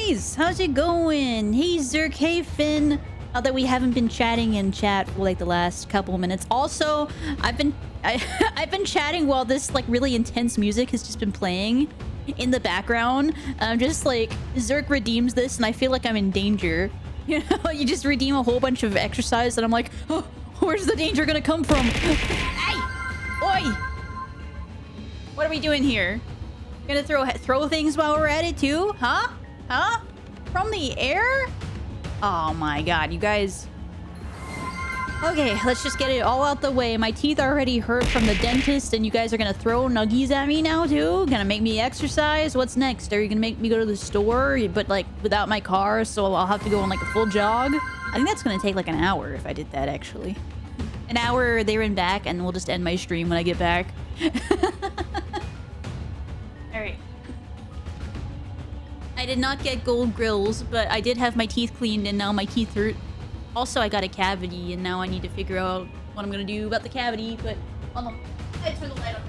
guys, how's it going? Hey Zerk, hey Finn. Now that we haven't been chatting in chat for like the last couple of minutes. Also, I've been chatting while this like really intense music has just been playing in the background. I'm just like, Zerk redeems this and I feel like I'm in danger. You know, you just redeem a whole bunch of exercise and I'm like, oh, where's the danger gonna come from? Hey! Oi! What are we doing here? Gonna throw things while we're at it too? Huh? Huh? From the air? Oh my god, you guys. Okay, let's just get it all out the way. My teeth already hurt from the dentist and you guys are gonna throw nuggies at me now too? Gonna make me exercise? What's next? Are you gonna make me go to the store, but like without my car, so I'll have to go on like a full jog? I think that's gonna take like an hour if I did that actually. An hour there and back and we'll just end my stream when I get back. Alright. I did not get gold grills, but I did have my teeth cleaned and now my teeth hurt. Also, I got a cavity and now I need to figure out what I'm gonna do about the cavity, but hold on. I turn the light on.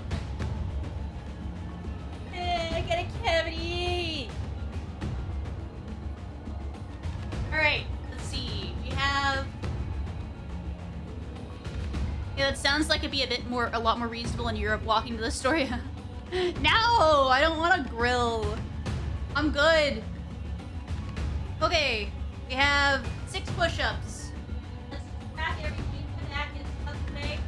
Hey, I got a cavity! Alright, let's see. We have... Yeah, that sounds like it'd be a lot more reasonable in Europe walking to the store. No! I don't want a grill. I'm good. Okay, we have 6 push-ups. Let's back everything. Back it up today.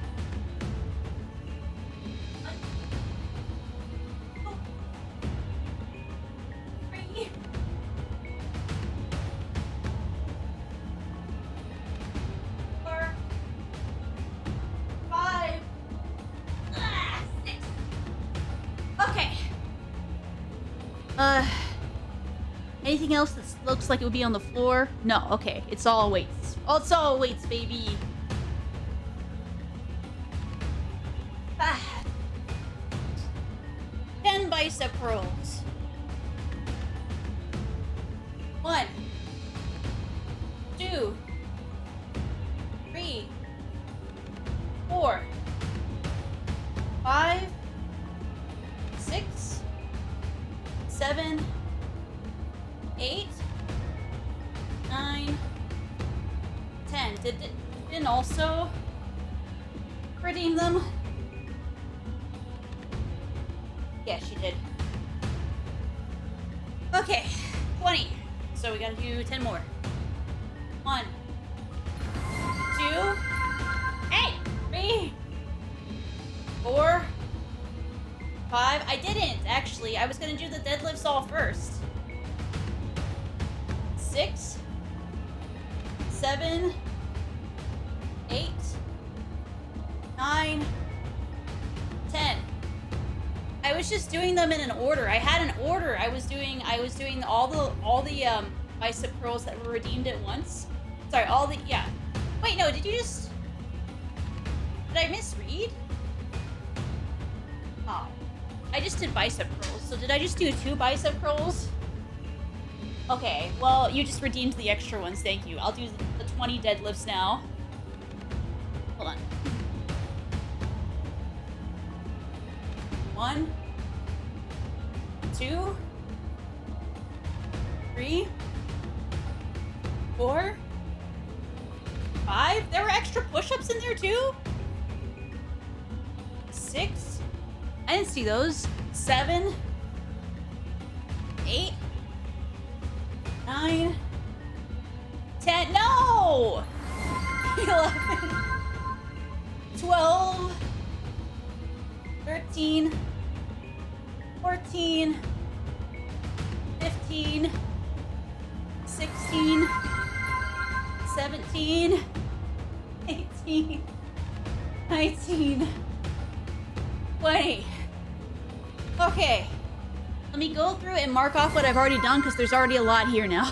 Oh. 3. 4. 5. 6. Okay. Anything else that looks like it would be on the floor? No, okay. It's all weights. Oh, it's all weights, baby. 10 bicep curls. 1, 2, 3, 4, 5, 6, 7, 8, 9, 10. Did Finn also redeem them? Yeah, she did. Okay, 20. So we gotta do 10 more. 1, 2, hey, 3, 4, 5. I didn't, actually. I was gonna do the deadlifts all first. 6, 7, 8, 9, 10. I was just doing them in an order. I had an order. I was doing all the bicep curls that were redeemed at once. Sorry, yeah. Wait, no, did I misread? Oh. I just did bicep curls. So did I just do 2 bicep curls? Okay, well, you just redeemed the extra ones. Thank you. I'll do the 20 deadlifts now. Hold on. 1, 2, 3, 4, 5. There were extra push-ups in there too? 6. I didn't see those. 7, 8, 9, 10. No! 11, 12, 13, 14, 15, 16, 17, 18, 19, 20. Okay. Let me go through and mark off what I've already done because there's already a lot here now.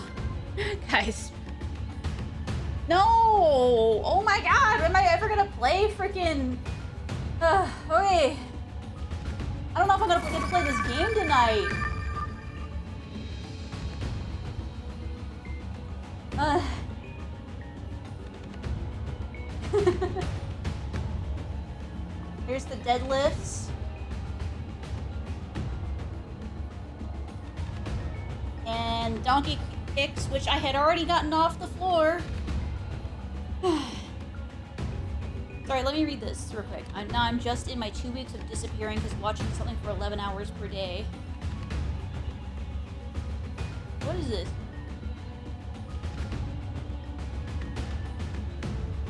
Guys. No! Oh my god! Am I ever gonna play freaking... okay. I don't know if I'm gonna get to play this game tonight. Here's the deadlifts. And Donkey kicks, which I had already gotten off the floor. Sorry, let me read this real quick. I'm just in my 2 weeks of disappearing because watching something for 11 hours per day. What is this?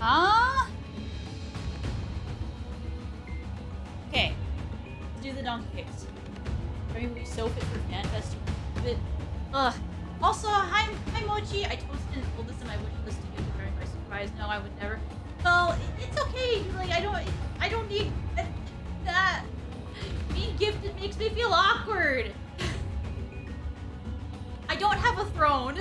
Huh? Okay. Let's do the donkey kicks. Are you so fit for FanFest? Ugh. Also, hi Mochi. I totally didn't pull this in my wish list to get you by surprise. No, I would never. Well, it's okay. Like, I don't need that. Being gifted makes me feel awkward. I don't have a throne.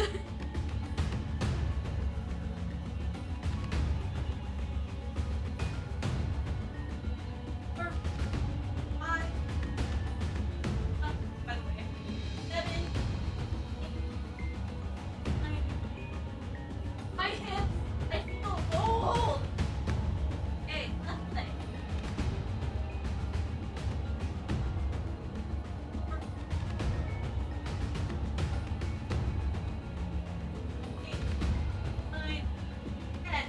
By the way, 7, 8, 9. My hips. I feel old. Hey, left leg. 8, 9, 10.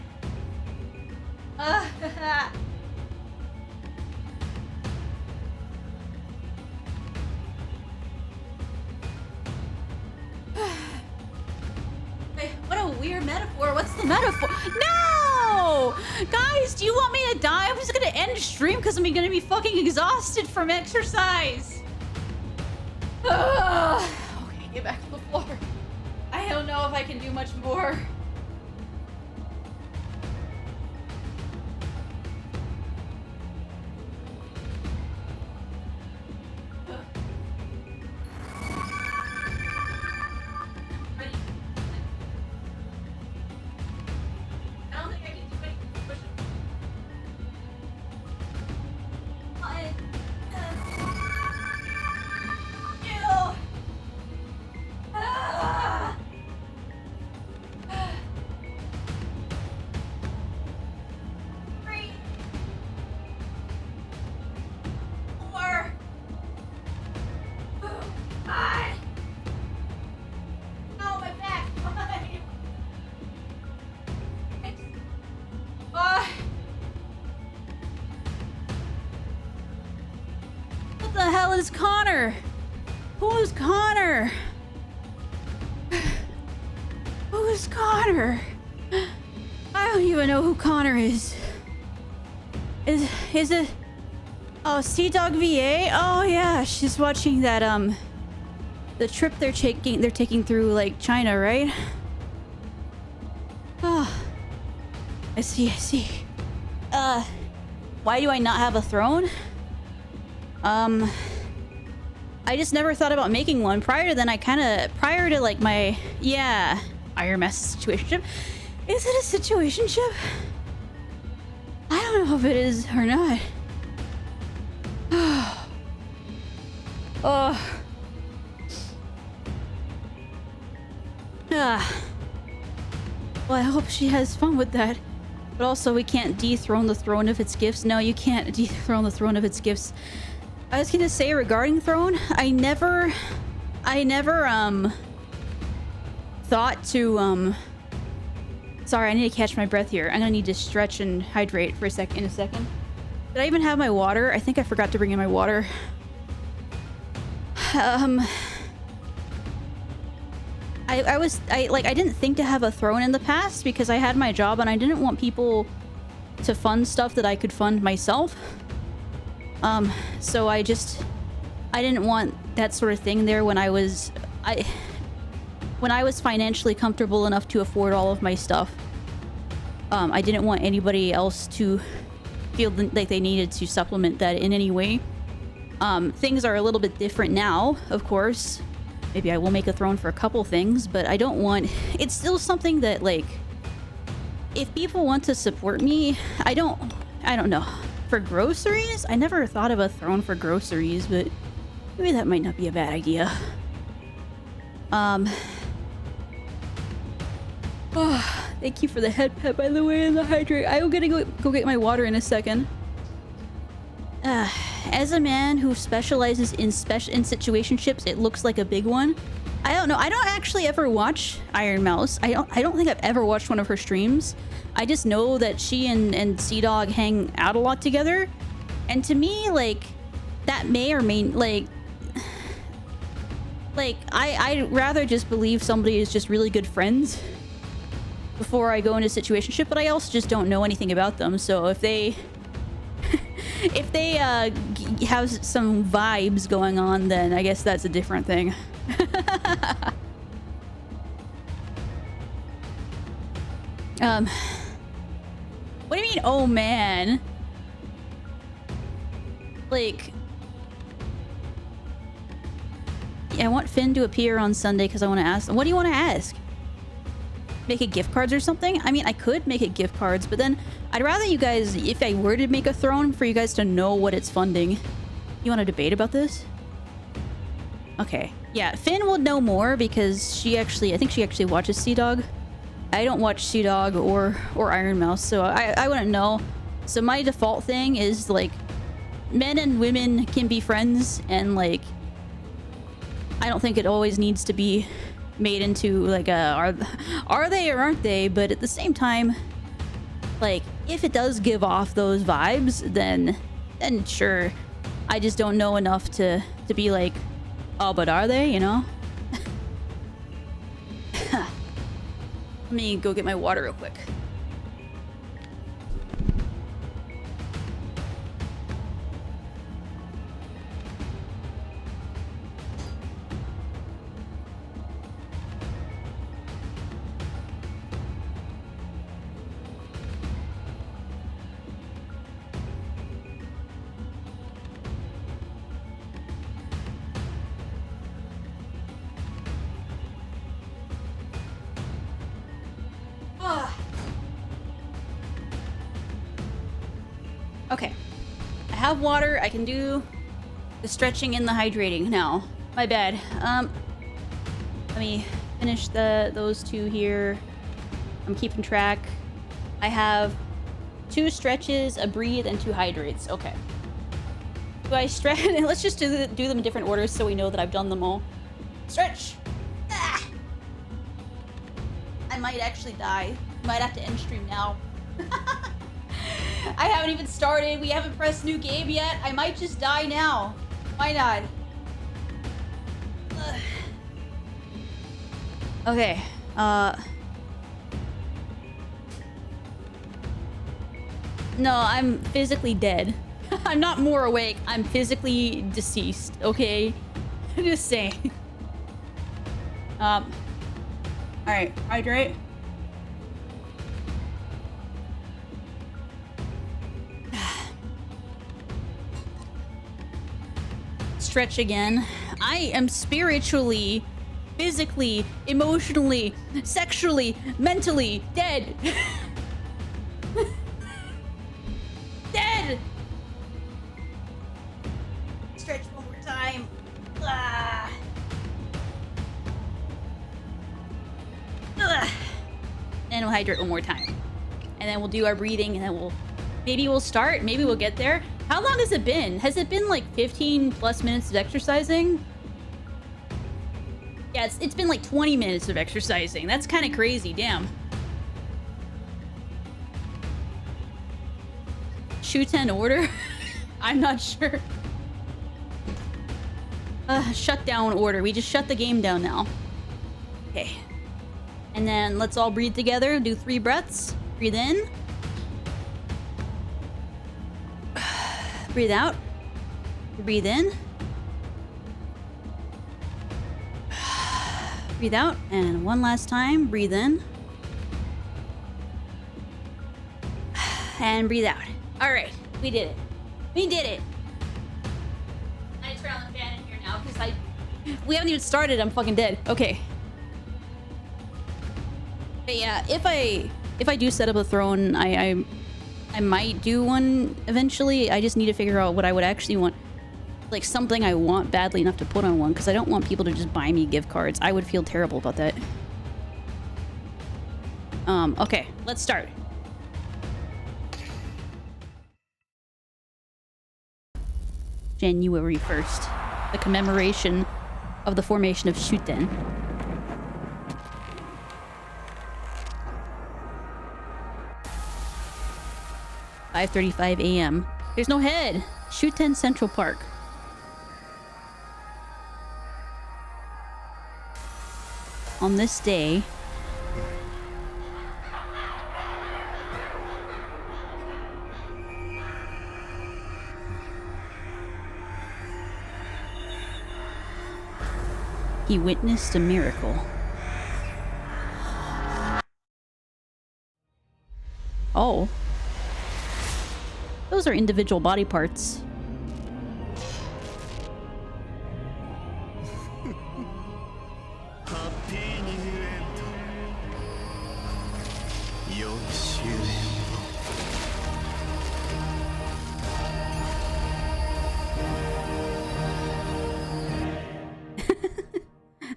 Hey, what a weird metaphor. What's the metaphor? No! Guys, do you want me to die? I'm just gonna end stream because I'm gonna be fucking exhausted from exercise. Okay, get back to the floor. I don't know if I can do much more. Ready? I don't think I can do any push-ups. Ew. Ah. 3, 4, 5. Oh, my back. 5, 6, 5. What the hell is Connor? Who's Connor? Who's Connor? I don't even know who Connor is. Is it? Oh, Sea Dog VA. Oh yeah, she's watching that the trip they're taking through like China, right? Oh, I see. Why do I not have a throne? I just never thought about making one. Prior to then, prior to like my, Iron Master situationship. Is it a situationship? I don't know if it is or not. Oh. Well, I hope she has fun with that. But also, we can't dethrone the throne of its gifts. No, you can't dethrone the throne of its gifts. I was gonna say regarding throne, I never thought to, sorry, I need to catch my breath here. I'm gonna need to stretch and hydrate for a second. Did I even have my water? I think I forgot to bring in my water. I didn't think to have a throne in the past because I had my job and I didn't want people to fund stuff that I could fund myself. So I didn't want that sort of thing there when I was financially comfortable enough to afford all of my stuff. I didn't want anybody else to feel like they needed to supplement that in any way. Things are a little bit different now, of course. Maybe I will make a throne for a couple things, but I don't want... It's still something that, like... If people want to support me, I don't know. For groceries? I never thought of a throne for groceries, but maybe that might not be a bad idea. Oh, thank you for the head pet, by the way, and the hydrate. I'm gonna go get my water in a second. As a man who specializes in situationships, it looks like a big one. I don't know. I don't actually ever watch Iron Mouse. I don't think I've ever watched one of her streams. I just know that she and Sea-Dog hang out a lot together. And to me, like, that may or may I'd rather just believe somebody is just really good friends before I go into a situationship, but I also just don't know anything about them. So if they if they have some vibes going on, then I guess that's a different thing. What do you mean, oh man? Like, yeah, I want Finn to appear on Sunday because I want to ask. What do you want to ask? Make it gift cards or something? I mean, I could make it gift cards, but then I'd rather you guys, if I were to make a throne, for you guys to know what it's funding. You want to debate about this? Okay. Yeah, Finn will know more because I think she actually watches Sea-Dog. I don't watch Sea-Dog or Iron Mouse, so I wouldn't know. So my default thing is, like, men and women can be friends, and, like, I don't think it always needs to be made into, like, are they or aren't they? But at the same time, like, if it does give off those vibes, then sure. I just don't know enough to be like, oh, but are they, you know? Let me go get my water real quick. Okay, I have water. I can do the stretching and the hydrating now. My bad. Let me finish those two here. I'm keeping track. I have 2 stretches, a breathe, and 2 hydrates. Okay. Do I stretch? Let's just do them in different orders so we know that I've done them all. Stretch. Ah! I might actually die. Might have to end stream now. I haven't even started. We haven't pressed new game yet. I might just die now. Why not? Ugh. Okay. No, I'm physically dead. I'm not more awake. I'm physically deceased, okay? Just saying. Alright, hydrate. Stretch again. I am spiritually, physically, emotionally, sexually, mentally dead. Dead! Stretch one more time. Ah. Ugh. And we'll hydrate one more time. And then we'll do our breathing, and then maybe we'll start. Maybe we'll get there. How long has it been? Has it been like 15 plus minutes of exercising? Yeah, it's been like 20 minutes of exercising. That's kind of crazy, damn. SHUTEN order? I'm not sure. Shutdown order. We just shut the game down now. Okay. And then let's all breathe together. Do 3 breaths. Breathe in. Breathe out. Breathe in. Breathe out. And one last time. Breathe in. And breathe out. All right. We did it. We did it. I turn on the fan in here now because we haven't even started. I'm fucking dead. Okay. But yeah, if I do set up a throne, I might do one eventually. I just need to figure out what I would actually want. Like something I want badly enough to put on one, because I don't want people to just buy me gift cards. I would feel terrible about that. Okay, let's start. January 1st. The commemoration of the formation of Shuten. "5:35 a.m. There's no head. Shuten Central Park. On this day, he witnessed a miracle. Oh. Those are individual body parts.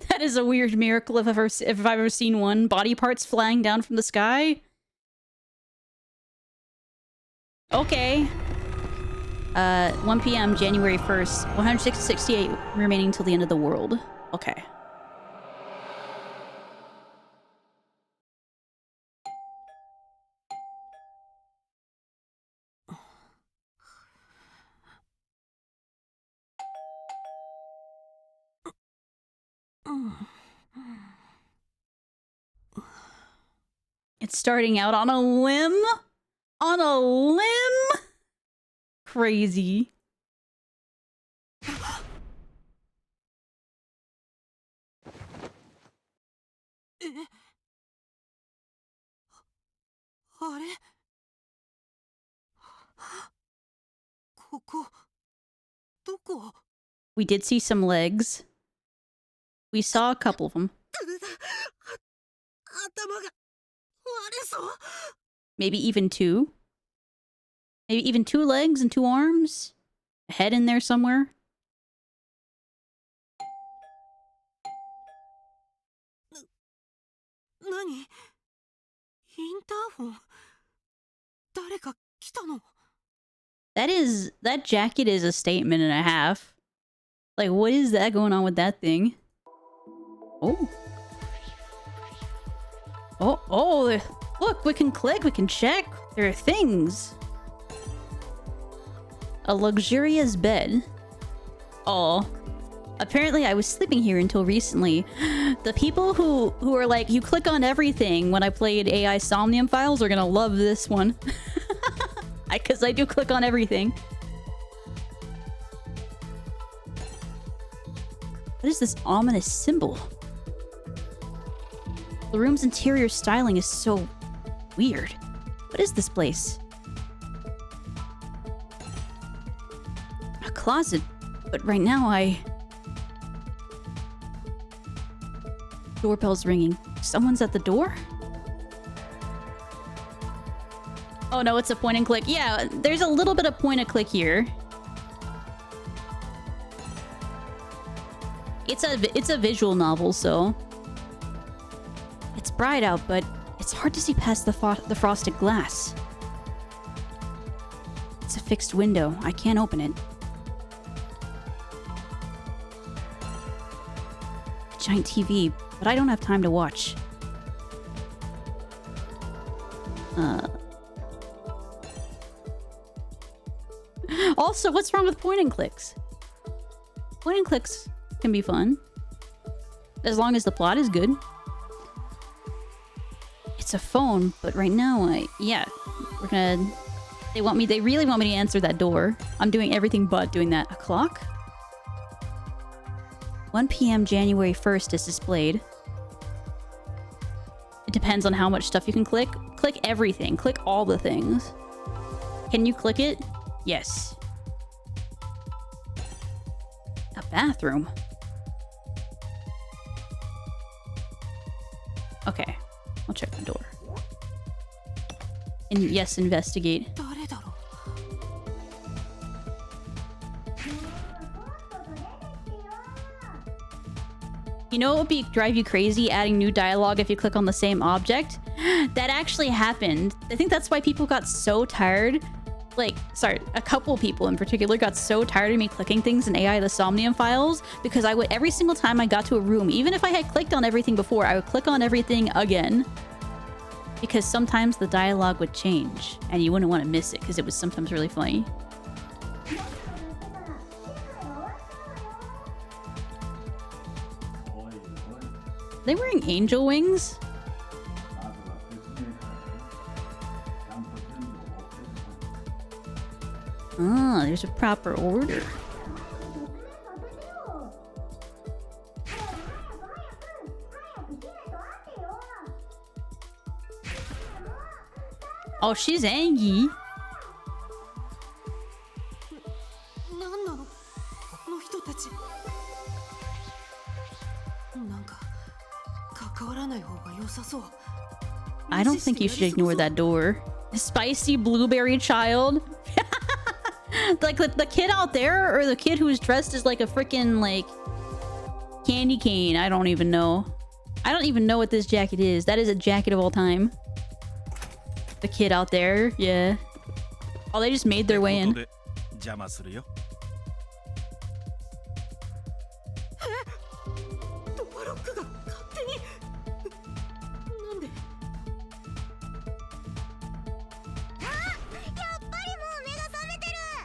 That is a weird miracle if I've ever seen one. Body parts flying down from the sky. Okay. 1 p.m. January 1st. 168 remaining till the end of the world. Okay. It's starting out on a limb? On a limb? Crazy. We did see some legs. We saw a couple of them. Maybe even two. Maybe even 2 legs and 2 arms. A head in there somewhere. That jacket is a statement and a half. Like, what is that going on with that thing? Oh. Oh, look, we can click, we can check. There are things. A luxurious bed. Oh. Apparently I was sleeping here until recently. The people who are like, you click on everything when I played AI Somnium Files are gonna love this one. Because I do click on everything. What is this ominous symbol? The room's interior styling is so weird. What is this place? A closet, but right now Doorbell's ringing. Someone's at the door? Oh no, it's a point and click. Yeah, there's a little bit of point and click here. It's a visual novel, so it's bright out, but it's hard to see past the frosted glass. It's a fixed window. I can't open it. A giant TV, but I don't have time to watch. Also, what's wrong with point and clicks? Point and clicks can be fun. As long as the plot is good. It's a phone, but right now, yeah, they really want me to answer that door. I'm doing everything but doing that. A clock? 1 p.m. January 1st is displayed. It depends on how much stuff you can click. Click everything. Click all the things. Can you click it? Yes. A bathroom. Okay. I'll check the door. And yes, investigate. You know what would drive you crazy? Adding new dialogue if you click on the same object? That actually happened. I think that's why people got so tired. like, sorry, a couple people in particular got so tired of me clicking things in AI the Somnium files because I would, every single time I got to a room, even if I had clicked on everything before, I would click on everything again. Because sometimes the dialogue would change and you wouldn't want to miss it because it was sometimes really funny. Are they wearing angel wings? Ah, there's a proper order. Oh, she's angry. I don't think you should ignore that door. Spicy blueberry child. Like the kid out there, or the kid who's dressed as like a freaking like candy cane. I don't even know. I don't even know what this jacket is. That is a jacket of all time. The kid out there, yeah. Oh, they just made their way in.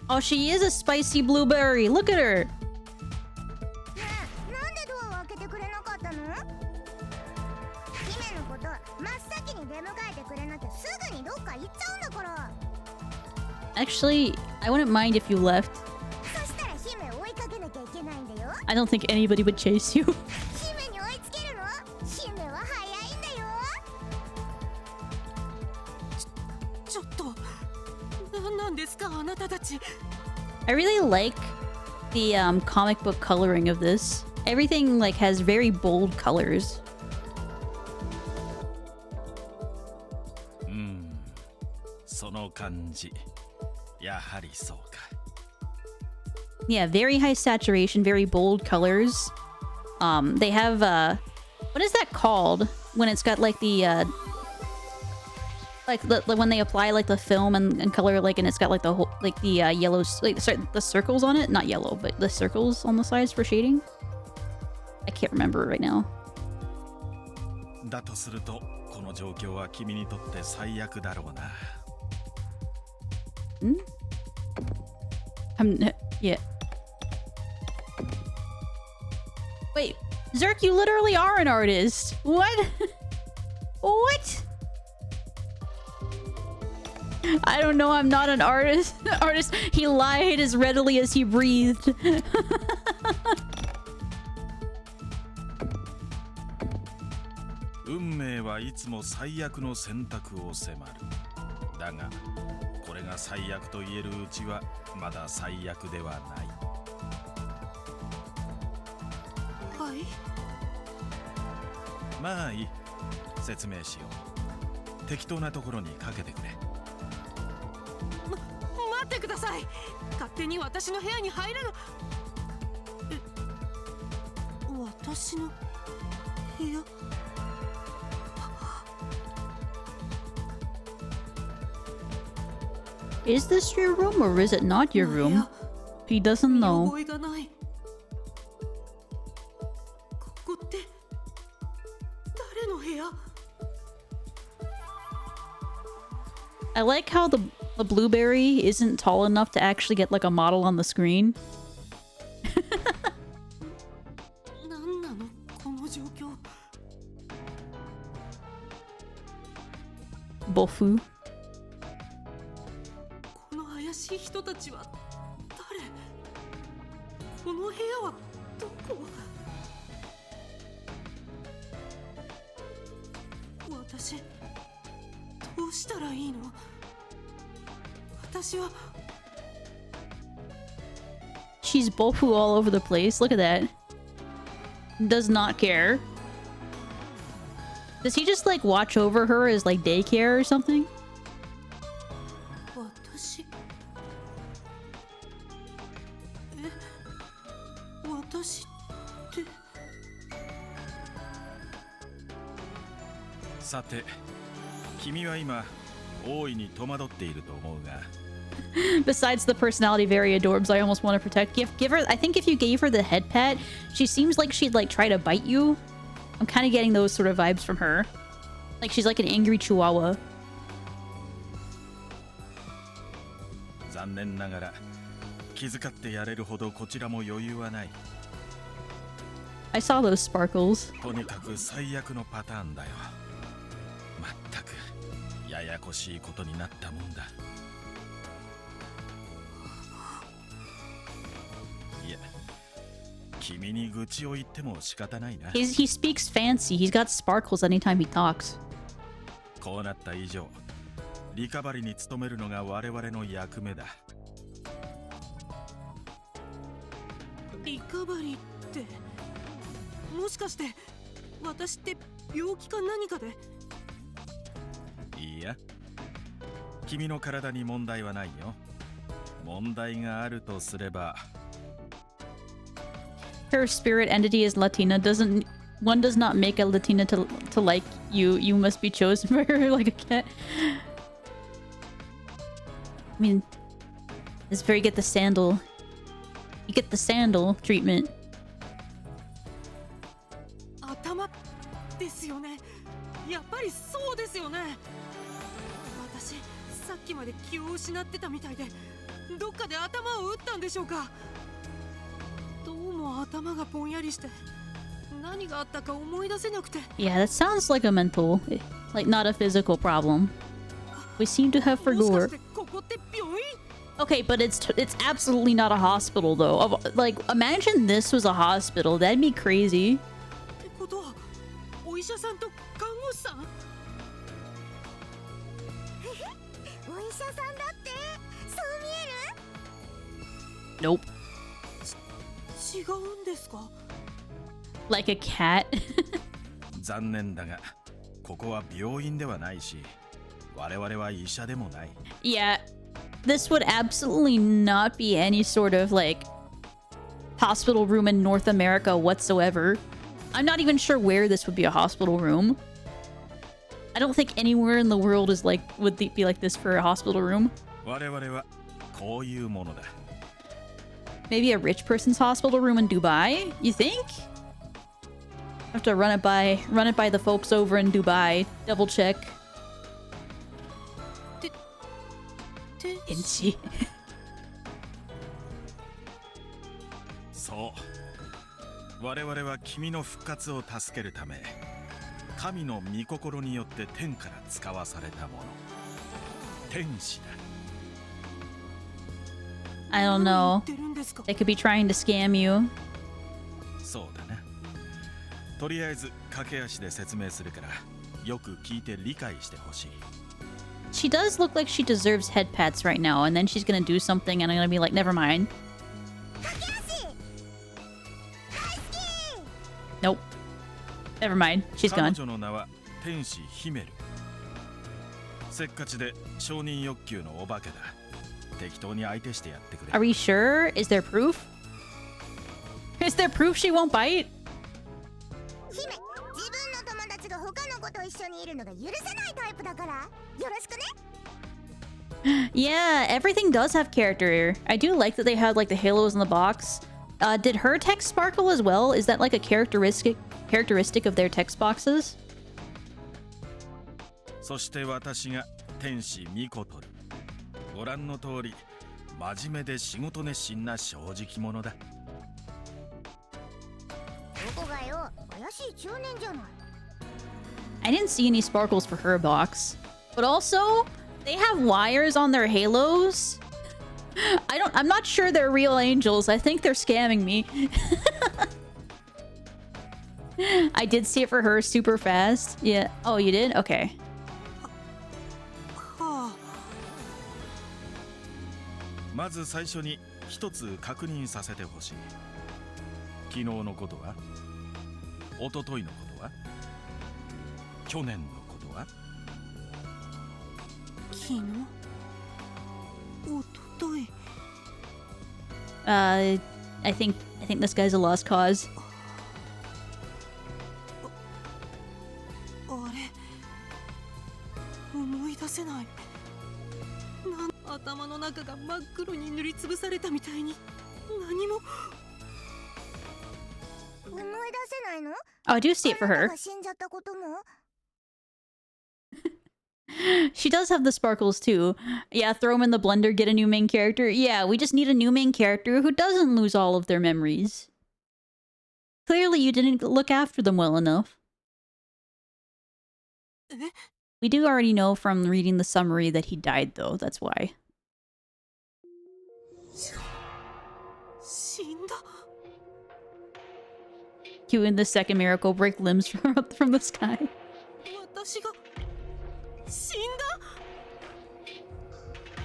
Oh, she is a spicy blueberry. Look at her. Actually, I wouldn't mind if you left. I don't think anybody would chase you. I really like the comic book coloring of this. Everything like has very bold colors. Yeah, very high saturation, very bold colors. They have what is that called when it's got like the when they apply like the film and color, like, and it's got like the whole like the yellow, like, sorry, the circles on it, not yellow, but the circles on the sides for shading. I can't remember right now. Yeah. Wait, Zerk, you literally are an artist. What? What? I don't know, I'm not an artist. He lied as readily as he breathed. Is this your room or is it not your room? He doesn't know. I like how the blueberry isn't tall enough to actually get like a model on the screen. Bofu. She's bofu all over the place. Look at that. Does not care. Does he just like watch over her as like daycare or something? Besides the personality very adorbs, I almost want to protect. Give her. I think if you gave her the head pet, she seems like she'd like try to bite you. I'm kind of getting those sort of vibes from her. Like she's like an angry chihuahua. I saw those sparkles. He speaks fancy. He's got sparkles anytime he talks. Her spirit entity is Latina. One does not make a Latina to like you. You must be chosen for her like a cat. I mean, this is where you get the sandal. You get the sandal treatment. Yeah, that sounds like a mental, like not a physical problem. We seem to have forgot. Okay, but it's absolutely not a hospital though. Like, imagine this was a hospital. That'd be crazy. Nope. Like a cat. Yeah, this would absolutely not be any sort of like hospital room in North America whatsoever. I'm not even sure where this would be a hospital room. I don't think anywhere in the world is like would be like this for a hospital room. Maybe a rich person's hospital room in Dubai, you think? Have to run it by the folks over in Dubai. Double check. Inchi. So, I don't know. They could be trying to scam you. She does look like she deserves head pats right now, and then she's gonna do something and I'm gonna be like, never mind. Nope. Never mind. She's gone. Are we sure? Is there proof? Is there proof she won't bite? Yeah, everything does have character. I do like that they had like the halos in the box. Did her text sparkle as well? Is that like a characteristic of their text boxes? I didn't see any sparkles for her box. But also, they have wires on their halos. I'm not sure they're real angels. I think they're scamming me. I did see it for her super fast. Yeah. Oh, you did? Okay. I think this guy's a lost cause. Oh, I do see it for her. She does have the sparkles too. Yeah, throw them in the blender, get a new main character. Yeah, we just need a new main character who doesn't lose all of their memories. Clearly you didn't look after them well enough. We do already know from reading the summary that he died though, that's why. Cue in the second miracle, break limbs from the sky.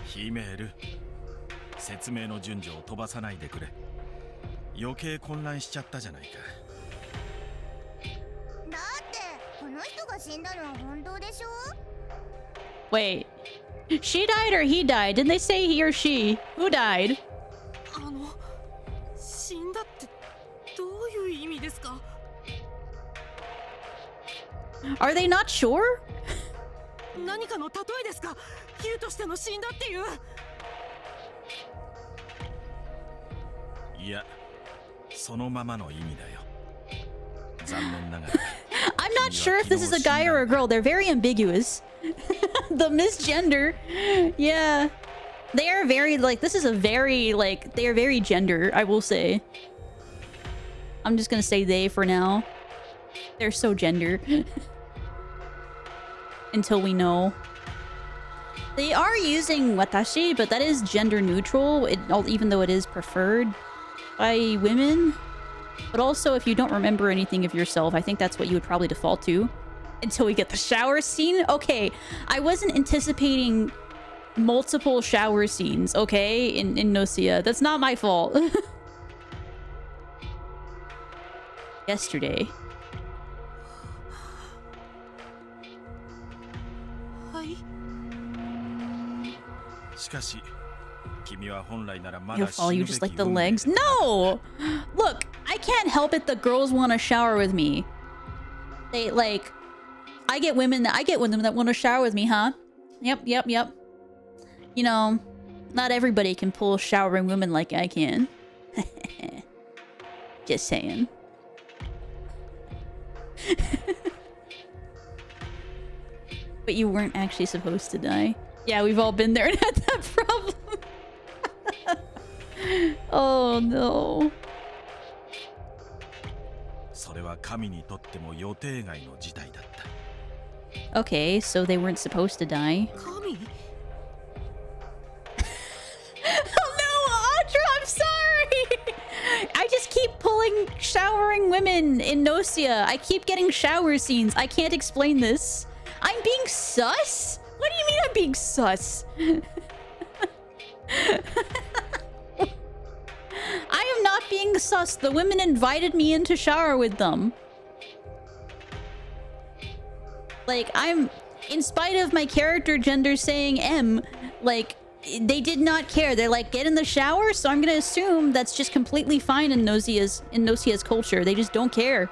ヒメール、説明の順序を飛ばさないでくれ。余計混乱しちゃったじゃないか。だってこの人が死んだのは本当でしょ? Wait, she died or he died? Didn't they say he or she? Who died? 死んだってどういう意味ですか? Are they not sure? 何かの例えですか? 比喩としての死んだっていう。いや、そのままの意味だよ。残念ながら。I'm not sure if this is a guy or a girl. They're very ambiguous. The misgender. Yeah. They are very, like, this is a very, like, they are very gender, I will say. I'm just gonna say they for now. They're so gender. Until we know. They are using watashi, but that is gender neutral, even though it is preferred by women. But also, if you don't remember anything of yourself, I think that's what you would probably default to. Until we get the shower scene. Okay, I wasn't anticipating multiple shower scenes, okay, in Nausea. That's not my fault. Yesterday. しかし、君は本来ならま You'll だ follow 死 you ぬべ just き like the 運命 legs. で No! Look, I can't help it the girls want to shower with me. They, like... I get women that want to shower with me, huh? Yep. You know, not everybody can pull showering women like I can. Just saying. But you weren't actually supposed to die. Yeah, we've all been there and had that problem. Oh no. それは神にとっても予定外の事態だった。Okay, so they weren't supposed to die. 神? Oh no, Audra, I'm sorry! I just keep pulling showering women in Nausea. I keep getting shower scenes. I can't explain this. I'm being sus? What do you mean I'm being sus? I am not being sus. The women invited me in to shower with them. Like, I'm... In spite of my character gender saying M, like, they did not care. They're like, get in the shower, so I'm gonna assume that's just completely fine in Nausea's culture. They just don't care.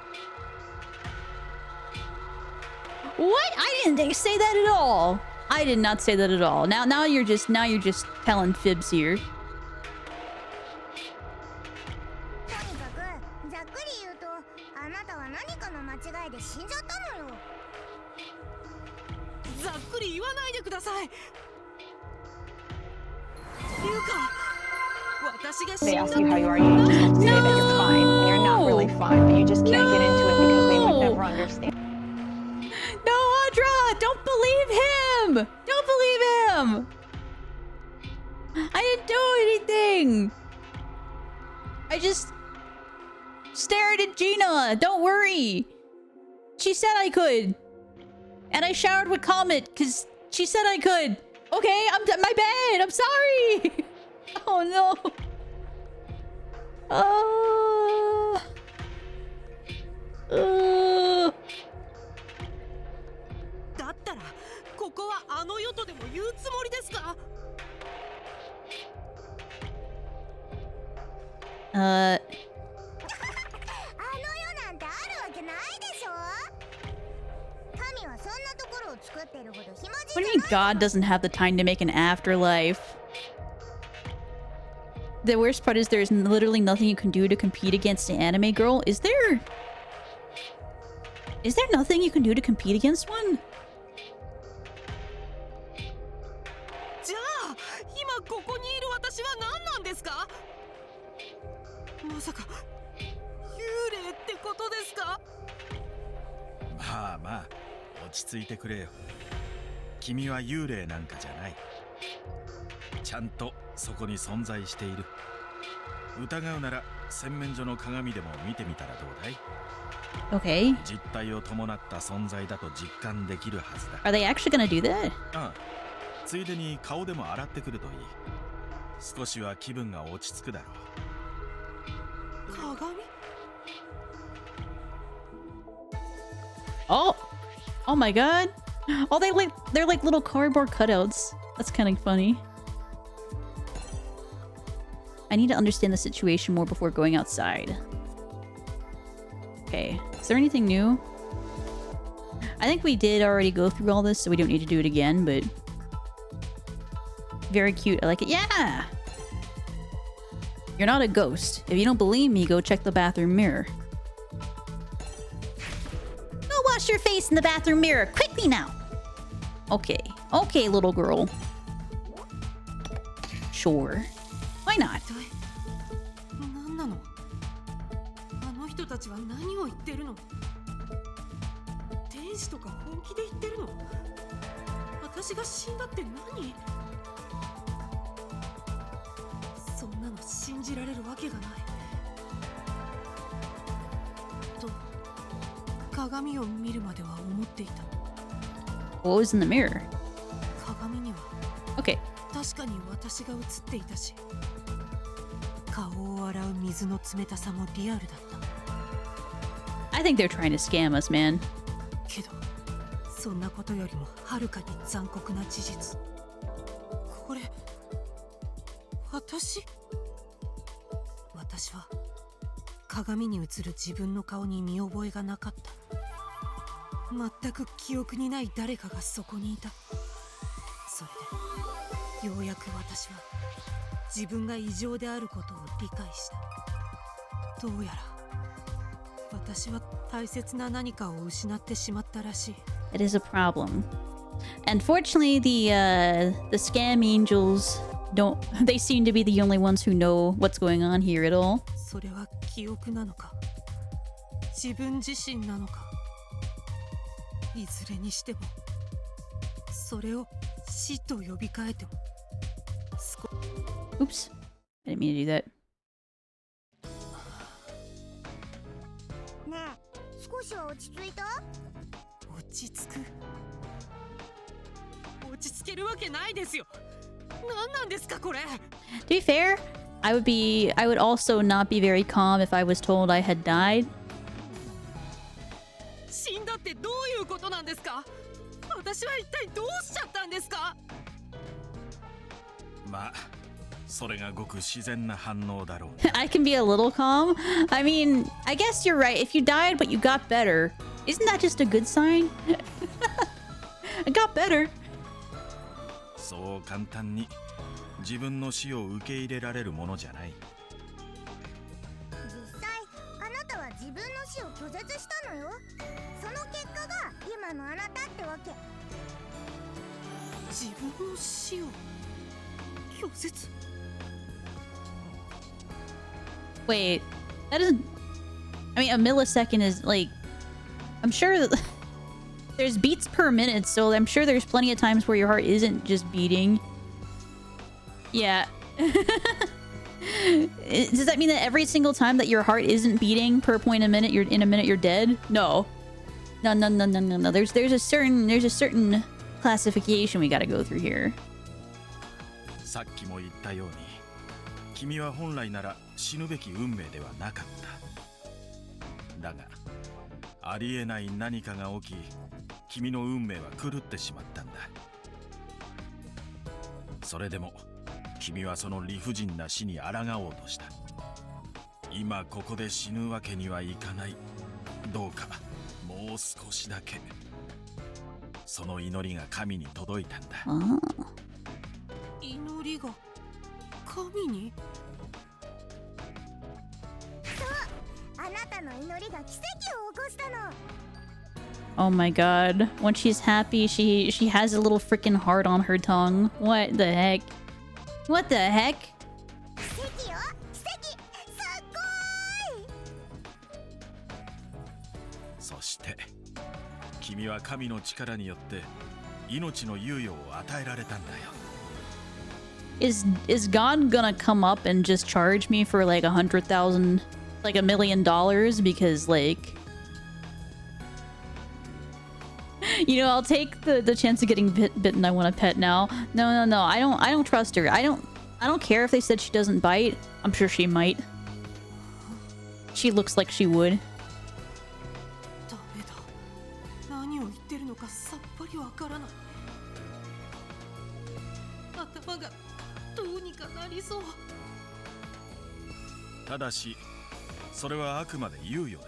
What? I didn't say that at all. I did not say that at all. Now you're just telling fibs here. とにかくざっくり言うとあなたは何かの間違いで死んじゃったのよ。ざっくり言わないでください。いうか、私が死ん They だっ ask て you how you are, you just have to say that you're fine when you're not really fine, but you just can't get into it because they would never understand. No, Audra! Don't believe him! Don't believe him! I didn't do anything! I just stared at Gina. Don't worry. She said I could. And I showered with Comet because she said I could. Okay, my bad. I'm sorry. Oh no. Uh. だったら、ここはあの世とでも言うつもりですか? What do you mean God doesn't have the time to make an afterlife? The worst part is there's literally nothing you can do to compete against an anime girl. Is there nothing you can do to compete against one? じゃあ今ここにいる私は何なんですか？まさか幽霊ってことですか？まあまあ落ち着いてくれよ。君は幽霊なんかじゃない。ちゃんとそこに存在している。疑うなら洗面所の鏡でも見てみたらどうだい？ Okay. 実体を伴った存在だと実感できるはずだ。 Are they actually gonna do that? ああ、ついでに顔でも洗ってくるといい。少しは気分が落ち着くだろう。鏡？ Oh! Oh my god! Oh, they're like little cardboard cutouts. That's kind of funny. I need to understand the situation more before going outside. Okay, is there anything new? I think we did already go through all this, so we don't need to do it again, but... Very cute, I like it. Yeah! You're not a ghost. If you don't believe me, go check the bathroom mirror. Go wash your face in the bathroom mirror, quickly now! Okay, okay, little girl. Sure. Why not? 何なの？あの人たちは何を言ってるの？天使とか本気で言ってるの？私が死んだって何？そんなの信じられるわけがない。と鏡を見るまでは思っていた。What was in the mirror? 鏡には Okay. 確かに私が映っていたし、顔を洗う水の冷たさもリアルだった。 I think they're trying to scam us, man. けどそんなことよりもはるかに残酷な事実。これ私は鏡に映る自分の顔に見覚えがなかった。全く記憶にない誰かがそこにいた。それでようやく私は自分が異常であることを理解した。どうやら私は大切な何かを失ってしまったらしい。 It is a problem. Unfortunately, the scam angels don't... They seem to be the only ones who know what's going on here at all. それは記憶なのか自分自身なのか、いずれにしてもそれを死と呼び替えても Oops. I didn't mean to do that. ねえ、少しは落ち着いた？落ち着く？落ち着けるわけないですよ。何なんですかこれ。 To be fair, I would also not be very calm if I was told I had died. 死んだってどういうことなんですか？私は一体どうしちゃったんですか？まあ、それがごく自然な反応だろう。I can be a little calm. I mean, I guess you're right. If you died but you got better, isn't that just a good sign? I got better. そう簡単に自分の死を受け入れられるものじゃない。実際あなたは自分の死を拒絶したのよ。その結果が今のあなたってわけ。自分の死を拒絶？ Wait, that isn't... I mean, a millisecond is like... I'm sure that... There's beats per minute, so I'm sure there's plenty of times where your heart isn't just beating. Yeah. Does that mean that every single time that your heart isn't beating per point a minute, you're dead? No. No. There's a certain classification we gotta go through here. さっきも言ったように、君は本来なら死ぬべき運命ではなかった。だが、ありえない何かが起き、君の運命は狂ってしまったんだ。それでも、君はその理不尽な死に抗おうとした。今ここで死ぬわけにはいかない。どうか、もう少しだけ。その祈りが神に届いたんだ。Oh. 祈りが神に？あなたの祈りが奇跡を起こしたの。 Oh my god. When she's happy, she has a little freaking heart on her tongue. What the heck? What the heck? 奇跡よ、奇跡、すっごーい。そして君は神の力によって命の猶予を与えられたんだよ。Is God gonna come up and just charge me for like 100,000, like $1 million because like, you know, I'll take the chance of getting bitten. I want a pet now. No. I don't trust her. I don't care if they said she doesn't bite. I'm sure she might. She looks like she would. ダメだ。何を言ってるのかさっぱりわからない。頭がどうにかなりそう。ただしそれはあくまで猶予だ。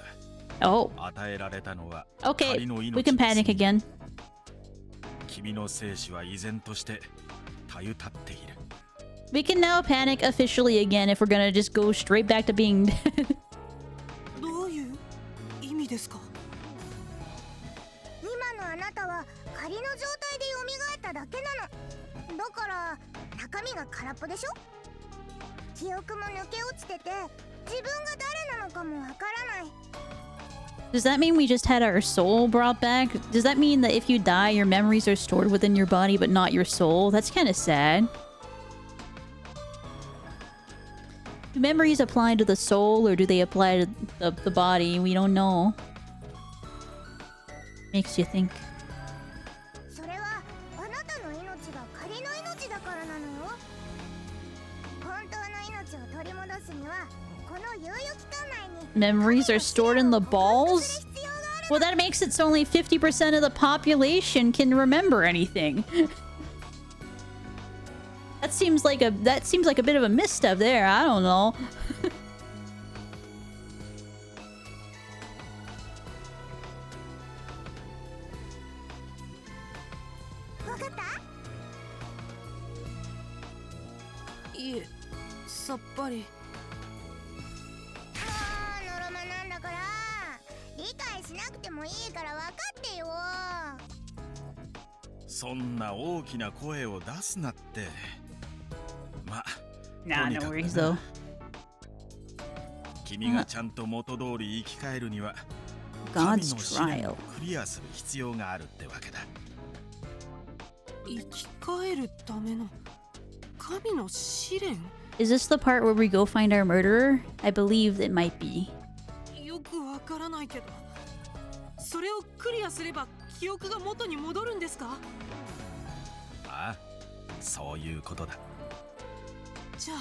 Oh. 与えられたのは Okay, 仮の命 we can です。 panic again. 君の生死は依然としてたゆたっている。 We can now panic officially again if we're gonna just go straight back to being dead. どういう意味ですか？今のあなたは仮の状態で蘇っただけなの。だから中身が空っぽでしょ。記憶も抜け落ちてて自分が誰なのかもわからない。 Does that mean we just had our soul brought back? Does that mean that if you die, your memories are stored within your body but not your soul? That's kind of sad. Do memories apply to the soul or do they apply to the body? We don't know. Makes you think. それはあなたの命が仮の命だからなのよ。本当の命を取り戻すにはこの猶予期間内に Memories are stored in the balls? Well, that makes it so only 50% of the population can remember anything. That seems like a bit of a misstep there. I don't know. わかった？いえ、さっぱり。もうのろまなんだから理解しなくてもいいから分かってよ。そんな大きな声を出すなって。ま、 Nah, とに no かく worries な though. 君がちゃんと元通り生き返るには God's 神の試練 trial. をクリアする必要があるってわけだ。生き返るための神の試練？ Is this the part where we go find our murderer? I believe it might be. よくわからないけど、それをクリアすれば記憶が元に戻るんですか？ああ、そういうことだ。じゃあ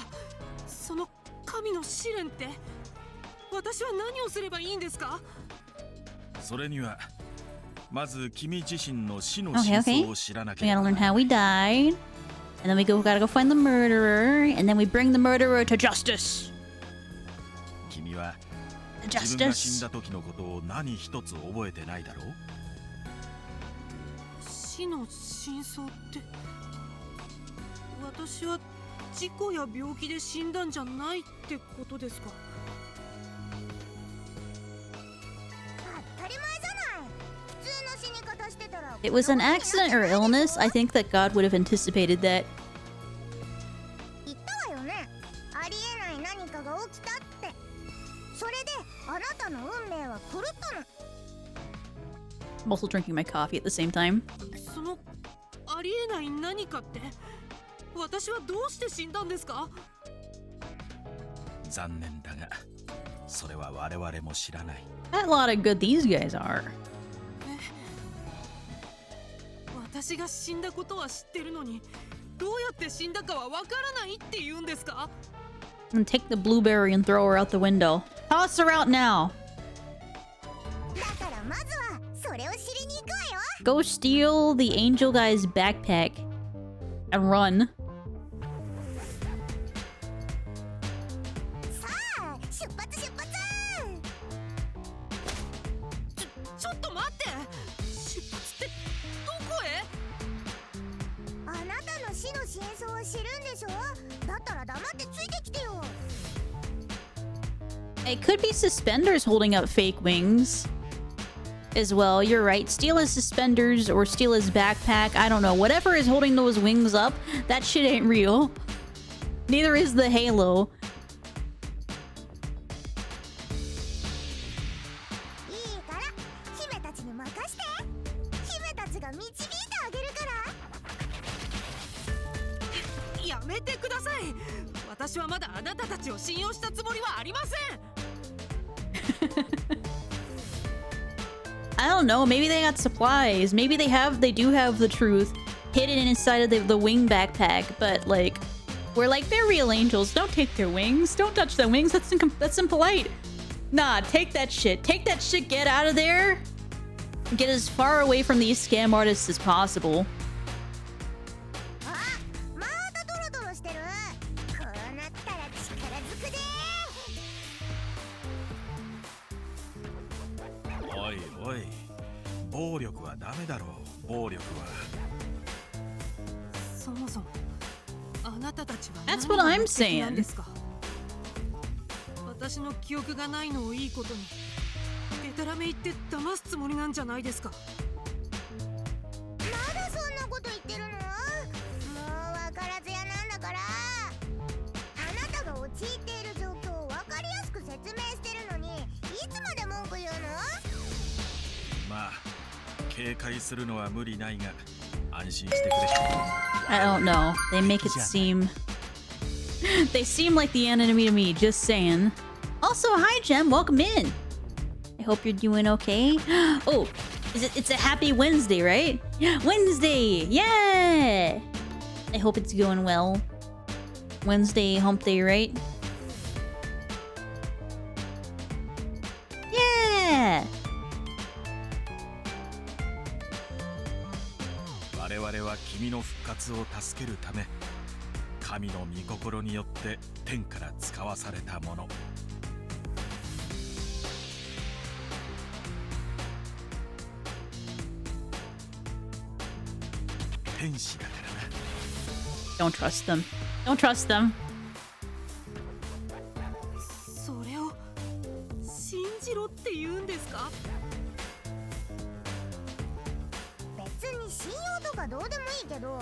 その神の試練って私は何をすればいいんですか？それにはまず君自身の死の Okay, 真 okay. 相を知らなけ We れ gotta ば learn how we died. And then we gotta go find the murderer. And then we bring the murderer to justice. 君は自分が死ん Justice. だ時のことを何一つ覚えてないだろう。死の真相って、私は事故や病気で死んだんじゃないってことですか？当たり前じゃない。普通の死に方してたら It was an accident or illness. I think that God would have anticipated that. 言ったわよね。ありえない何かが起きたって。それであなたの運命は狂ったの。 I'm also drinking my coffee at the same time. そのありえない何かって私はどうして死んだんですか？残念だがそれは我々も知らない。 That lot of good these guys are. 私が死んだことは知ってるのにどうやって死んだかはわからないって言うんですか？ And take the blueberry and throw her out the window. Toss her out now. だからまずはそれを知りに行くわよ。 Go steal the angel guy's backpack and run. さあ出発出発。ちょっと待って、出発ってどこへ？あなたの死の真相を知るんでしょ。だったら黙ってついてきてよ。It could be suspenders holding up fake wings as well. You're right. Steal his suspenders or steal his backpack. I don't know. Whatever is holding those wings up, that shit ain't real. Neither is the halo. いいから姫たちに任して。姫たちが導いてあげるから。やめてください。私はまだあなたたちを信用したつもりはありません。I don't know. Maybe they got supplies. Maybe they do have the truth hidden inside of the wing backpack. But like, we're like, they're real angels. Don't take their wings. Don't touch their wings. That's impolite. Nah, take that shit. Take that shit. Get out of there. Get as far away from these scam artists as possible. あ、またトロトロしてる。こうなったら力ずくで。おいおい、暴力はダメだろう。暴力は。そもそもあなたたちは That's what I'm saying. 何ですか。私の記憶がないのをいいことにデタラメ言って騙すつもりなんじゃないですか。まだそんなこと言ってるの？もう分からずやなんだから。あなたが陥っている状況を分かりやすく説明してるのに、いつまで文句言うの？まあ、警戒するのは無理ないが、安心してくれ。I don't know. They make it seem... They seem like the enemy to me, just saying. Also, hi Jem, welcome in. I hope you're doing okay. Oh, it's a happy Wednesday, right? Wednesday! Yeah! I hope it's going well. Wednesday, hump day, right? Yeah! 我々は君の復活を助けるため、神の御心によって天から使わされたもの。天使だからな。Don't trust them. Don't trust them. それを信じろって言うんですか。別に信用とかどうでもいいけど、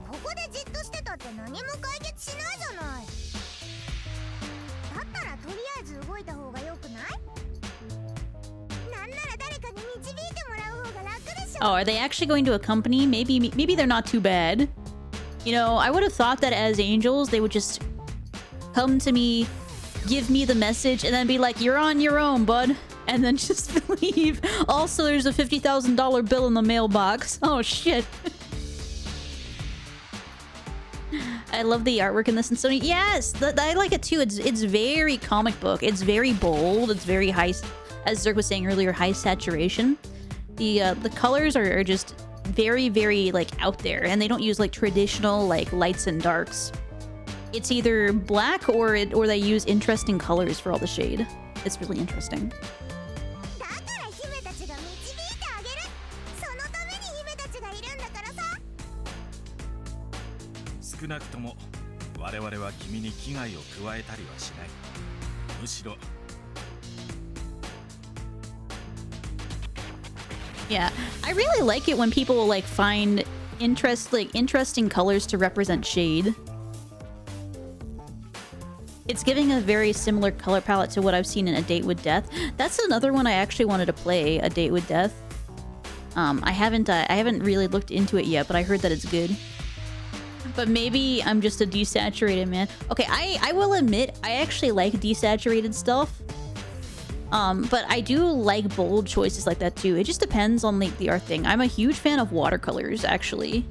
ここでじっとしてたって何も解決しないじゃない。だったらとりあえず動いた方がよくない？なんなら誰かに導いてもらう方が楽でしょ。 Oh, are they actually going to accompany? Maybe they're not too bad. You know, I would have thought that as angels, they would just come to me, give me the message, and then be like, "You're on your own, bud," and then just leave. Also, there's a $50,000 bill in the mailbox. Oh shit. I love the artwork in this, and Sony. Yes, I like it too. It's very comic book. It's very bold. It's very high, as Zerk was saying earlier, high saturation. The colors are just very, very like out there, and they don't use like traditional like lights and darks. It's either black or they use interesting colors for all the shade. It's really interesting. だから姫たちが導いてあげる。そのために姫たちがいるんだからさ。少なくとも我々は君に危害を加えたりはしない。むしろ。Yeah, I really like it when people like find interesting colors to represent shade. It's giving a very similar color palette to what I've seen in A Date with Death. That's another one I actually wanted to play, A Date with Death. I haven't really looked into it yet, but I heard that it's good. But maybe I'm just a desaturated man. Okay, I will admit I actually like desaturated stuff. But I do like bold choices like that too. It just depends on the art thing. I'm a huge fan of watercolors, actually.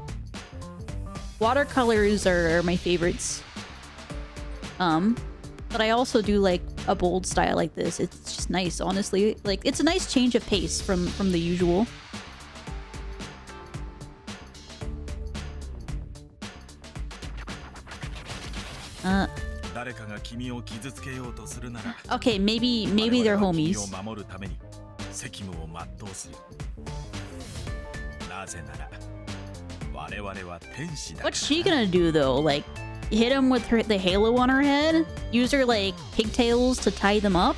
Watercolors are my favorites. But I also do like a bold style like this. It's just nice, honestly. Like, it's a nice change of pace from the usual. Okay, maybe they're homies. What's she gonna do though? Like, hit him with the halo on her head? Use her like pigtails to tie them up?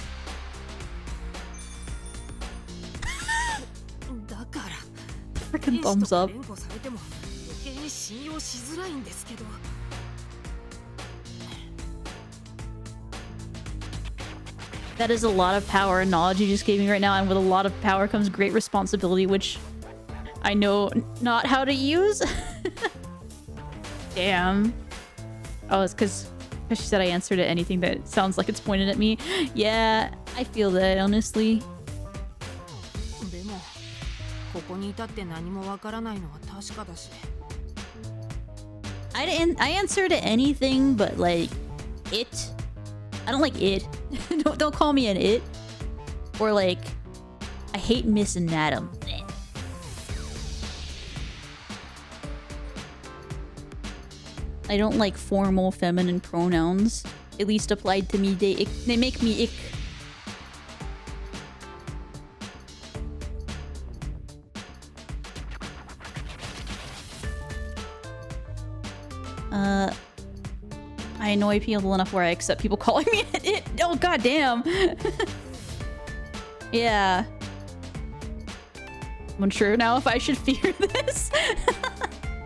Thumbs up. 連呼されても余計に信用しづらいんですけど。 That is a lot of power and knowledge you just gave me right now, and with a lot of power comes great responsibility, which I know not how to use. Damn. Oh, it's because she said I answered to anything that sounds like it's pointed at me. Yeah, I feel that, honestly. でもここにいたって何もわからないのは確かだし。 I answer to anything but like it. I don't like it. don't call me an it. Or like I hate missing Madam. I don't like formal feminine pronouns. At least applied to me, they make me ick. I annoy people enough where I accept people calling me it. Oh, goddamn. Yeah. I'm unsure now if I should fear this.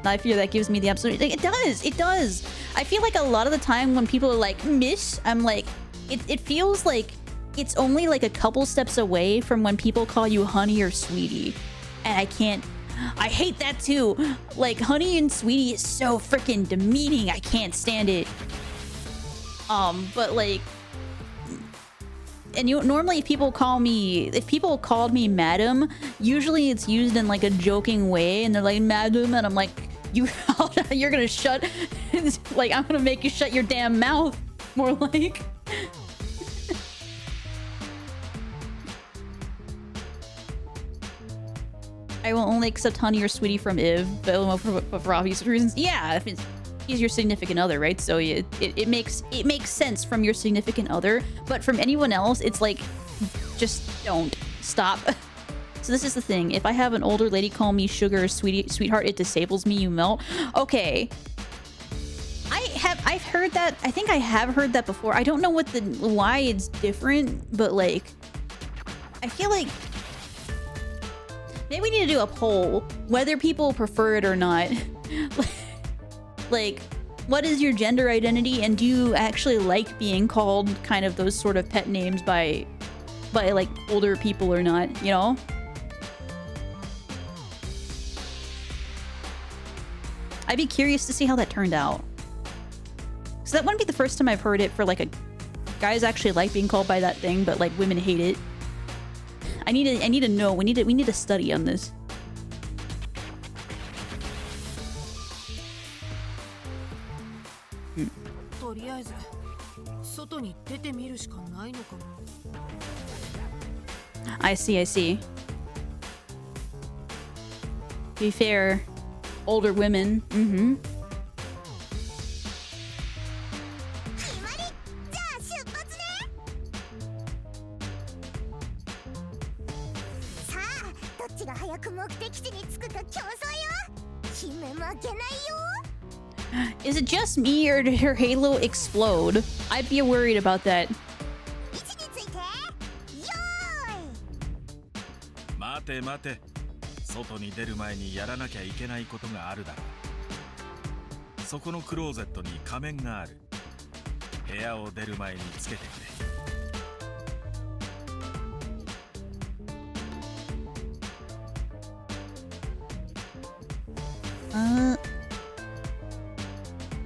I fear that gives me the absolute... Like, it does. It does. I feel like a lot of the time when people are like, miss, I'm like... It feels like it's only like a couple steps away from when people call you honey or sweetie. And I can't... I hate that too. Like, honey and sweetie is so freaking demeaning. I can't stand it. But like... And normally if people called me madam, usually it's used in like a joking way, and they're like, madam, and I'm like, you're gonna shut... like, I'm gonna make you shut your damn mouth. More like... I will only accept honey or sweetie from Iv, but for obvious reasons. Yeah, if he's your significant other, right? So it makes sense from your significant other, but from anyone else, it's like, just don't stop. So this is the thing: if I have an older lady call me sugar or sweetheart, it disables me. You melt. Okay. I've heard that. I think I have heard that before. I don't know why it's different, but like, I feel like. Maybe we need to do a poll, whether people prefer it or not. Like, what is your gender identity, and do you actually like being called kind of those sort of pet names by like older people or not, you know? I'd be curious to see how that turned out. So that wouldn't be the first time I've heard it for like a guys actually like being called by that thing, but like women hate it. I need to know. We need a study on this. I see. To be fair, older women. Mm-hmm. Is it just me, or did her halo explode? I'd be worried about that. 待て待て、外に出る前にやらなきゃいけないことがあるだろう。そこのクローゼットに仮面がある。部屋を出る前につけてくれ。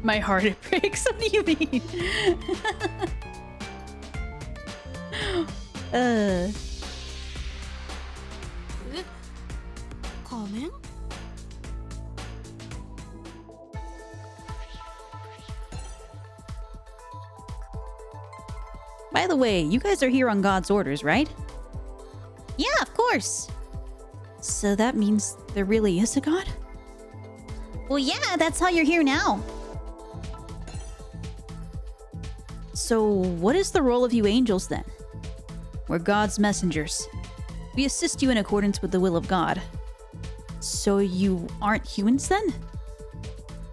My heart, it breaks. What do you mean? By the way, you guys are here on God's orders, right? Yeah, of course. So that means there really is a God? Well, yeah, that's how you're here now. So, what is the role of you angels then? We're God's messengers. We assist you in accordance with the will of God. So you aren't humans then?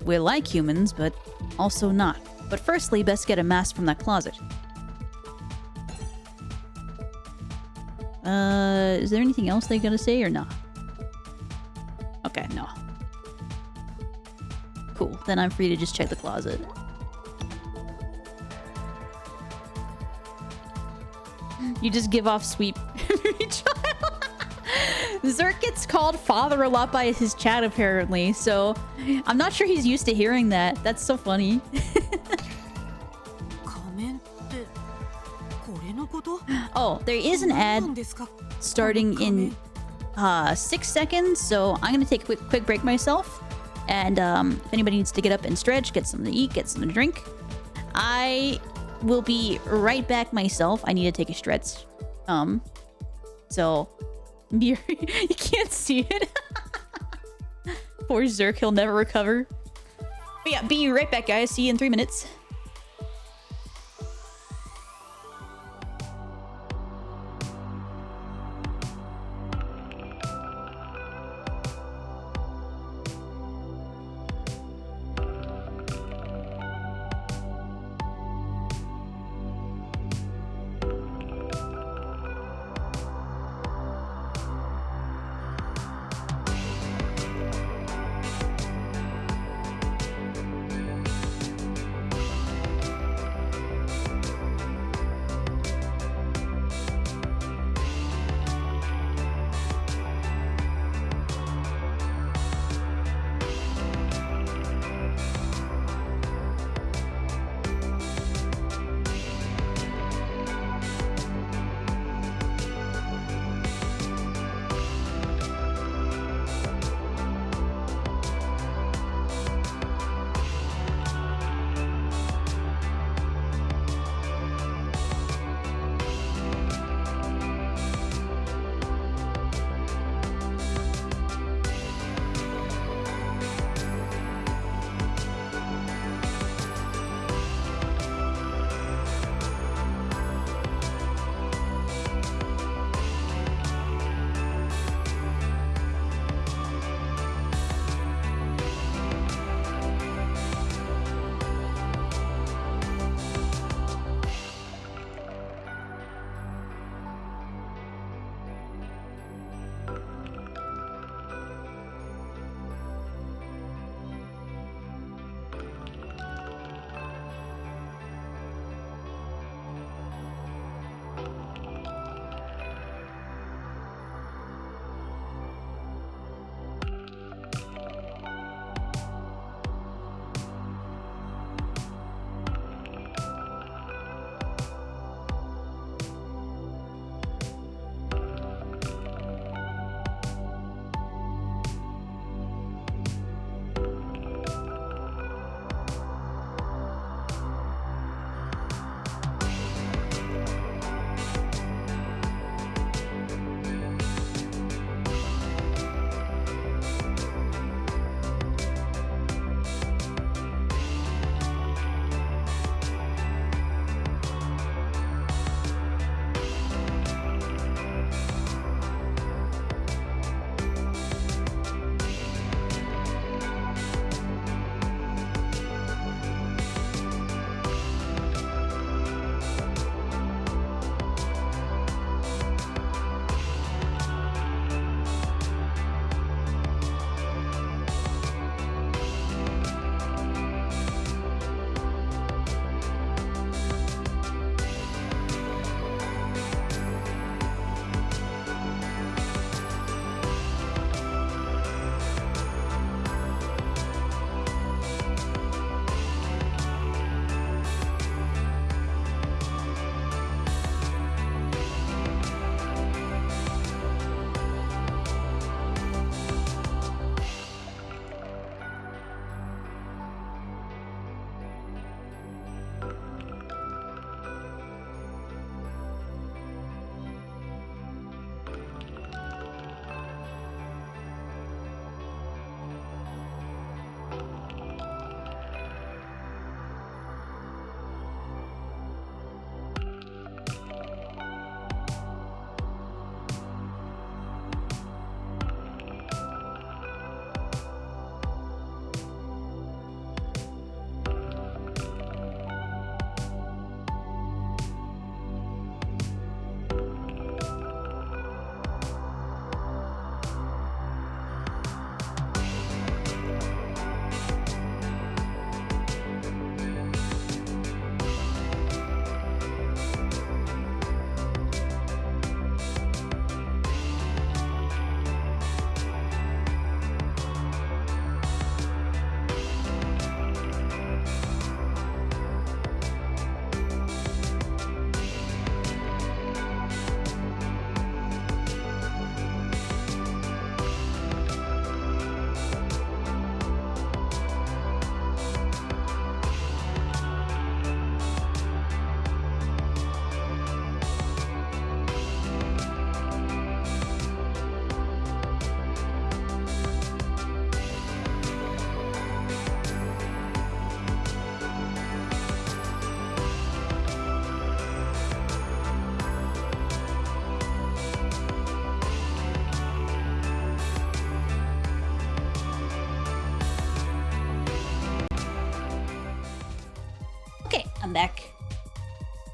We're like humans, but also not. But firstly, best get a mask from that closet. Is there anything else they gotta say or not? Okay. Okay, no. Cool. Then I'm free to just check the closet. You just give off sweet child. Zerk gets called father a lot by his chat apparently, so I'm not sure he's used to hearing that. That's so funny. 仮面ってこれのこと？ Oh, there is an 何 ad なんですか？ starting この仮面 in 6 seconds, so I'm gonna take a quick break myself. And if anybody needs to get up and stretch, get something to eat, get something to drink, I will be right back myself. I need to take a stretch. So you can't see it. Poor Zerk, he'll never recover. But yeah, be right back, guys. See you in 3 minutes.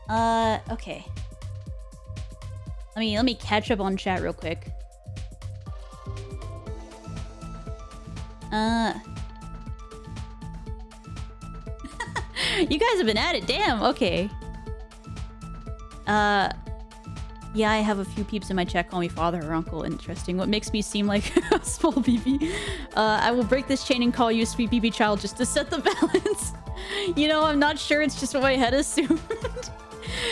Okay. Let me catch up on chat real quick. You guys have been at it, damn, okay. Yeah, I have a few peeps in my chat call me father or uncle. Interesting. What makes me seem like a small BB? I will break this chain and call you a sweet BB child just to set the balance. You know, I'm not sure. It's just what my head assumed.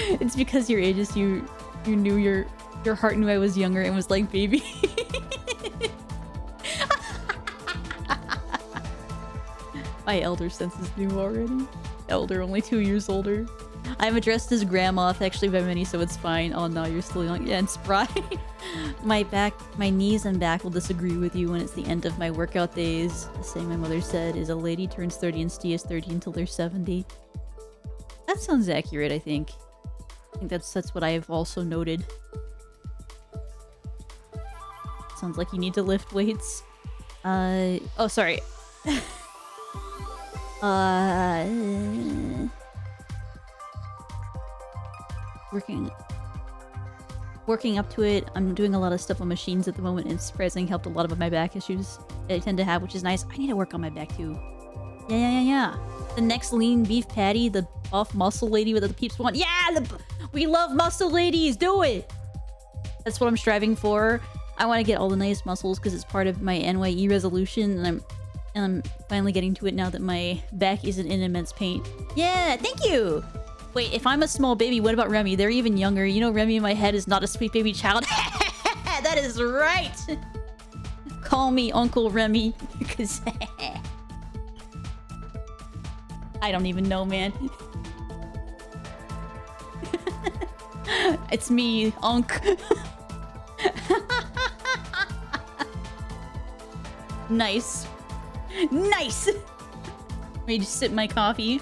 It's because your ages, you knew your heart knew I was younger and was like, baby. My elder senses knew already. Elder, only 2 years older. I'm addressed as grandma actually by many, so it's fine. Oh no, you're still young. Yeah, and spry. My knees and back will disagree with you when it's the end of my workout days. The saying my mother said is a lady turns 30 and stays 30 until they're 70. That sounds accurate, I think. I think that's what I've also noted. Sounds like you need to lift weights. Oh, sorry. Working up to it. I'm doing a lot of stuff on machines at the moment, and surprisingly helped a lot of my back issues that I tend to have, which is nice. I need to work on my back too. Yeah. The next lean beef patty, the buff muscle lady with the peeps want. Yeah, we love muscle ladies. Do it. That's what I'm striving for. I want to get all the nice muscles because it's part of my NYE resolution, and I'm finally getting to it now that my back isn't in immense pain. Yeah, thank you. Wait, if I'm a small baby, what about Remy? They're even younger. You know, Remy in my head is not a sweet baby child. That is right. Call me Uncle Remy because I don't even know, man. It's me, Unc. Nice. Nice! Let me just sip my coffee.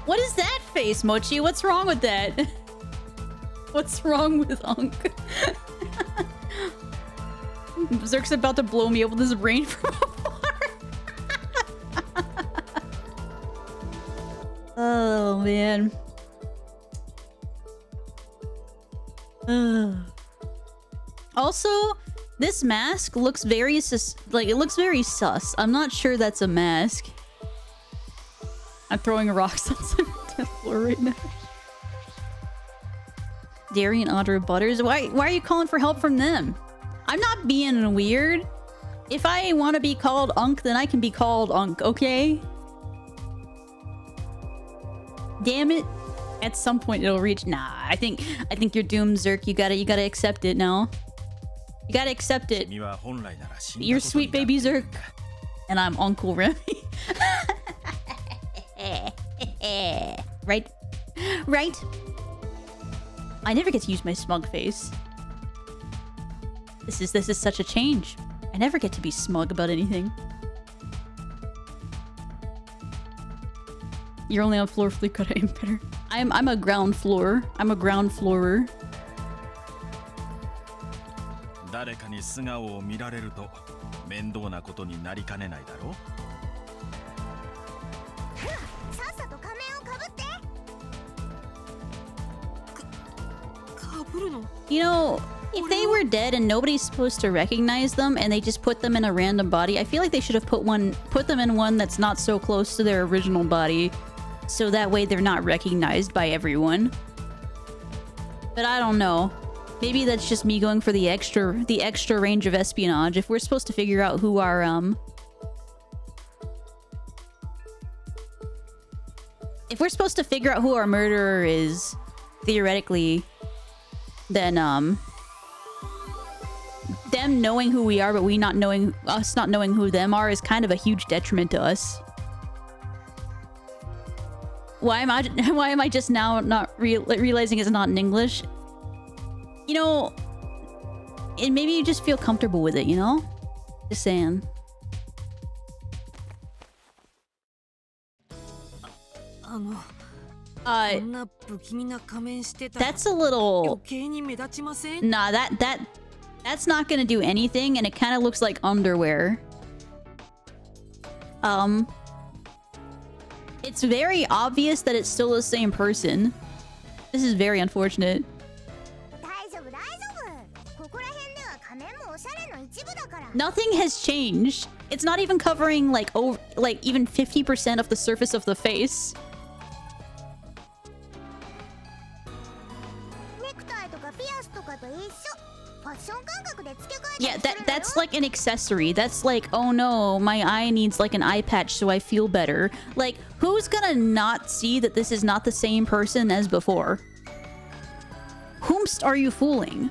What is that face, Mochi? What's wrong with that? What's wrong with Unk? Zerk's about to blow me up with his brain from afar. Oh, man. Also, this mask looks very it looks very sus. I'm not sure that's a mask. I'm throwing rocks on some floor right now. Dairy and Audra Butters. Why are you calling for help from them? I'm not being weird. If I want to be called Unk, then I can be called Unk, okay? Damn it. At some point it'll reach. Nah, I think you're doomed, Zerk. You gotta accept it now. You gotta accept it. You're sweet baby Zerk. And I'm Uncle Remy. Right? Right? I never get to use my smug face. This is such a change. I never get to be smug about anything. You're only on floor fleek, but I'm better. I'm a ground floor. I'm a ground floorer. 誰かに素顔を見られると面倒なことになりかねないだろう。さっさと仮面をかぶって。かぶるの？ You know, if they were dead and nobody's supposed to recognize them and they just put them in a random body, I feel like they should have put them in one that's not so close to their original body, so that way they're not recognized by everyone. But I don't know. Maybe that's just me going for the extra range of espionage. If we're supposed to figure out who our if we're supposed to figure out who our murderer is, theoretically, then them knowing who we are, but us not knowing who them are is kind of a huge detriment to us. Why am I just now not realizing it's not in English? You know, and maybe you just feel comfortable with it, you know? Just saying. That's a little... Nah, that's not gonna do anything, and it kind of looks like underwear. It's very obvious that it's still the same person. This is very unfortunate. 大丈夫大丈夫。ここら辺では仮面もおしゃれの一部だから。 Nothing has changed. It's not even covering like even 50% of the surface of the face. ネクタイとかピアスとかと一緒。ファッション感覚で付け替え Yeah, たりするのよ。 that's like an accessory. That's like, oh no, my eye needs like an eye patch so I feel better. Like, who's gonna not see that this is not the same person as before? Whomst are you fooling?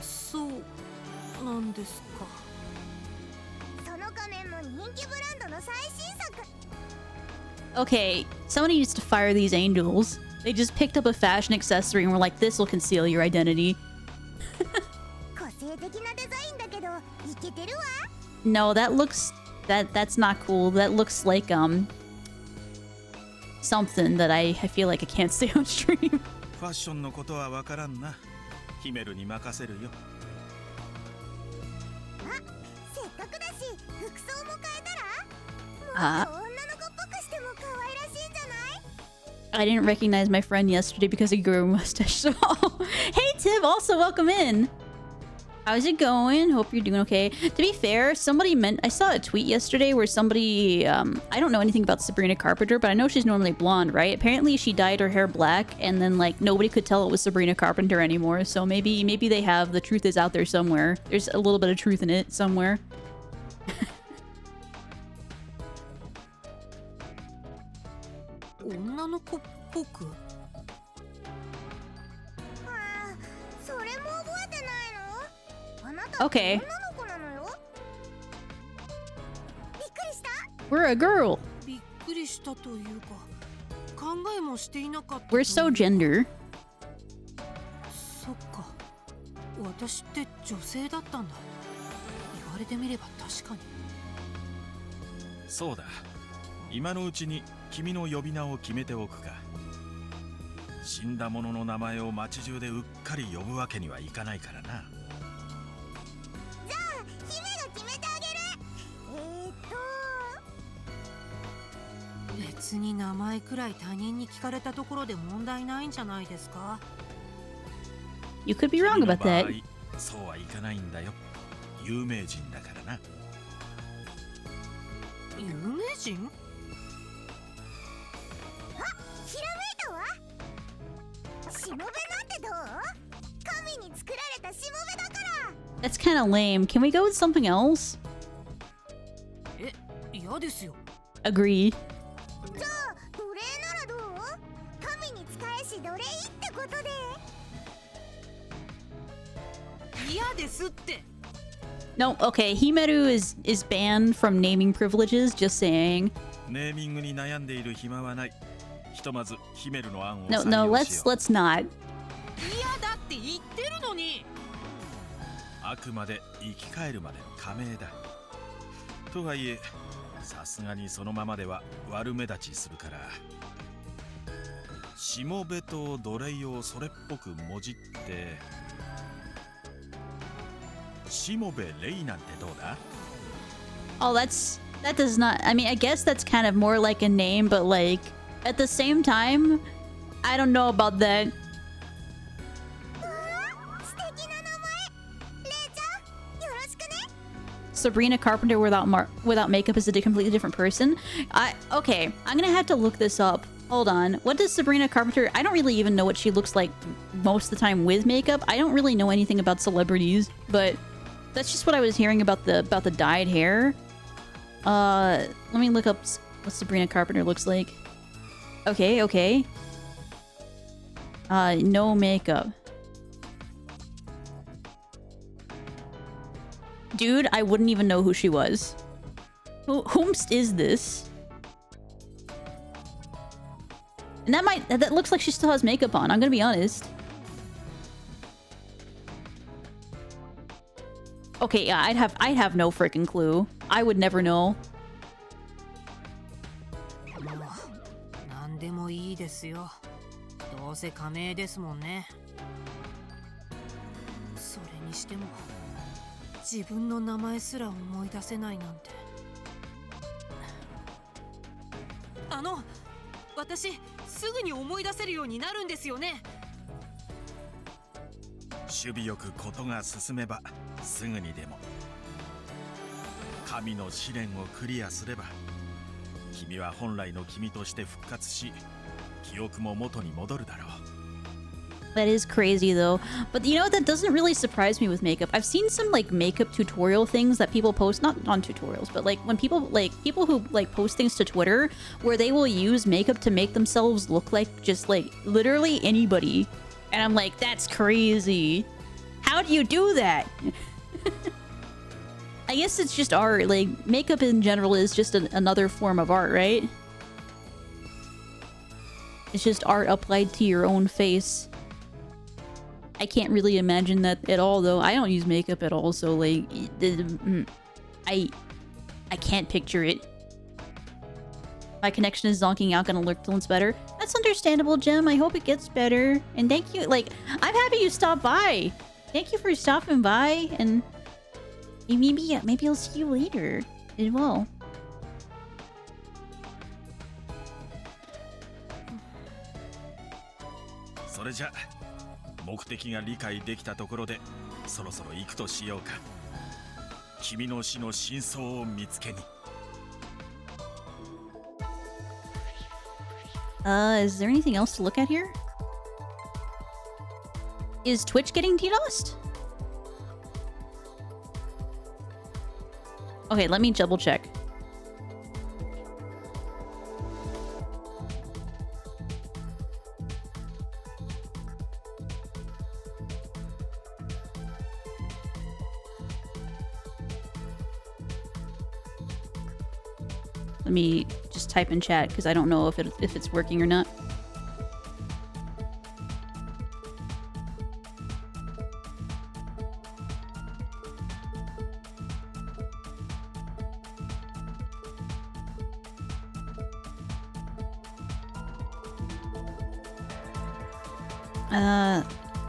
そうなんですか。その仮面も人気ブランドの最新作。 Okay, somebody needs to fire these angels. They just picked up a fashion accessory and were like, this will conceal your identity. 個性的なデザインだけどイケてるわ。 No, that's not cool. That looks like something that I feel like I can't say on stream. ファッションのことはわからんな。ヒメルに任せるよ。あ、せっかくだし服装も変えたら。もっと女の子っぽくしても可愛らしいんじゃない？ I didn't recognize my friend yesterday because he grew a mustache. So, hey Tib, also welcome in. How's it going? Hope you're doing okay. To be fair, I saw a tweet yesterday where somebody, I don't know anything about Sabrina Carpenter, but I know she's normally blonde, right? Apparently she dyed her hair black and then like nobody could tell it was Sabrina Carpenter anymore. So maybe they have, the truth is out there somewhere. There's a little bit of truth in it somewhere. 女の子っぽく。ああ、それも覚えてないの？あなた Okay. 女の子なのよ。びっくりした？ We're a girl. びっくりしたというか、考えもしていなかったと We're いう so gender. そっか、私って女性だったんだ。言われてみれば確かに。そうだ。今のうちに君の呼び名を決めておくか。死んだ者の名前を街中でうっかり呼ぶわけにはいかないからな。じゃあ姫が決めてあげる。別に名前くらい他人に聞かれたところで問題ないんじゃないですか。 You could be wrong 君の about 場合 that. そうはいかないんだよ。有名人だからな。有名人？ひらめいたわ。しもべなんてどう？神に作られたしもべだから。 That's kind of lame. Can we go with something else? え、嫌ですよ。 Agree. じゃあ奴隷ならどう？神に仕えし奴隷ってことで。嫌ですって。 No, okay. Himeru is banned from naming privileges. Just saying. ネーミングに悩んでいる暇はない。ひとまずヒメルの案を No, 採 no. 用しよ Let's not. 嫌だって言ってるのに。あくまで生き返るまでの加盟だ。とはいえ、さすがにそのままでは悪目立ちするから。しもべと奴隷をそれっぽくもじって、しもべレイなんてどうだ？ Oh, that does not. I mean, I guess that's kind of more like a name, but like at the same time, I don't know about that. 素敵な名前。レイちゃん、よろしくね。 Sabrina Carpenter without makeup is a completely different person. Okay, I'm gonna have to look this up. Hold on. What does Sabrina Carpenter? I don't really even know what she looks like most of the time with makeup. I don't really know anything about celebrities, but that's just what I was hearing about the dyed hair. Let me look up what Sabrina Carpenter looks like. Okay. No makeup. Dude, I wouldn't even know who she was. Whomst is this? And that looks like she still has makeup on, I'm gonna be honest. Okay, yeah, I'd have no freaking clue. I would never know. もう何でもいいですよ。どうせ加盟ですもんね。それにしても自分の名前すら思い出せないなんて。私すぐに思い出せるようになるんですよね。守備よくことが進めばすぐにでも。神の試練をクリアすれば君は本来の君として復活し、記憶も元に戻るだろう。 That is crazy though. But you know, that doesn't really surprise me with makeup. I've seen some like makeup tutorial things that people post, not on tutorials, but like when people who like post things to Twitter where they will use makeup to make themselves look like just like literally anybody. And I'm like, that's crazy. How do you do that? I guess it's just art. Like makeup in general is just another form of art, right? It's just art applied to your own face. I can't really imagine that at all, though. I don't use makeup at all, so like, I can't picture it. My connection is zonking out, gonna lurk till it's better. That's understandable, Jem. I hope it gets better. And thank you. Like, I'm happy you stopped by. Thank you for stopping by, and maybe I'll see you later as well. So じゃ目的が理解できたところでそろそろ行くとしようか。君の死の真相を見つけに。Is there anything else to look at here? Is Twitch getting DDoSed? Okay, let me double check. Let me just type in chat because I don't know if it's working or not.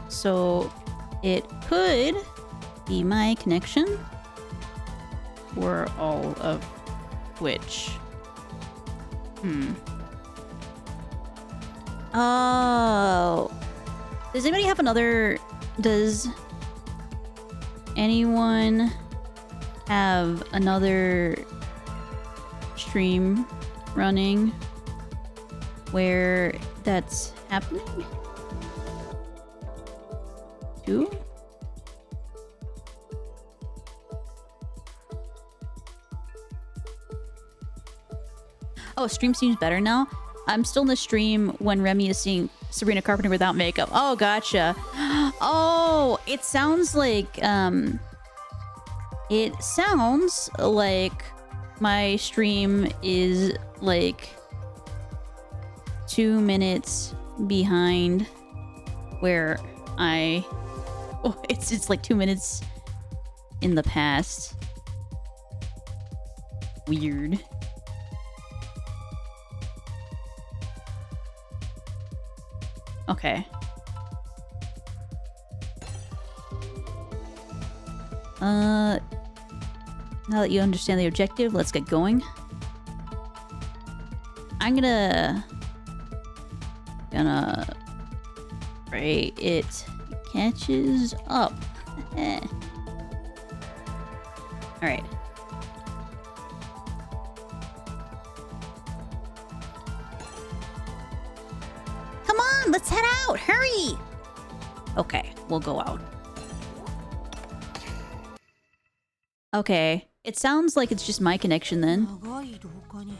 So it could be my connection or all of Twitch. Oh. Does anybody have another... Does anyone have another stream running where that's happening? Too? Oh, stream seems better now. I'm still in the stream when Remy is seeing Sabrina Carpenter without makeup. Oh, gotcha. Oh, it sounds like my stream is like 2 minutes behind where it's like 2 minutes in the past. Weird. Okay. Now that you understand the objective, let's get going. I'm gonna pray it catches up. Alright. Come on, let's head out! Hurry! Okay, we'll go out. Okay, it sounds like it's just my connection then. 長い廊下に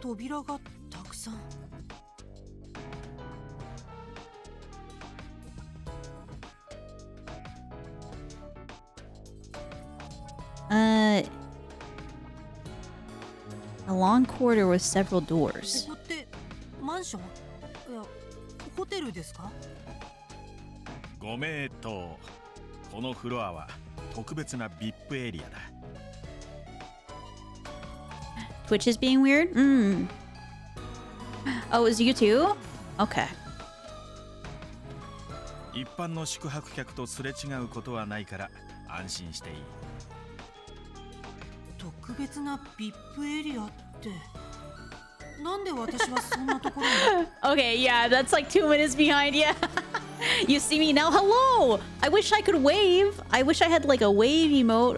扉がたくさん。A long corridor with several doors. ここってマンション？いや、ホテルですか？ご名答。このフロアは特別な VIP エリアだ。Twitch is being weird? Oh, is you too? Okay. 一般の宿泊客とすれ違うことはないから安心していい。特別な VIP エリアってなんで私はそんなところに Okay, yeah, that's like 2 minutes behind. Yeah. You see me now? Hello! I wish I could wave. I wish I had like a wave emote.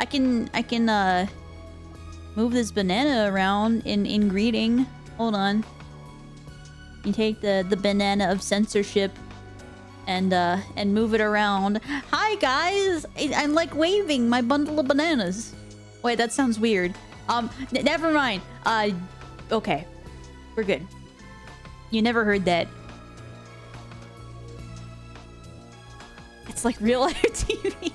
I can move this banana around in greeting. Hold on. You take the banana of censorship and move it around. Hi guys! I'm like waving my bundle of bananas. Wait, that sounds weird. Never mind. Okay. We're good. You never heard that. It's like real life TV.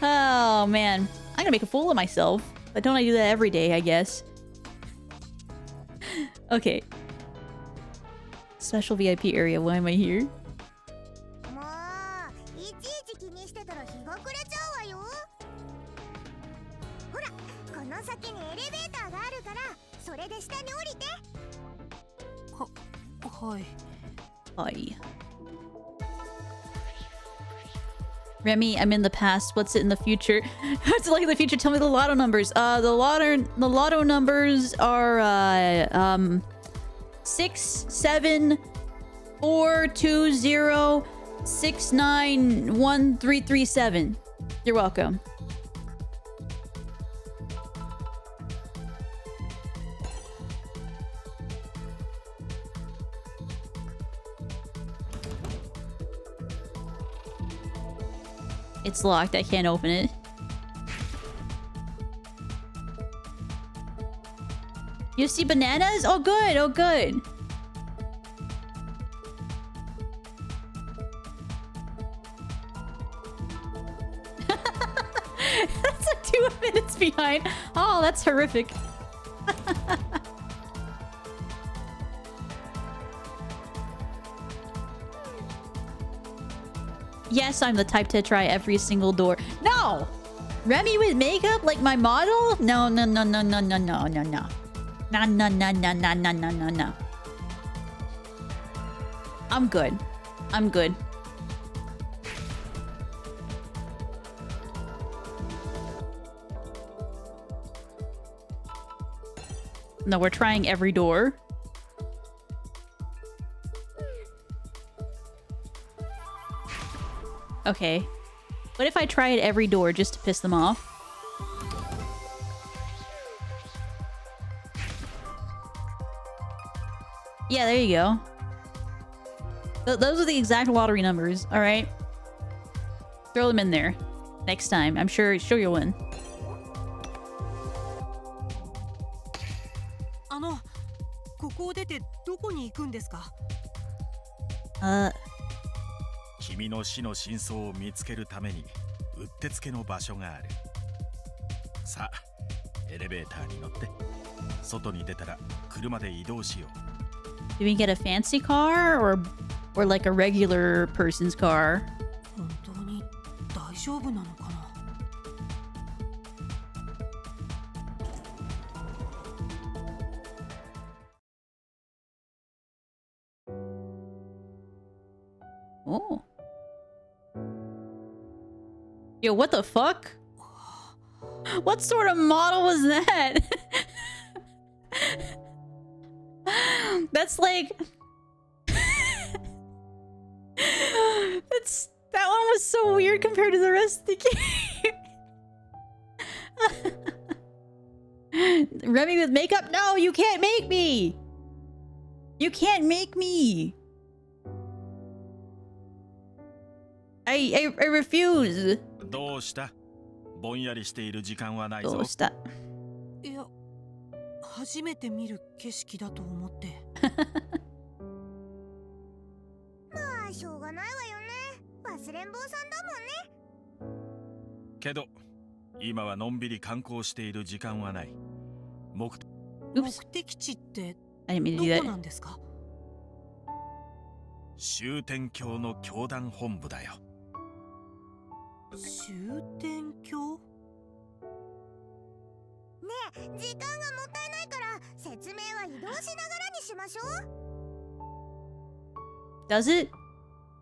Oh man. I'm gonna make a fool of myself. But don't I do that every day, I guess? Okay. Special VIP area. Why am I here? もういちいち気にしてたら日が暮れちゃうわよ。ほら、この先にエレベーターがあるからそれで下に降りて。はい。 Hi. Remy, I'm in the past. What's it in the future? What's it like in the future? Tell me the lotto numbers. The lotto numbers are 6 7 4 2 0 6 9 1 3 3 7. You're welcome. It's locked. I can't open it. You see bananas? Oh, good. Oh, good. That's like 2 minutes behind. Oh, that's horrific. Yes, I'm the type to try every single door. No! Remy with makeup? Like my model? No, no, no, no, no, no, no, no, no. No, no, no, no, no, no, no, no, no. I'm good. I'm good. No, we're trying every door. Okay. What if I try at every door just to piss them off? Yeah, there you go. Those are the exact lottery numbers, alright? Throw them in there. Next time. I'm sure you'll win. ここを出てどこに行くんですか？君の死の真相を見つけるためにうってつけの場所がある。さあ、エレベーターに乗って外に出たら車で移動しよう。 Do we get a fancy car or like a regular person's car? 本当に大丈夫なのかな？ Oh. Yo, what the fuck? What sort of model was that? That's like... That one was so weird compared to the rest of the game. Remy with makeup? No, you can't make me! You can't make me! I refuse. どうした？ぼんやりしている時間はないぞ。どうした？いや、初めて見る景色だと思って。まあしょうがないわよね。忘れん坊さんだもんね。けど今はのんびり観光している時間はない。目的地って I didn't mean to ど do こ that. なんですか？終天教の教団本部だよ。終天教？ねえ、時間がもったいないから説明は移動しながらにしましょう。 Does it?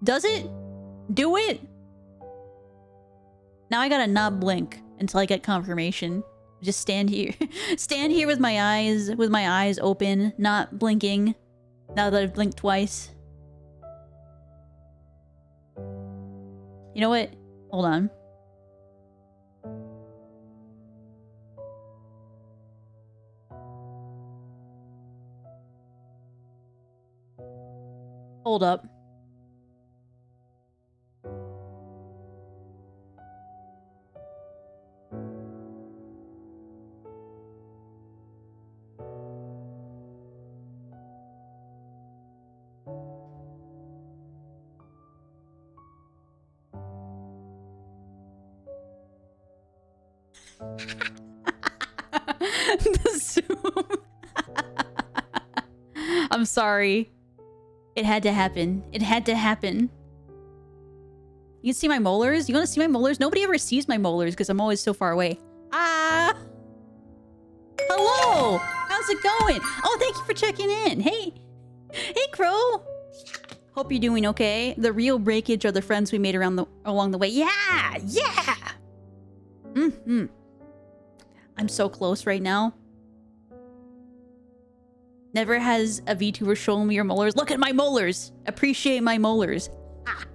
Does it? Do it? Now I gotta not blink until I get confirmation. Just stand here. Stand here with my eyes open, not blinking. Now that I've blinked twice. You know what? Hold on. Hold up. The Zoom. I'm sorry. It had to happen. It had to happen. You can see my molars? You want to see my molars? Nobody ever sees my molars because I'm always so far away. Ah! Hello! How's it going? Oh, thank you for checking in. Hey! Hey, Crow! Hope you're doing okay. The real breakage are the friends we made along the way. Yeah! Yeah! Mm-hmm. I'm so close right now. Never has a VTuber shown me your molars. Look at my molars! Appreciate my molars. Ah.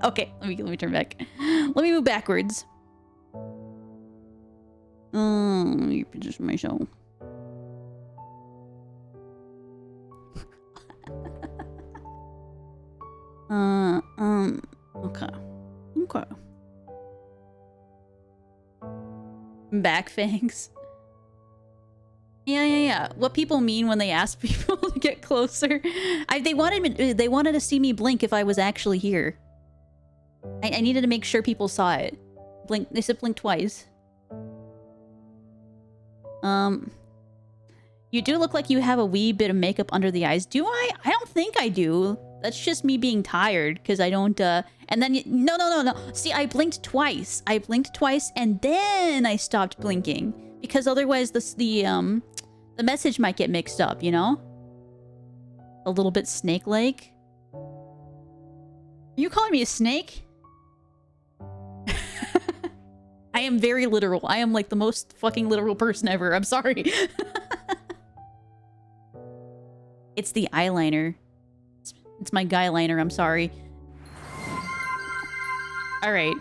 Okay, let me turn back. Let me move backwards. Let me position myself. Okay. Okay. Back fangs. Yeah. What people mean when they ask people to get closer. They wanted to see me blink if I was actually here. I needed to make sure people saw it. Blink. They said blink twice. You do look like you have a wee bit of makeup under the eyes. Do I? I don't think I do. That's just me being tired because I don't, and then, no. See, I blinked twice. I blinked twice and then I stopped blinking because otherwise the message might get mixed up, you know? A little bit snake-like. Are you calling me a snake? I am very literal. I am like the most fucking literal person ever. I'm sorry. It's the eyeliner. It's my guy liner. I'm sorry. All right.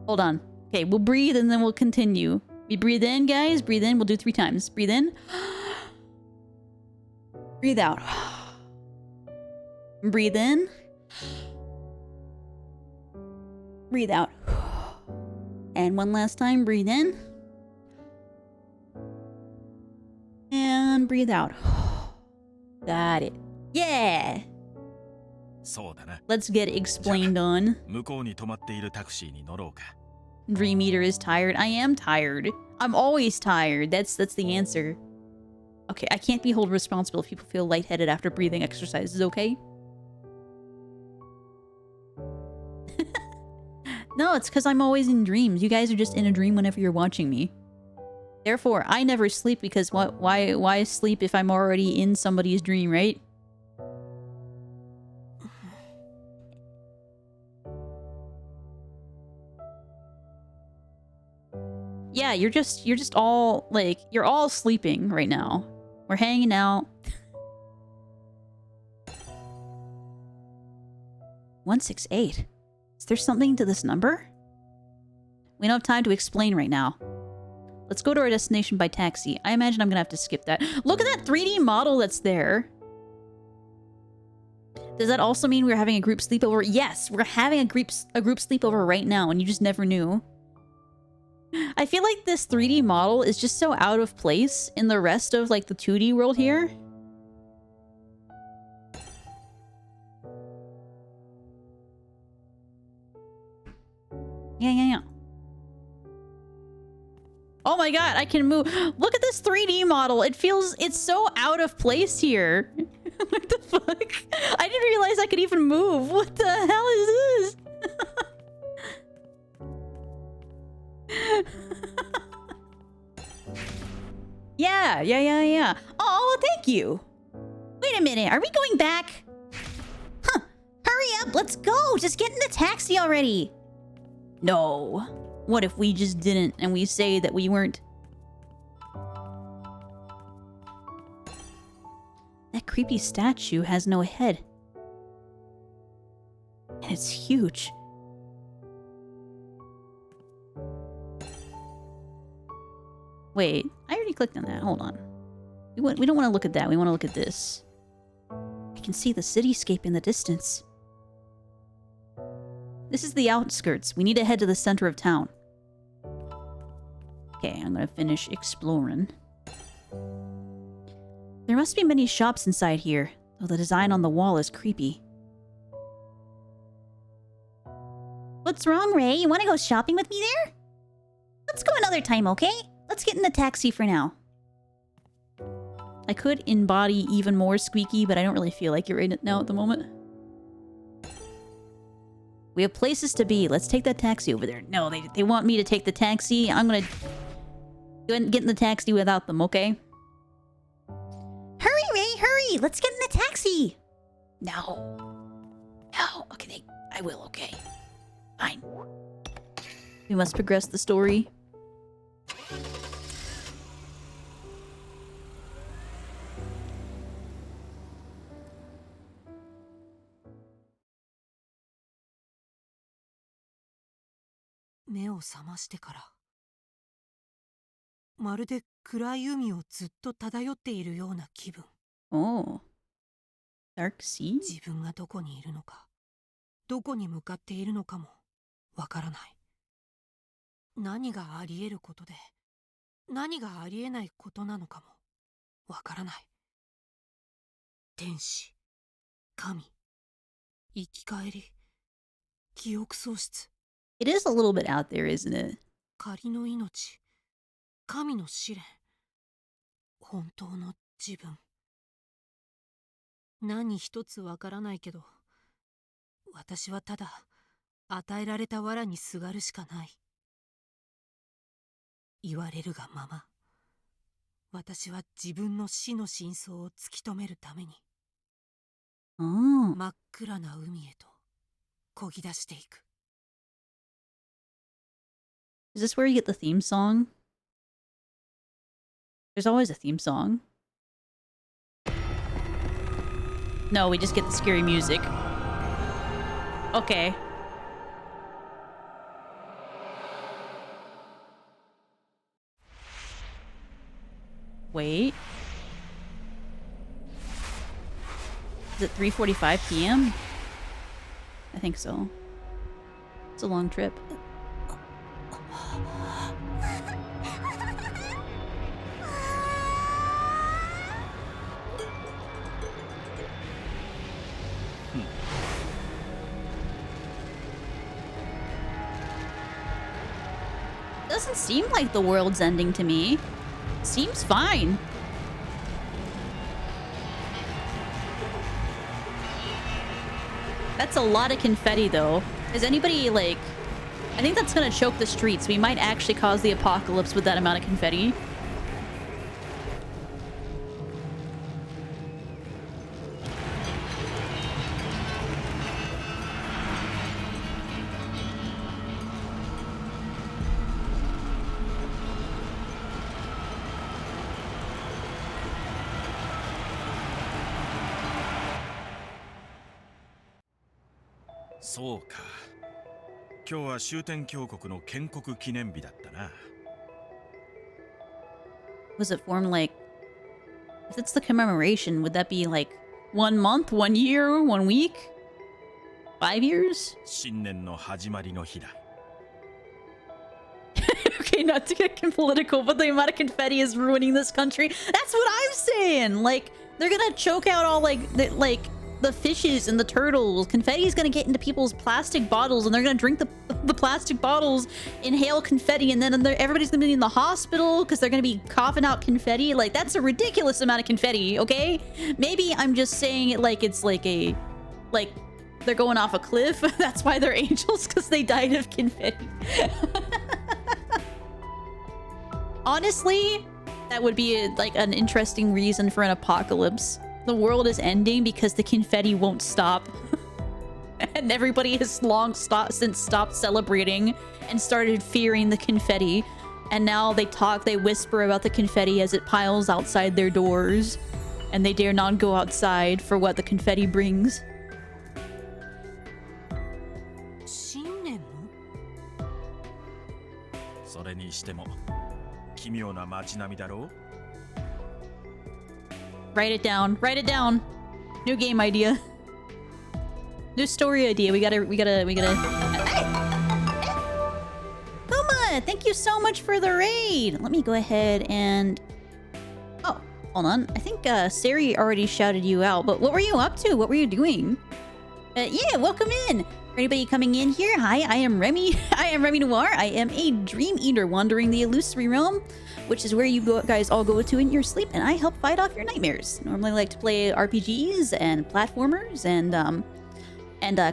Hold on. Okay, we'll breathe and then we'll continue. We breathe in, guys. Breathe in. We'll do 3 times. Breathe in. Breathe out. Breathe in. Breathe out. And one last time. Breathe in. And breathe out. Got it. Yeah! そうだな。 Let's get explained on. 向こうに止まっているタクシーに乗ろうか。 Dream Eater is tired. I am tired. I'm always tired. That's the answer. Okay, I can't be held responsible if people feel lightheaded after breathing exercises, okay? No, it's because I'm always in dreams. You guys are just in a dream whenever you're watching me. Therefore, I never sleep because why sleep if I'm already in somebody's dream, right? Yeah, you're just all like you're all sleeping right now. We're hanging out. 168. Is there something to this number? We don't have time to explain right now. Let's go to our destination by taxi. I imagine I'm gonna have to skip that. Look at that 3D model that's there. Does that also mean we're having a group sleepover? Yes, we're having a group sleepover right now, and you just never knew. I feel like this 3D model is just so out of place in the rest of like the 2D world here. Yeah. Oh my god, I can move. Look at this 3D model. It's so out of place here. What the fuck? I didn't realize I could even move. What the hell is this? Yeah. Oh, thank you. Wait a minute. Are we going back? Huh. Hurry up. Let's go. Just get in the taxi already. No. What if we just didn't and we say that we weren't? That creepy statue has no head. And it's huge. Wait, I already clicked on that. Hold on. We don't want to look at that. We want to look at this. I can see the cityscape in the distance. This is the outskirts. We need to head to the center of town. Okay, I'm gonna finish exploring. There must be many shops inside here, though the design on the wall is creepy. What's wrong, Ray? You want to go shopping with me there? Let's go another time, okay? Let's get in the taxi for now. I could embody even more squeaky, but I don't really feel like you're in it now at the moment. We have places to be. Let's take that taxi over there. No, they want me to take the taxi. I'm gonna go ahead and get in the taxi without them, okay? Hurry, Ray, hurry! Let's get in the taxi! No. No. Okay, I will, okay. Fine. We must progress the story.目を覚ましてからまるで暗い海をずっと漂っているような気分。 Oh. Dark Sea? 自分がどこにいるのか、どこに向かっているのかもわからない。何があり得ることで、何があり得ないことなのかもわからない。天使、神、生き返り、記憶喪失。 It is a little bit out there, isn't it? 仮の命、神の試練、本当の自分。何一つわからないけど、私はただ与えられた藁にすがるしかない。言われるがまま、私は自分の死の真相を突き止めるために、Oh. 真っ暗な海へと漕ぎ出していく。 Is this where you get the theme song? There's always a theme song. No, we just get the scary music. Okay. Wait. Is it 3:45 p.m.? I think so. It's a long trip. Doesn't seem like the world's ending to me. Seems fine. That's a lot of confetti, though. Is anybody, like... I think that's gonna choke the streets. We might actually cause the apocalypse with that amount of confetti.そうか。今日は終点峡谷の建国記念日だったな。Was it formed like... If it's the commemoration, would that be like 1 month, 1 year, 1 week? 5 years? 新年の始まりの日だ。Okay, not to get political, but the amount of confetti is ruining this country. That's what I'm saying! Like, they're gonna choke out all, like the fishes and the turtles. Confetti is gonna get into people's plastic bottles, and they're gonna drink the plastic bottles, inhale confetti, and then everybody's gonna be in the hospital because they're gonna be coughing out confetti. Like, that's a ridiculous amount of confetti, okay? Maybe I'm just saying it like it's like a... Like, they're going off a cliff. That's why they're angels, because they died of confetti. Honestly, that would be like an interesting reason for an apocalypse. The world is ending because the confetti won't stop. And everybody has long since stopped celebrating and started fearing the confetti. And now they whisper about the confetti as it piles outside their doors. And they dare not go outside for what the confetti brings. 新年のそれにしても奇妙な街並みだろう。 Write it down. Write it down. New game idea. New story idea. We gotta. Hey! Puma, thank you so much for the raid. Let me go ahead and. Oh, hold on. I think Sari already shouted you out. But what were you up to? What were you doing? Yeah, welcome in. For anybody coming in here, hi, I am Remy. I am Remy Noir. I am a dream eater wandering the illusory realm, which is where you guys all go to in your sleep, and I help fight off your nightmares. Normally, I like to play RPGs and platformers and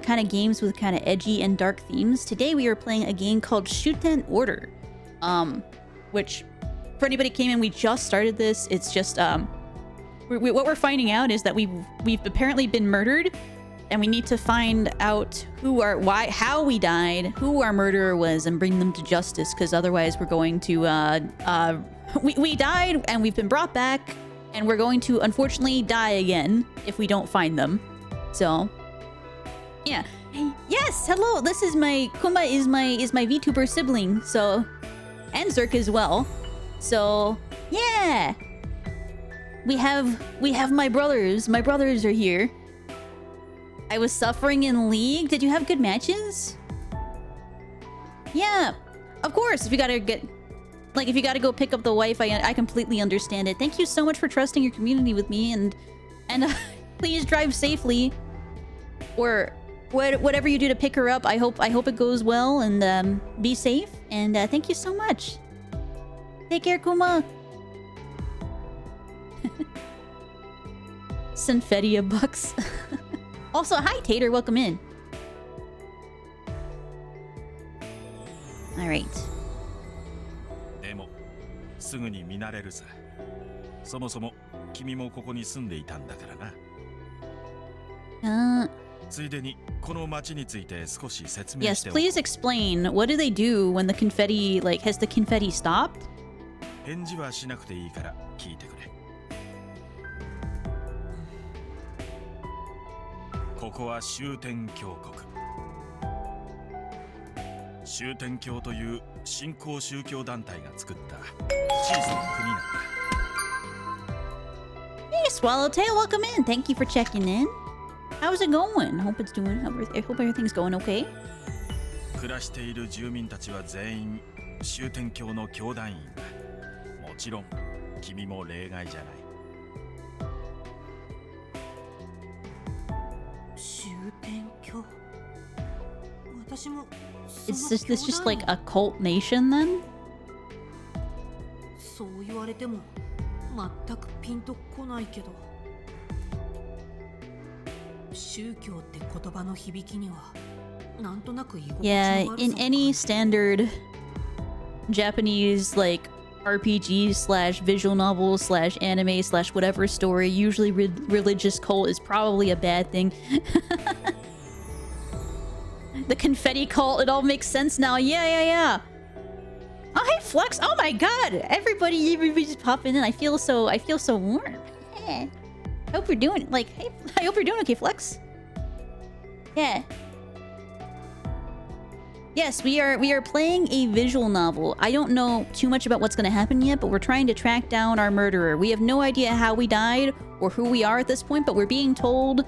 kind of games with kind of edgy and dark themes. Today, we are playing a game called SHUTEN ORDER, which, for anybody who came in, we just started this. It's just what we're finding out is that we've apparently been murdered. And we need to find out how we died, who our murderer was, and bring them to justice. Because otherwise, we're going to we died and we've been brought back, and we're going to unfortunately die again if we don't find them. So, yeah. Yes, hello. This is my Kuma is my VTuber sibling. So, and Zerk as well. So, yeah. We have my brothers. My brothers are here. I was suffering in League. Did you have good matches? Yeah, of course. If you gotta go pick up the wife, I completely understand it. Thank you so much for trusting your community with me, and please drive safely, or whatever you do to pick her up. I hope it goes well, and be safe. And thank you so much. Take care, Kuma. Synfetia bucks. Also, hi Tater, welcome in. All right. でもすぐに見慣れるさ。そもそも君もここに住んでいたんだからな。ついでにこの街について少し説明しておこう。 Yes, please explain. What do they do when the confetti, has the confetti stopped? 返事はしなくていいから聞いてくれ。ここは終天教国。終天教という新興宗教団体が作った小さな国なんだ。 Hey, Swallowtail, welcome in. Thank you for checking in. How's it going? I hope everything's going okay. 暮らしている住民たちは全員終天教の教団員だ。もちろん君も例外じゃない。 Is this just like a cult nation then? そう言われても全くピンとこないけど、宗教って言葉の響きにはなんとなく居心地の悪さ。 Yeah, in any standard Japanese RPG / visual novel / anime / whatever story, usually religious cult is probably a bad thing. The confetti cult, it all makes sense now. Yeah. Oh, hey Flex. Oh my god. Everybody just popping in. I feel so warm. Yeah. I hope you're doing I hope you're doing okay, Flex. Yeah. Yes, we are playing a visual novel. I don't know too much about what's going to happen yet, but we're trying to track down our murderer. We have no idea how we died or who we are at this point, but we're being told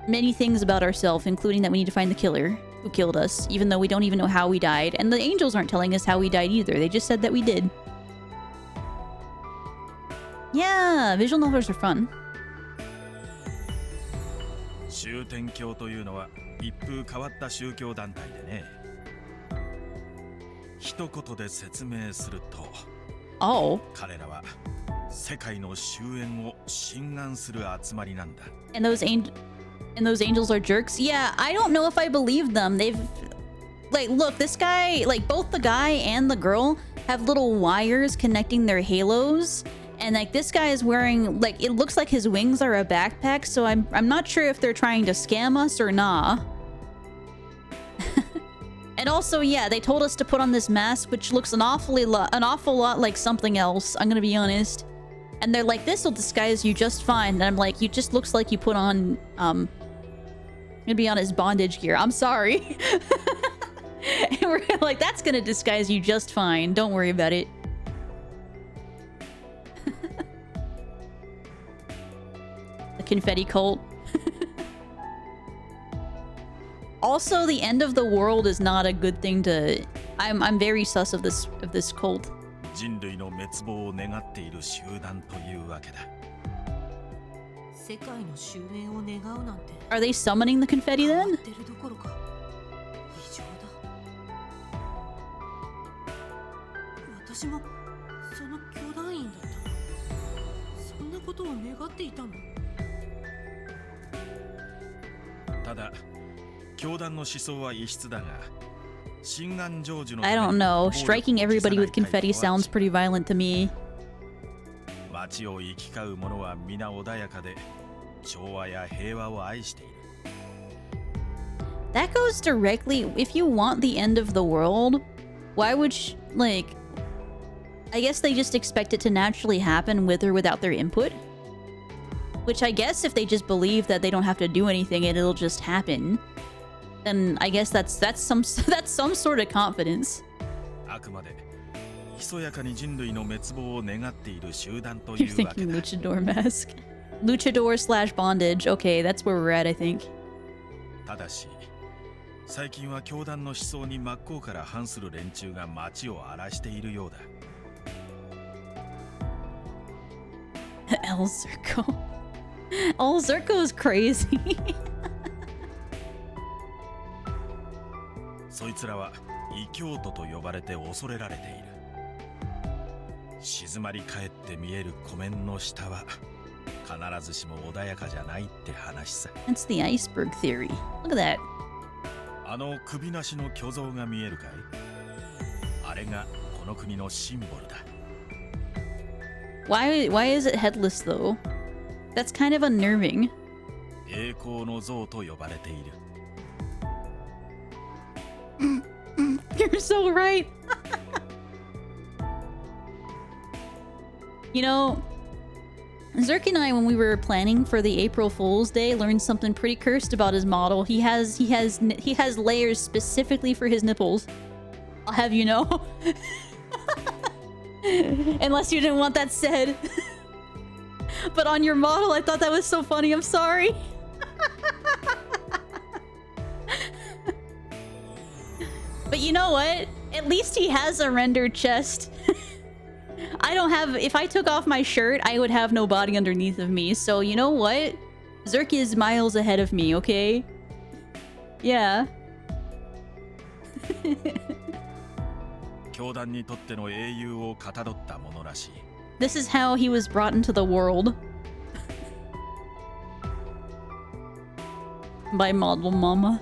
many things about ourselves, including that we need to find the killer who killed us, even though we don't even know how we died. And the angels aren't telling us how we died either. They just said that we did. Yeah, visual novels are fun. 終天教というのは一風変わった宗教団体でね。一言で説明すると、彼らは世界の終焉を心願する集まりなんだ。 And those angels are jerks? Yeah, I don't know if I believe them. They've... look, this guy... both the guy and the girl have little wires connecting their halos. And like this guy is wearing, like, it looks like his wings are a backpack, so I'm not sure if they're trying to scam us or nah. And also, yeah, they told us to put on this mask, which looks an awful lot like something else, I'm gonna be honest. And they're like, this will disguise you just fine. And I'm like, you just looks like you put on, gonna be on his bondage gear. I'm sorry. And we're like, that's gonna disguise you just fine. Don't worry about it. The confetti cult. Also, the end of the world is not a good thing to... I'm very sus of this cult. 人類の滅亡を願っている集団というわけだ。世界の終焉を願うなんて Are they summoning the confetti 変わっ then? てるどころか異常だ。私もその教団員だった。そんなことを願っていたの。ただ、教団の思想は異質だが、心願成就の I don't know. Striking everybody with confetti sounds pretty violent to me. 街を行き交う者は皆穏やかで、調和や平和を愛している。That goes directly... If you want the end of the world, why would like... I guess they just expect it to naturally happen with or without their input. Which I guess if they just believe that they don't have to do anything and it'll just happen, then I guess that's some sort of confidence. あくまで密やかに人類の滅亡を願っている集団と You're いうわけ thinking だ。 luchador mask. Luchador/bondage. Okay, that's where we're at, I think. ただし、最近は教団の思想に真っ向から反する連中が街を荒らしているようだ。El Zirco. El Zirco is crazy. そいつらは異教徒と呼ばれて恐れられている。静まり返って見える湖面の下は必ずしも穏やかじゃないって話さ。 That's the iceberg theory. Look at that. あの首なしの巨像が見えるかい？あれがこの国のシンボルだ。Why is it headless though? That's kind of unnerving. 栄光の像と呼ばれている。You're so right. You know, Zerk and I, when we were planning for the April Fool's Day, learned something pretty cursed about his model. He has layers specifically for his nipples. I'll have you know. Unless you didn't want that said. But on your model, I thought that was so funny. I'm sorry. But you know what? At least he has a rendered chest. I don't have... If I took off my shirt, I would have no body underneath of me. So you know what? Zerk is miles ahead of me, okay? Yeah. 教団にとっての英雄をかたどったものらしい。 This is how he was brought into the world. By Model Mama.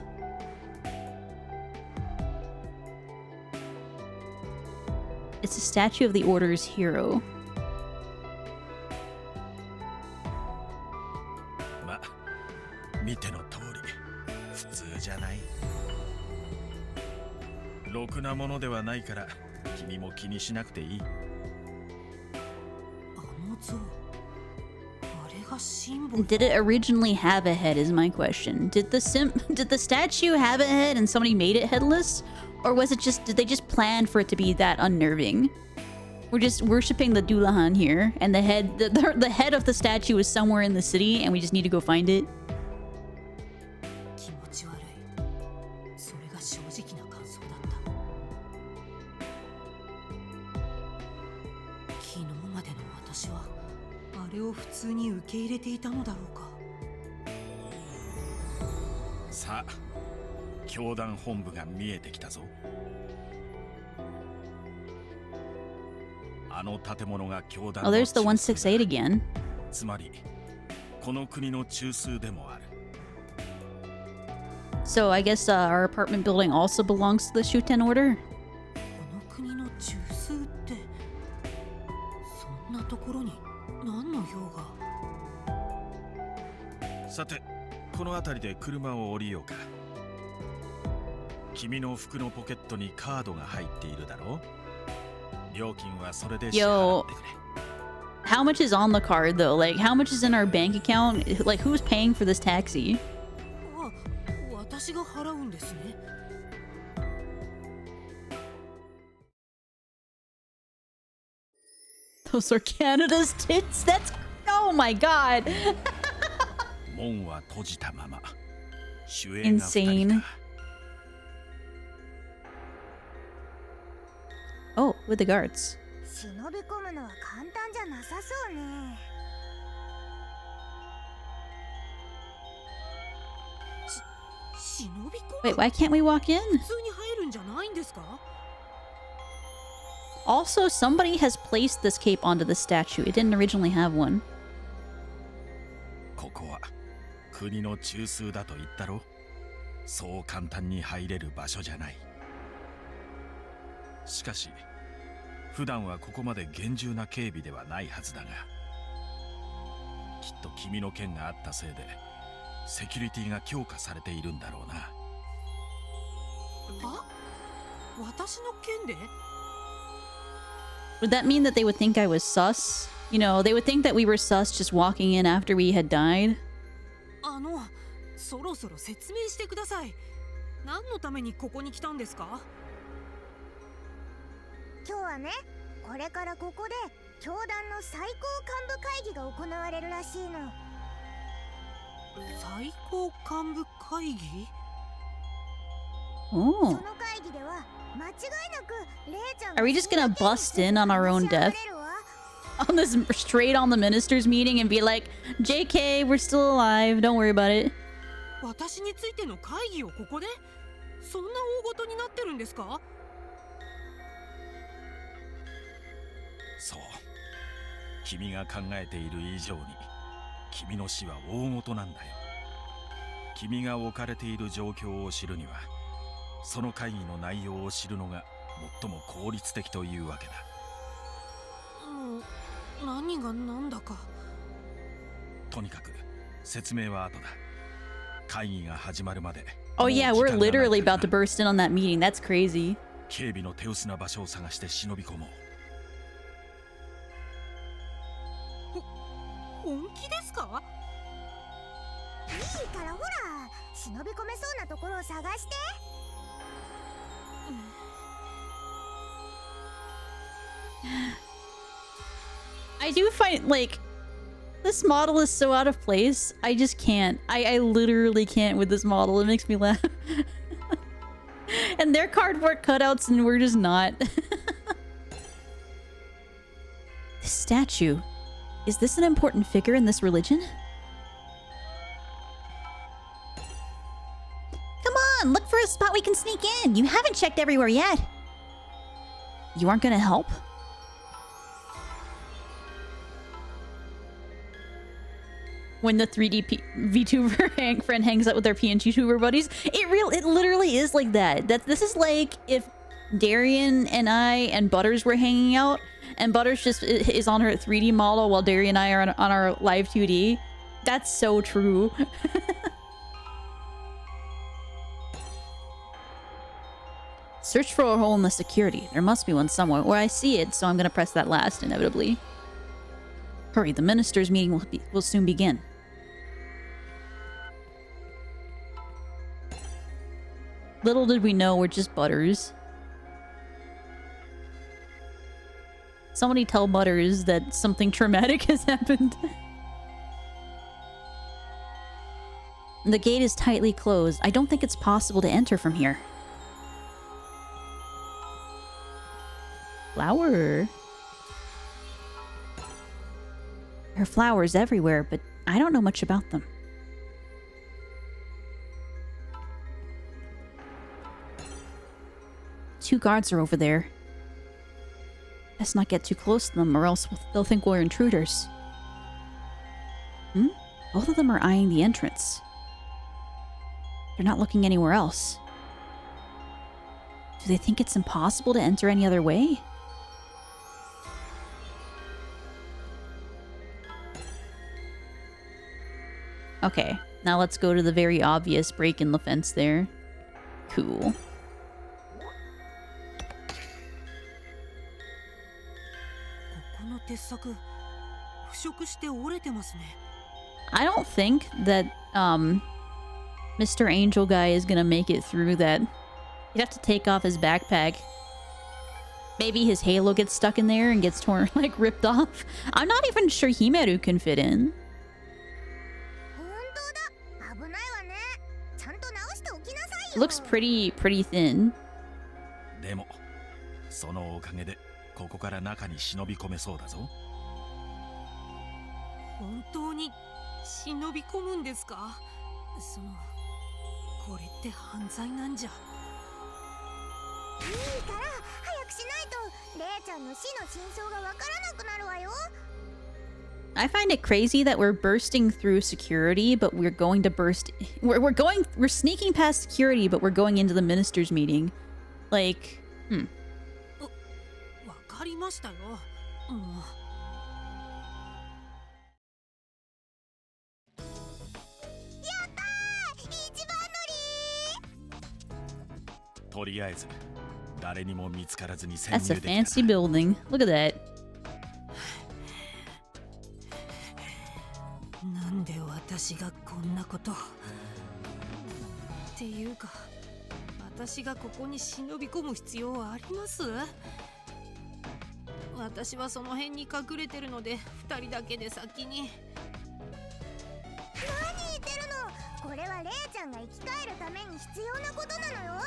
It's a statue of the Order's hero. ま、見ての通り、普通じゃない。ろくなものではないから、君も気にしなくていい。あの像あれがシンボル。 Did it originally have a head is my question. Did the statue have a head and somebody made it headless? Or was it just... Did they just plan for it to be that unnerving? We're just worshipping the Dullahan here, and the head of the statue is somewhere in the city, and we just need to go find it. 気持ち悪い。それが正直な感想だった。昨日までの私はあれを普通に受け入れていたのだろうか。さあ、教団本部が見えてきたぞ。あの建物が教団 Oh, の there's the 168 again. つまりこの国の中枢でもある。 So I guess our apartment building also belongs to the SHUTEN order. この国の中枢ってそんなとこころに何の用が。さて、この辺りで車を降りようか。君の服のポケットにカードが入っているだろう。料金はそれで支払ってくれ。How much is on the card though? Like, how much is in our bank account? Like, who's paying for this taxi? あ、私が払うんですね。Those are Canada's tits? That's... Oh my god! 門は閉じたまま。主演が2人 Insane. か。Oh, with the guards. 忍び込むのは簡単じゃなさそうね。忍び込む？ Wait, why can't we walk in? 普通に入るんじゃないんですか？ Also, somebody has placed this cape onto the statue. It didn't originally have one. ここは国の中枢だと言ったろ。そう簡単に入れる場所じゃない。しかし普段はここまで厳重な警備ではないはずだが、きっと君の件があったせいでセキュリティが強化されているんだろうな。は？私の件で？ Would that mean that they would think I was sus? You know, they would think that we were sus just walking in after we had died? そろそろ説明してください。何のためにここに来たんですか？今日はね、これからここで教団の最高幹部会議が行われるらしいの。最高幹部会議？そ Oh. の会議では間違いなくレイちゃんが Are we just gonna bust in on our own death? On this, straight on the ministers meeting and be like, JK, we're still alive, don't worry about it. 私についての会議をここで？そんな大事になってるんですか？そう、君が考えている以上に君の死は大事なんだよ。君が置かれている状況を知るにはその会議の内容を知るのが最も効率的というわけだ。もう何が何だか。とにかく説明は後だ。会議が始まるまで。 Oh yeah, もう we're 時間がない literally から about to burst in on that meeting. That's crazy. 警備の手薄な場所を探して忍び込もう。本気ですか？いいからほら、忍び込めそうなところを探して。I do find, like, this model is so out of place. I just can't. I literally can't with this model. It makes me laugh. And they're cardboard cutouts and we're just not. This statue. Is this an important figure in this religion? Come on, look for a spot we can sneak in. You haven't checked everywhere yet. You aren't gonna help? When the 3D VTuber friend hangs out with their PNG tuber buddies, it literally is like that. This is like if Darian and I and Butters were hanging out, and Butters just is on her 3D model while Darian and I are on our live 2D. That's so true. Search for a hole in the security. There must be one somewhere. Well, I see it, so I'm gonna press that last, inevitably. Hurry, the minister's meeting will soon begin. Little did we know we're just Butters. Somebody tell Butters that something traumatic has happened. The gate is tightly closed. I don't think it's possible to enter from here. Flower. There are flowers everywhere, but I don't know much about them. Two guards are over there. Let's not get too close to them or else they'll think we're intruders. Hmm? Both of them are eyeing the entrance. They're not looking anywhere else. Do they think it's impossible to enter any other way? Okay, now let's go to the very obvious break in the fence there. Cool. この鉄柵腐食して折れてますね。 I don't think that Mr. Angel guy is gonna make it through that. He'd have to take off his backpack. Maybe his halo gets stuck in there and gets torn, like ripped off. I'm not even sure Himeru can fit in. 本当だ、危ないわね。ちゃんと直しておきなさい It よ。 looks pretty thin. でもそのおかげでここから中に忍び込めそうだぞ。本当に忍び込むんですか？そのこれって犯罪なんじゃ。いいから早くしないとレイちゃんの死の真相がわからなくなるわよ。 I find it crazy that we're bursting through security, but we're going to burst. We're sneaking past security, but we're going into the minister's meeting. Like, わかりましたよ。もう。 とりあえず誰にも見つからずに潜 that's 入 a できたな。 fancy building. Look at that. なんで私がこんなことっていうか、私がここに忍び込む必要はあります？私はその辺に隠れてるので2人だけで先に。何言ってるの。これはレイちゃんが生き返るために必要なことなのよ。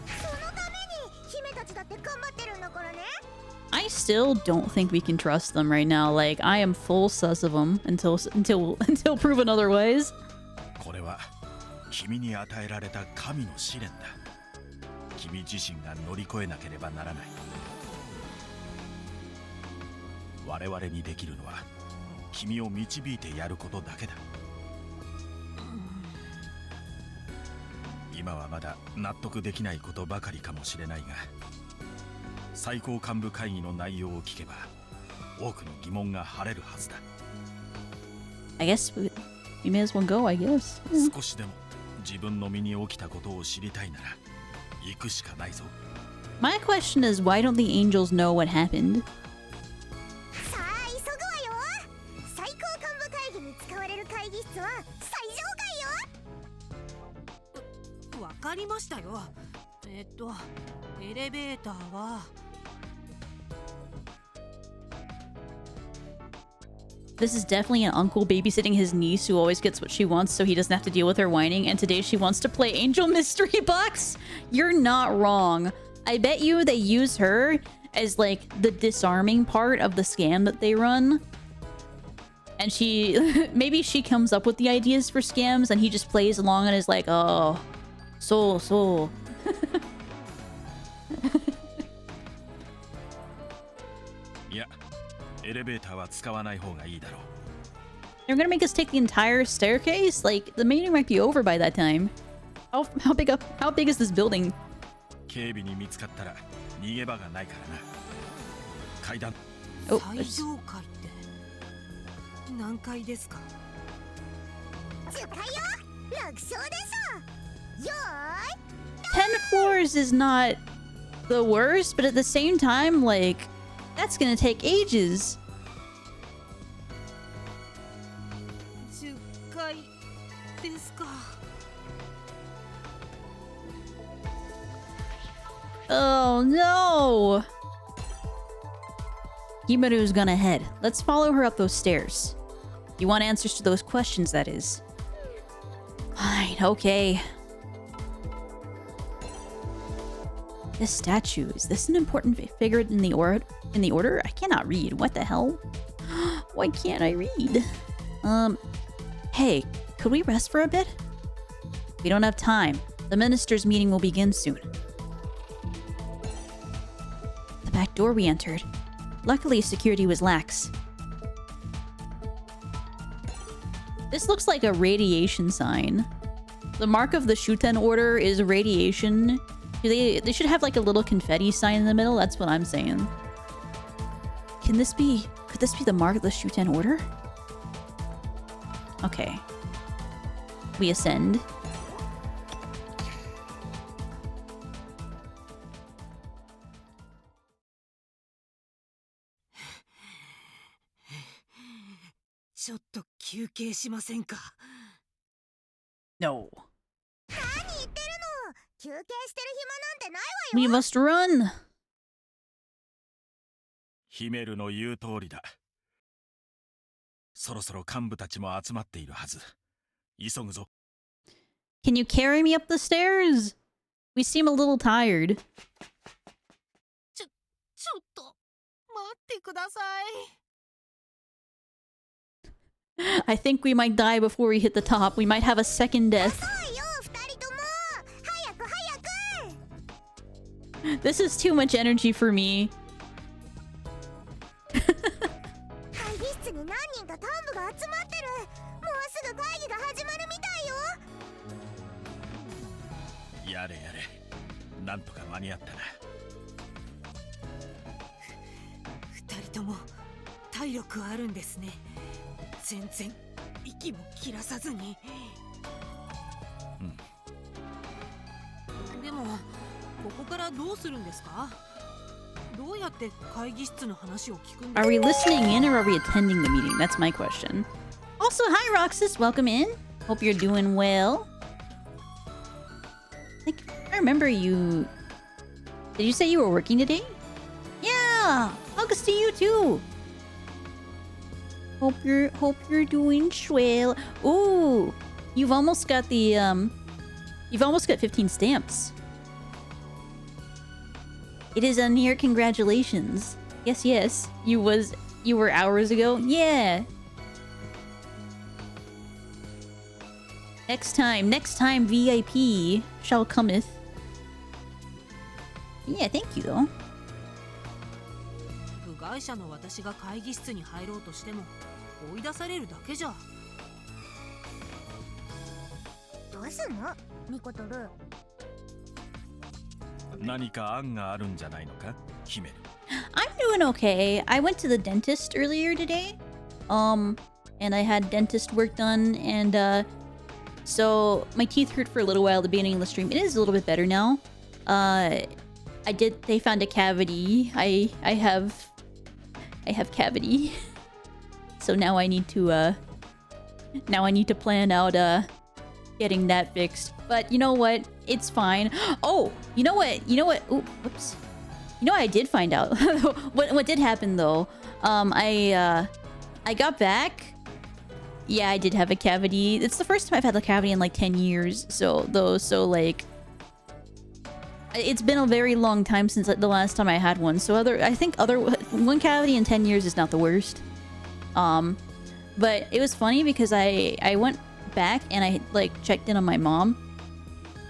そのために姫たちだって頑張ってるんだからね。 I still don't think we can trust them right now. Like, I am full sus of them until proven otherwise. これは君に与えられた神の試練だ。君自身が乗り越えなければならない。我々にできるのは君を導いてやることだけだ。今はまだ納得できないことばかりかもしれないが、最高幹部会議の内容を聞けば多くの疑問が晴れるはずだ。 I guess we may as well go, I guess. 少しでも自分の身に起きたことを知りたいなら行くしかないぞ。 My question is, why don't the angels know what happened? さあ急ぐわよ。最高幹部会議に使われる会議室は最上階よ。わかりましたよ。エレベーターは。 This is definitely an uncle babysitting his niece who always gets what she wants so he doesn't have to deal with her whining, and today she wants to play Angel Mystery Box? You're not wrong. I bet you they use her as like the disarming part of the scam that they run. And she maybe she comes up with the ideas for scams and he just plays along and is like, oh, so. いや、エレベーターは使わない方がいいだろう。 They're gonna make us take the entire staircase? Like, the meeting might be over by that time. How big is this building? 警備に見つかったら逃げ場がないからな。階段。 Oh, 最上階って何階ですか10階よ。楽勝でしょ。よーい。 10 floors is not the worst, but at the same time, like, that's gonna take ages. 10階ですか。 Oh no! Himaru's gonna head. Let's follow her up those stairs. You want answers to those questions, that is. Fine, okay. This statue, is this an important figure in the order? I cannot read. What the hell? Why can't I read? Hey, could we rest for a bit? We don't have time. The minister's meeting will begin soon. The back door we entered. Luckily, security was lax. This looks like a radiation sign. The mark of the Shuten Order is radiation. They should have like a little confetti sign in the middle. That's what I'm saying. Could this be the mark of the Shuten Order? Okay. We ascend. No. 何言ってるの。休憩してる暇なんてないわよ。 We must run. ヒメルの言う通りだ。そろそろ幹部たちも集まっているはず。急ぐぞ。 Can you carry me up the stairs? We seem a little tired. ちょっと待ってください。 I think we might die before we hit the top. We might have a second death. そうよ、二人とも。早く早く。 This is too much energy for me. 会議室に何人か幹部が集まってる。もうすぐ会議が始まるみたいよ。やれやれ。なんとか間に合ったな。二人とも体力あるんですね。全然息も切らさずに。でもここからどうするんですか？どうやって会議室の話を聞くんですか？ Are we listening in or are we attending the meeting? That's my question. Also, hi Roxas, welcome in. Hope you're doing well. Like, I remember you. Did you say you were working today? Yeah, hugs to you too. Hope you're doing swell. Ooh, you've almost got the you've almost got 15 stamps. It is a near congratulations. Yes, yes. You were hours ago. Yeah. Next time VIP shall cometh. Yeah, thank you though. 部外者の私が会議室に入ろうとしても追い出されるだけじゃ。どうすんの、ニコトル。何か案があるんじゃないのか、ヒメル。 I'm doing okay. I went to the dentist earlier today. And I had dentist work done and so my teeth hurt for a little while at the beginning of the stream. It is a little bit better now. They found a cavity. I have cavity. So now I need to plan out getting that fixed. But you know what? It's fine. Oh, you know what? Ooh, whoops. You know what I did find out? what did happen though? I got back. Yeah, I did have a cavity. It's the first time I've had a cavity in like 10 years. So like it's been a very long time since the last time I had one. So I think one cavity in 10 years is not the worst. But it was funny because I went back and I like checked in on my mom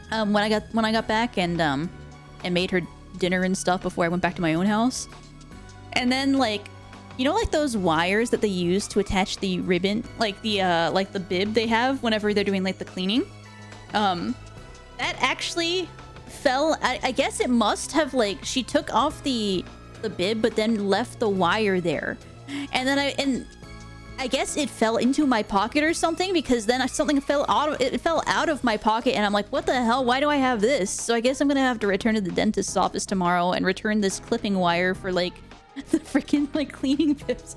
when I got back and made her dinner and stuff before I went back to my own house. And then like, you know, like those wires that they use to attach the ribbon, like the bib they have whenever they're doing like the cleaning. That actually fell. I guess it must have like she took off the bib, but then left the wire there, and then I guess it fell into my pocket or something because then something fell out of my pocket and I'm like, what the hell? Why do I have this? So I guess I'm gonna have to return to the dentist's office tomorrow and return this clipping wire for like the freaking like cleaning bibs.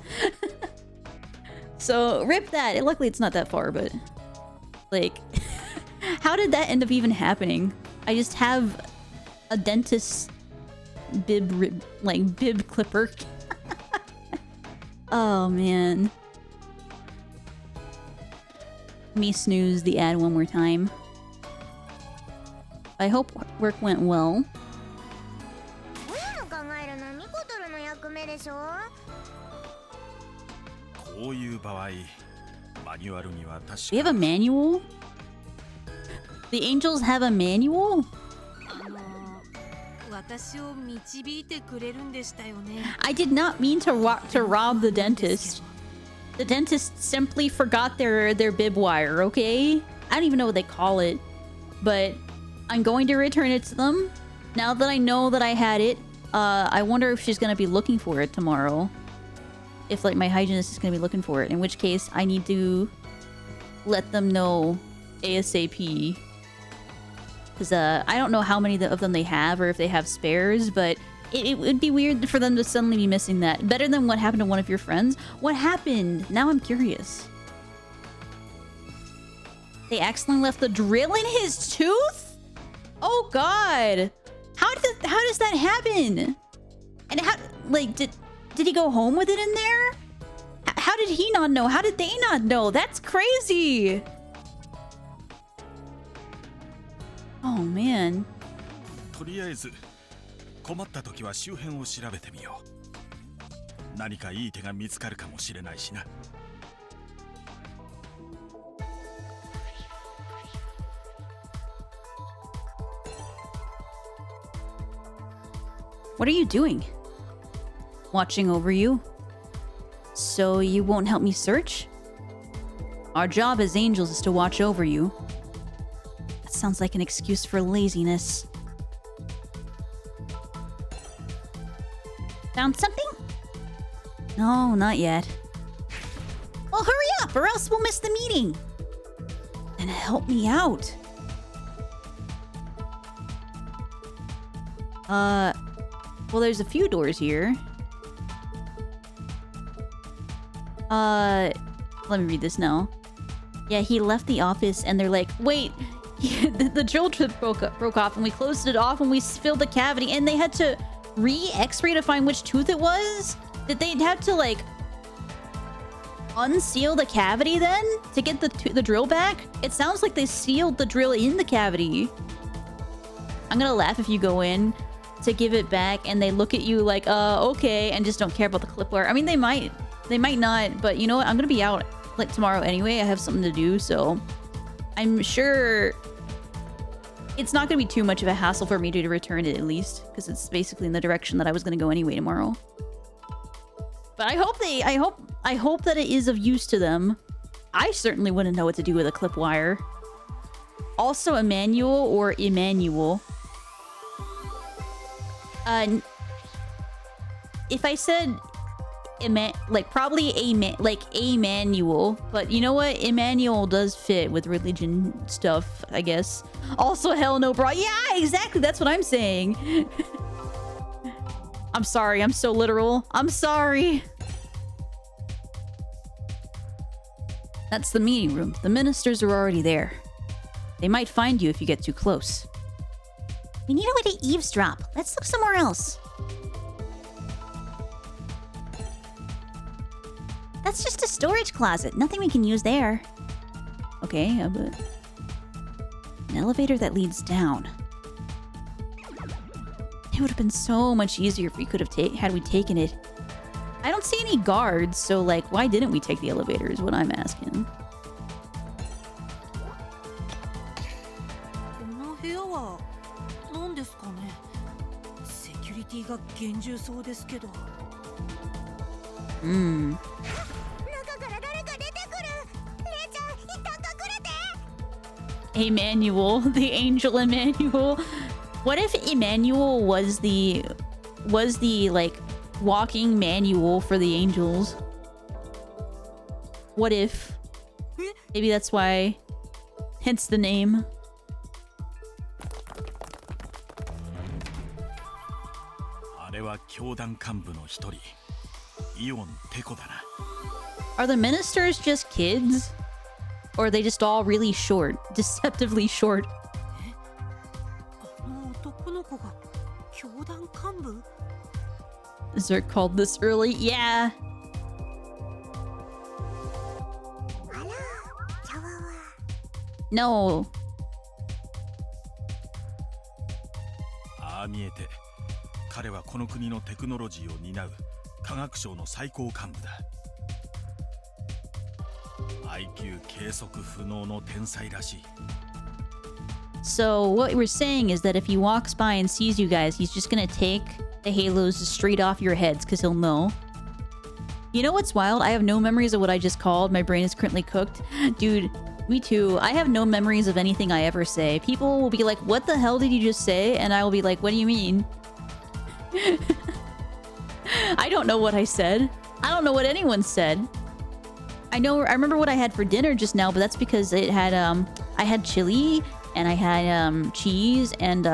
So rip that. Luckily it's not that far, but like how did that end up even happening? I just have a dentist's bib clipper. Oh man. Let me snooze the ad one more time. I hope work went well. こういうの考えるのニコトルの役目でしょ。こういう場合、マニュアルには確か We have a manual? The angels have a manual? 私を導いてくれるんでしたよね。 I did not mean to rob the dentist. The dentist simply forgot their bib wire, okay? I don't even know what they call it. But I'm going to return it to them. Now that I know that I had it, I wonder if she's going to be looking for it tomorrow. If like my hygienist is going to be looking for it. In which case, I need to let them know ASAP. Because I don't know how many of them they have or if they have spares, but it would be weird for them to suddenly be missing that. Better than what happened to one of your friends. What happened? Now I'm curious. They accidentally left the drill in his tooth? Oh god. How does that happen? And how, like, did he go home with it in there? How did he not know? How did they not know? That's crazy. Oh man. とりあえず困った時は周辺を調べてみよう。何かいい手が見つかるかもしれないしな。What are you doing? Watching over you? So you won't help me search? Our job as angels is to watch over you. That sounds like an excuse for laziness. Found something? No, not yet. Well, hurry up or else we'll miss the meeting. And help me out. Well, there's a few doors here. Let me read this now. Yeah, he left the office and they're like, wait, the drill trip broke off and we closed it off and we filled the cavity and they had to re-x-ray to find which tooth it was? Did they have to, like, unseal the cavity then to get the drill back? It sounds like they sealed the drill in the cavity. I'm gonna laugh if you go in to give it back and they look at you like, okay, and just don't care about the clip wire. I mean, they might not, but you know what? I'm gonna be out like tomorrow anyway. I have something to do, so I'm sure it's not gonna be too much of a hassle for me to return it at least, because it's basically in the direction that I was gonna go anyway tomorrow. But I hope that it is of use to them. I certainly wouldn't know what to do with a clip wire. Also, Emmanuel or Emmanuel. If I said probably Emmanuel, but you know what? Emmanuel does fit with religion stuff, I guess. Also, hell no, bro. Yeah, exactly. That's what I'm saying. I'm sorry. I'm so literal. I'm sorry. That's the meeting room. The ministers are already there. They might find you if you get too close. We need a way to eavesdrop. Let's look somewhere else. That's just a storage closet. Nothing we can use there. Okay, but... an elevator that leads down. It would have been so much easier if we could have had we taken it. I don't see any guards, so like, why didn't we take the elevator is what I'm asking. この部屋は何ですかね。セキュリティが厳重そうですけど。Hmm. 中から誰か出てくる。レイちゃん、一旦隠れて。 Emmanuel, the angel Emmanuel. What if Emmanuel was the like walking manual for the angels? What if? Maybe that's why. Hence the name. Are the ministers just kids? Or are they just all really short? Deceptively short. あの男の子が教団幹部? Zerk called this early? Yeah. あら、茶碗は。 No. ああ見えて彼はこの国のテクノロジーを担う科学省の最高幹部だ。 IQ 計測不能の天才らしい。 So what we're saying is that if he walks by and sees you guys, he's just gonna take the halos straight off your heads because he'll know. You know what's wild? I have no memories of what I just called. My brain is currently cooked. Dude, me too. I have no memories of anything I ever say. People will be like, what the hell did you just say? And I will be like, what do you mean? I don't know what I said. I don't know what anyone said. I remember what I had for dinner just now, but that's because it had I had chili and I had cheese and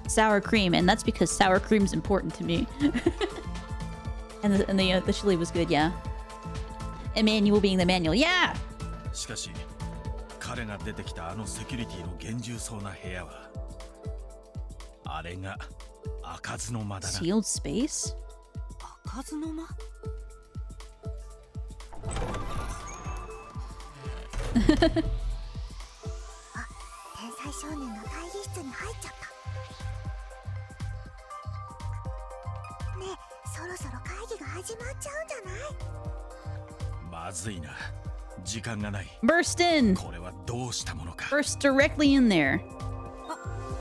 sour cream, and that's because sour cream's important to me. and the chili was good, yeah. Emmanuel being the manual, yeah. しかし彼が出てきたあのセキュリティの厳重そうな部屋はあれが開かずの間だな。 Sealed space? 開かずの間。天才少年の会議室に入っちゃった。ねえ、そろそろ会議が始まっちゃうんじゃない？まずいな。時間がない。 Burst in! これはどうしたものか。 Burst directly in there. あ、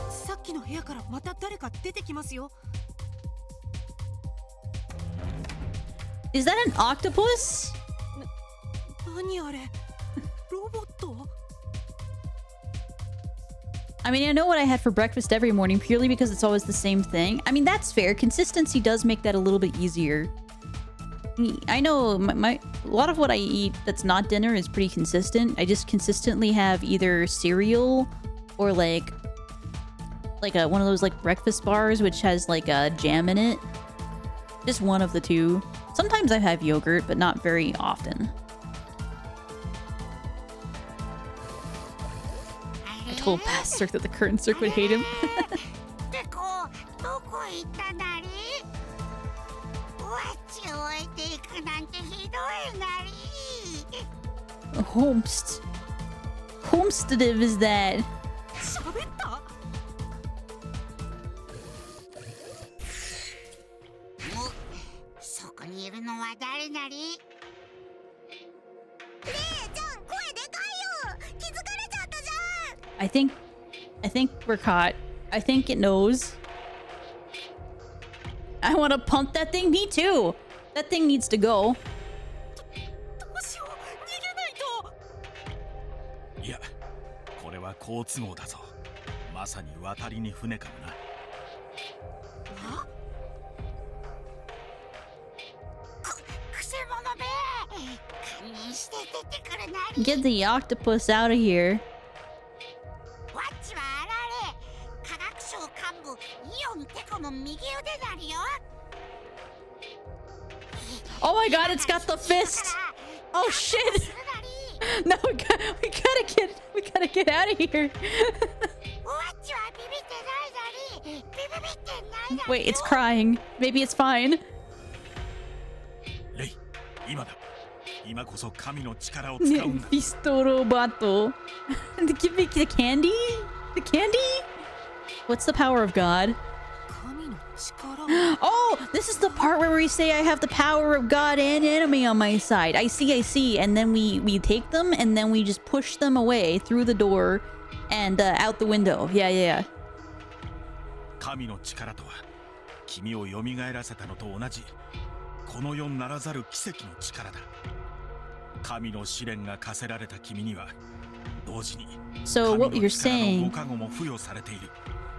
さっきの部屋からまた誰か出てきますよ。 Is that an octopus? 何あれ？ロボット？ I mean, I know what I had for breakfast every morning purely because it's always the same thing. I mean, that's fair. Consistency does make that a little bit easier. I know a lot of what I eat that's not dinner is pretty consistent. I just consistently have either cereal or like one of those like breakfast bars which has like a jam in it. Just one of the two. Sometimes I have yogurt, but not very often. I told Pastor that the current circ would hate him. Homesteadive is that? 喋った？そこにいるのは誰なり？レイちゃん、声でかいよ。気づかれちゃったじゃん。I think we're caught. I think it knows. I want to pump that thing. Me too. That thing needs to go. どうしよう、逃げないと。いや、これは好都合だぞ。まさに渡りに船かもな。は？くせ者め。堪忍して出てくるなり。 Get the octopus out of here. ワッチはあられ。科学省幹部イオンテコの右腕なりよ。 Oh my god, it's got the fist. Oh shit. No, we gotta get out of here. Wait, it's crying. Maybe it's fine. レイ、今だ。今こそ神の力を使うんだ。 Fisto roboto. Give me the candy? The candy? What's the power of God? 神の力。 Oh, this is the part where we say I have the power of God and enemy on my side. I see. And then we take them and then we just push them away through the door and out the window. Yeah. 神の力とは君を蘇らせたのと同じこの世ならざる奇跡の力だ。神の試練が課せられた君には同時に So what you're 神の saying ご加護も付与されている。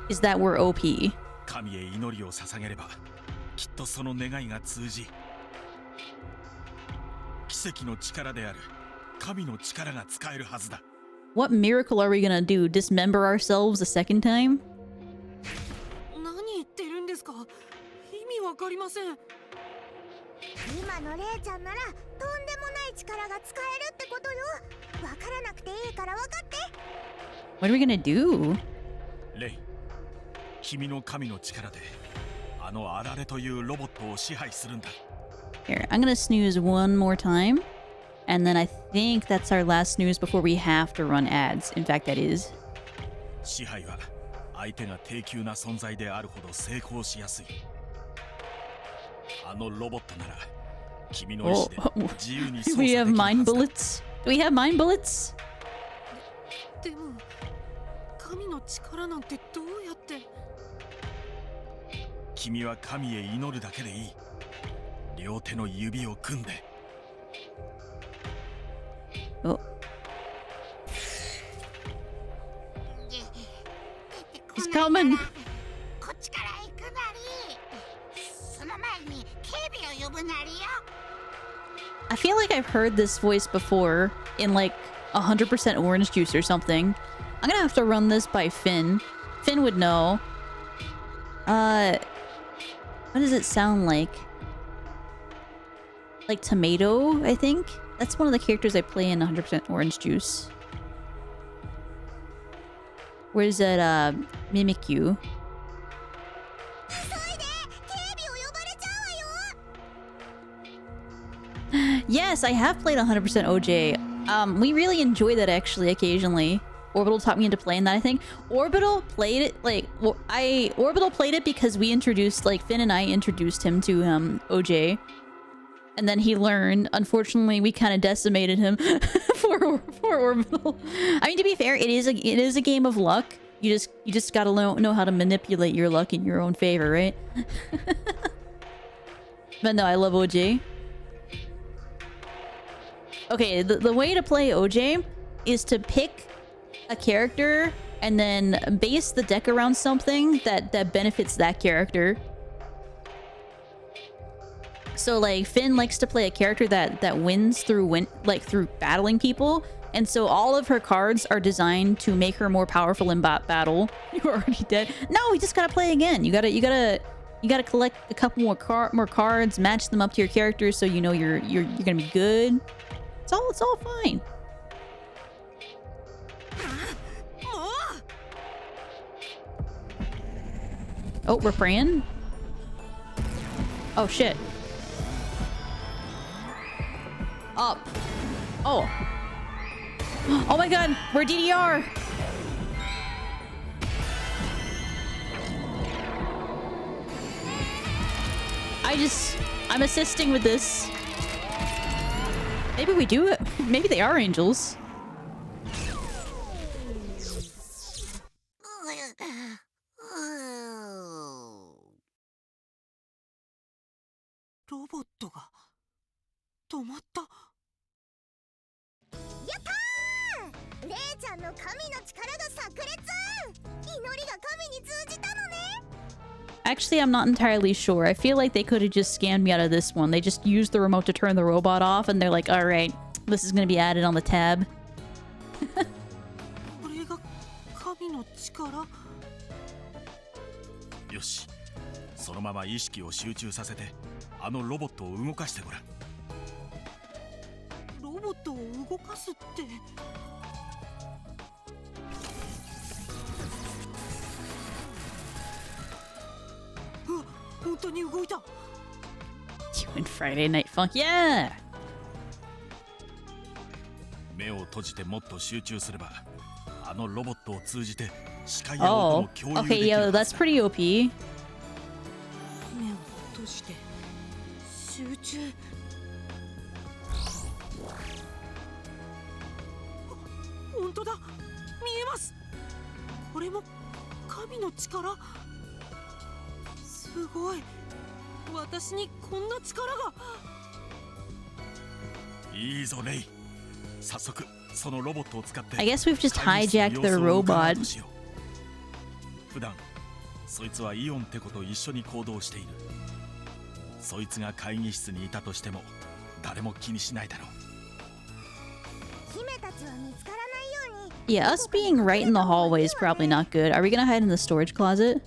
is that we're OP. 神へ祈りを捧げればきっとその願いが通じ奇跡の力である神の力が使えるはずだ。 What miracle are we gonna do? Dismember ourselves a second time? 何言ってるんですか？意味わかりません。今のレイちゃんならとんでもない力が使えるってことよ。わからなくていいからわかって。 What are we gonna do? レイ、君の神の力であのあられというロボットを支配するんだ。 Here, I'm gonna snooze one more time. And then I think that's our last snooze before we have to run ads. In fact, that is. 支配は相手が低級な存在であるほど成功しやすい。あのロボットなら君の意志で自由に操 Do 作 we で have きるは mind ずだ。 bullets? Do we have mind bullets? でも神の力なんてどうやって？君は神へ祈るだけでいい。両手の指を組んで。 Oh. He's coming. こっちから行くなり。その前に警備を呼ぶなりよ。I feel like I've heard this voice before in like 100% orange juice or something. I'm gonna have to run this by Finn. Finn would know. What does it sound like? Like tomato, I think? That's one of the characters I play in 100% orange juice. Where's that, Mimikyu? Yes, I have played 100% OJ. We really enjoy that actually occasionally. Orbital taught me into playing that, I think. Orbital played it, like, Orbital played it because we introduced, like, Finn and I introduced him to, OJ. And then he learned. Unfortunately, we kind of decimated him for Orbital. I mean, to be fair, it is a game of luck. You just gotta know how to manipulate your luck in your own favor, right? But no, I love OJ. Okay, the way to play OJ is to pick a character and then base the deck around something that benefits that character. So like Finn likes to play a character that wins through battling people, and so all of her cards are designed to make her more powerful in battle. You're already dead. No, you just gotta play again. You gotta collect a couple more cards, match them up to your character, so you know you're gonna be good. It's all fine. Oh, we're praying? Oh, shit. Up. Oh. Oh my god, we're DDR. I'm assisting with this. Maybe we do it. Maybe they are angels. Actually, I'm not entirely sure. I feel like they could have just scammed me out of this one. They just used the remote to turn the robot off, and they're like, all right, this is going to be added on the tab. よし、そのまま意識を集中させて、あのロボットを動かしてごらん。ロボットを動かすって。うわ、本当に動いた。You and Friday Night Funk, yeah. 目を閉じてもっと集中すれば、あのロボットを通じて視界や音も共有できる。Okay, yo, that's pretty OP. 目を閉じて集中。本当だ、見えます。これも神の力。すごい。私にこんな力が。いいぞレイ。早速そのロボットを使って。I guess we've just hijacked their robot. 普段そいつはイオンって子と一緒に行動している。そいつが会議室にいたとしても誰も気にしないだろう。 Yeah, us being right in the hallway is probably not good. Are we gonna hide in the storage closet?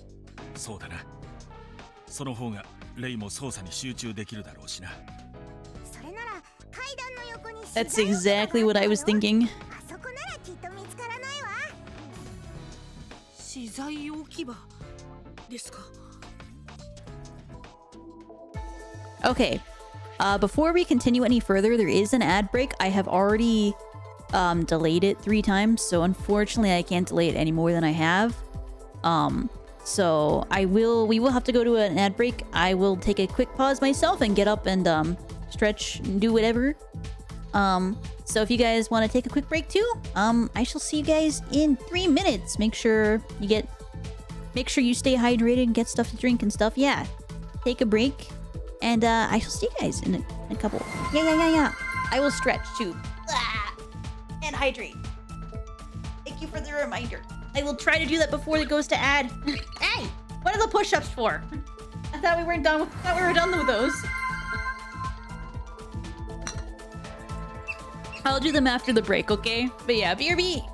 そうだな。その方がレイも操作に集中できるだろうしな。 That's exactly what I was thinking. 資材置き場ですか。 Okay. Before we continue any further, there is an ad break. I have already delayed it 3 times, so unfortunately I can't delay it any more than I have. So we will have to go to an ad break. I will take a quick pause myself and get up and stretch and do whatever. So if you guys want to take a quick break too, I shall see you guys in 3 minutes. Make sure you stay hydrated and get stuff to drink and stuff. Yeah, take a break, and I shall see you guys in a couple. Yeah. I will stretch too. And hydrate. Thank you for the reminder. I will try to do that before it goes to ad. Hey, what are the push-ups for? I thought we were done with those. I'll do them after the break, okay? But yeah, BRB.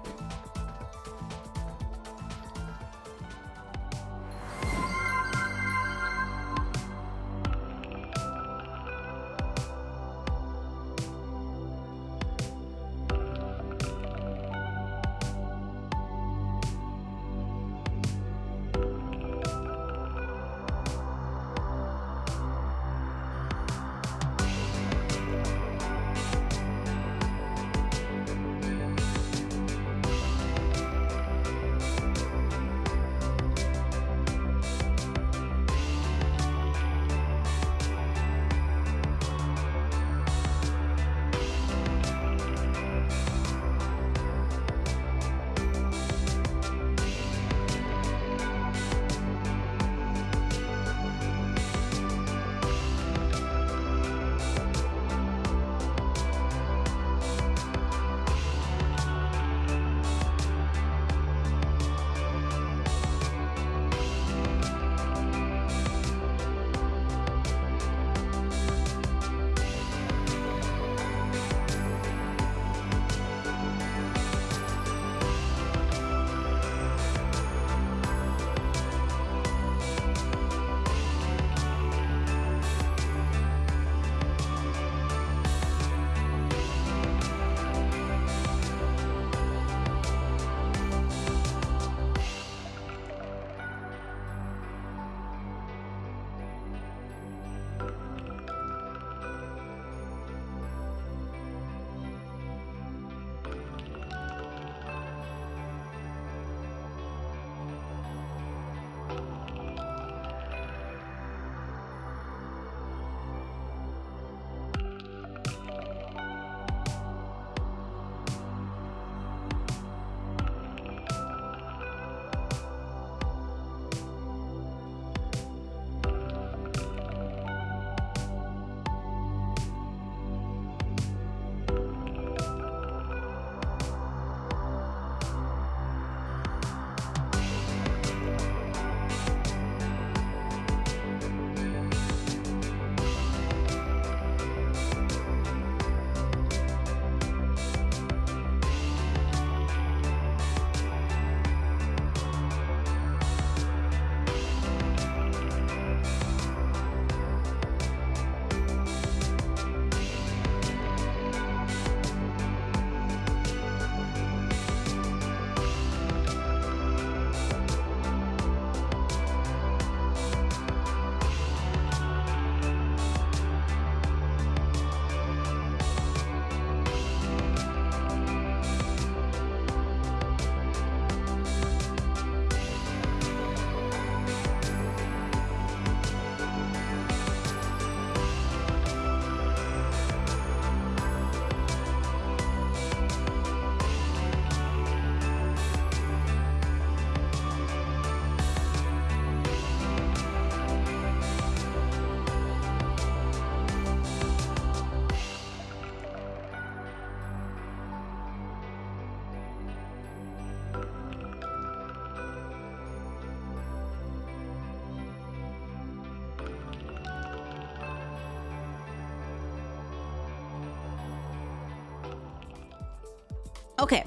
Okay,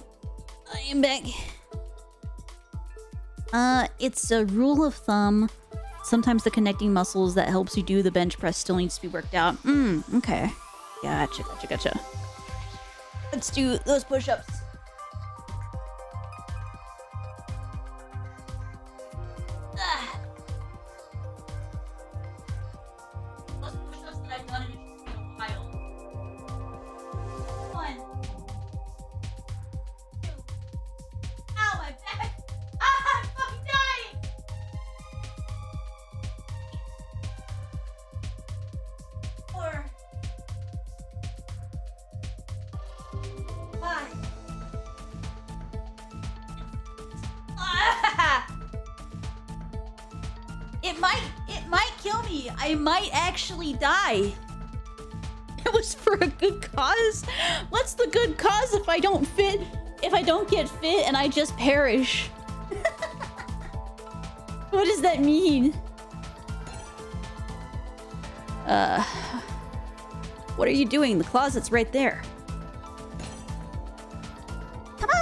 I am back. It's a rule of thumb. Sometimes the connecting muscles that helps you do the bench press still needs to be worked out. Okay. Gotcha. Let's do those push-ups. Those push-ups that I've done in a while. 1, 2. Ow, my back! I'm fucking dying! 4, 5. It might kill me. I might actually die. It was for a good cause. What's the good cause if I don't fit? If I don't get fit and I just perish? What does that mean? What are you doing? The closet's right there.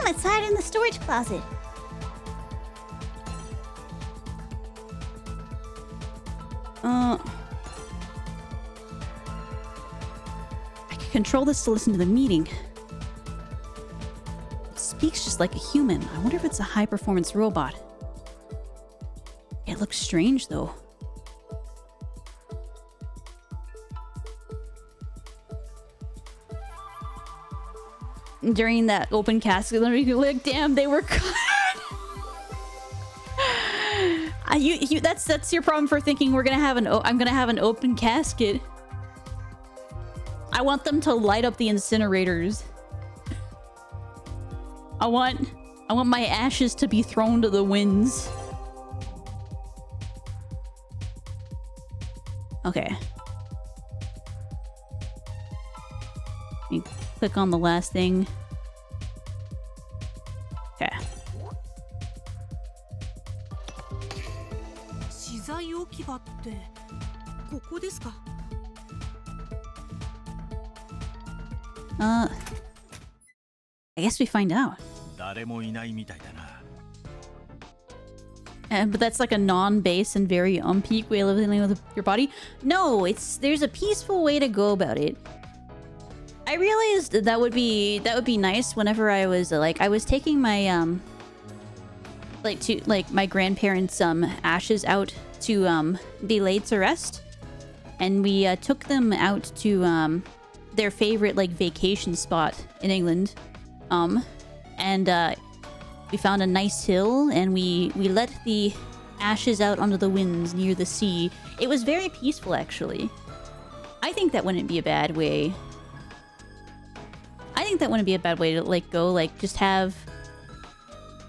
Let's hide in the storage closet. I can control this to listen to the meeting. It speaks just like a human. I wonder if it's a high-performance robot. It looks strange, though. During that open casket, like, damn, they were cut. That's your problem for thinking we're gonna have I'm gonna have an open casket. I want them to light up the incinerators. I want my ashes to be thrown to the winds. Okay. Let me click on the last thing. Okay. 資材置き場ってここですか？ I guess we find out. 誰もいないみたいだな。 But that's like a non-base and very unpeak way of living with your body. No, there's a peaceful way to go about it. I realized that would be nice whenever I was taking my my grandparents' ashes out to be laid to rest, and we took them out to their favorite like vacation spot in England, and we found a nice hill and we let the ashes out onto the winds near the sea. It was very peaceful, actually. I think that wouldn't be a bad way. I think that wouldn't be a bad way to like go, like just have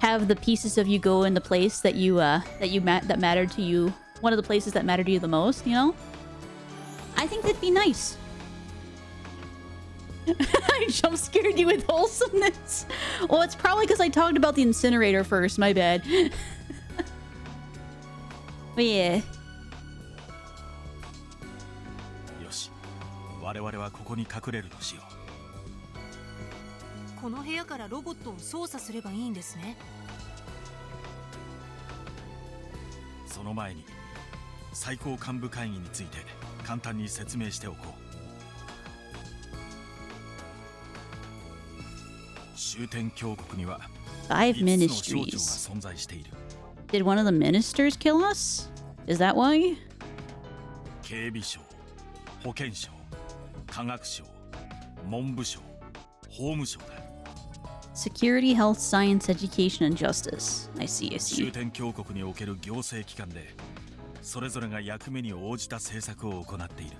the pieces of you go in the place that that mattered to you, one of the places that mattered to you the most, you know? I think that'd be nice. I jump scared you with wholesomeness. Well, it's probably because I talked about the incinerator first, my bad. But yeah. よし、我々はここに隠れるとしよう。この部屋からロボットを操作すればいいんですね。その前に最高幹部会議について簡単に説明しておこう。終点峡谷には 5 5つの省庁が ministries. 存在している。 Did one of the ministers kill us? Is that why? 警備省、保健省、科学省、文部省、法務省だ。 Security, health, science, education, and justice. I see, I 終 see. 点峡谷における行政機関でそれぞれが役目に応じた政策を行っている。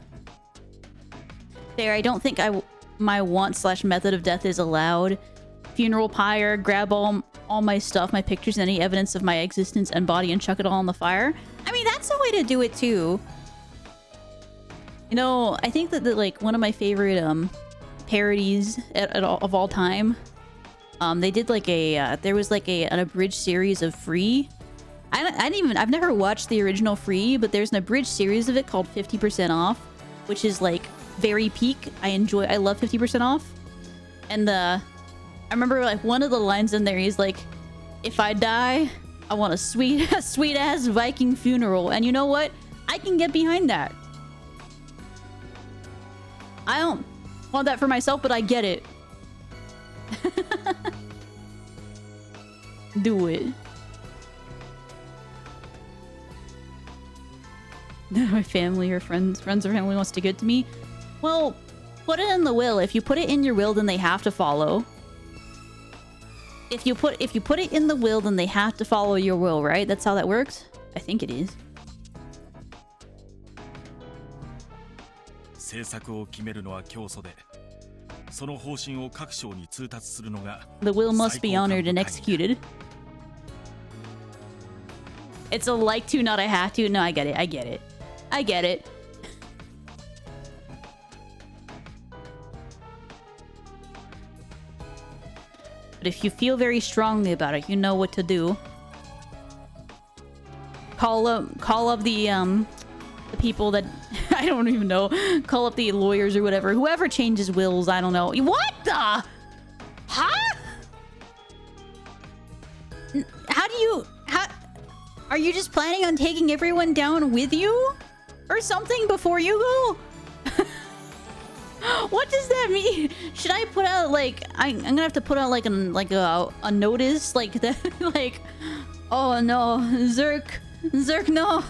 There, I don't think my want/method of death is allowed. Funeral pyre, grab all my stuff, my pictures, and any evidence of my existence and body, and chuck it all in the fire. I mean, that's a way to do it too. You know, I think that like one of my favorite parodies of all time. They did like there was like an abridged series of Free. I've never watched the original Free, but there's an abridged series of it called 50% Off, which is like very peak. I love 50% Off. And I remember like one of the lines in there, he's like, if I die, I want a sweet ass Viking funeral. And you know what? I can get behind that. I don't want that for myself, but I get it. Do it. My family or friends or family wants to get to me. Well, put it in the will. If you put it in your will, then they have to follow. If you put it in the will, then they have to follow your will, right? That's how that works? I think it is. 政策を決めるのは教祖で、その方針を各省に通達するのが The will must be 最高 honored 幹 and 部会議だ。 executed. It's a like to, not a have to. No, I get it. I get it. I get it. But if you feel very strongly about it, you know what to do. Call up the people that I don't even know. Call up the lawyers or whatever. Whoever changes wills, I don't know. What the? Huh? How do you... Are you just planning on taking everyone down with you? Or something before you go? What does that mean? Should I put out like... I'm gonna have to put out like a notice like that. Like, oh no, Zerk, no.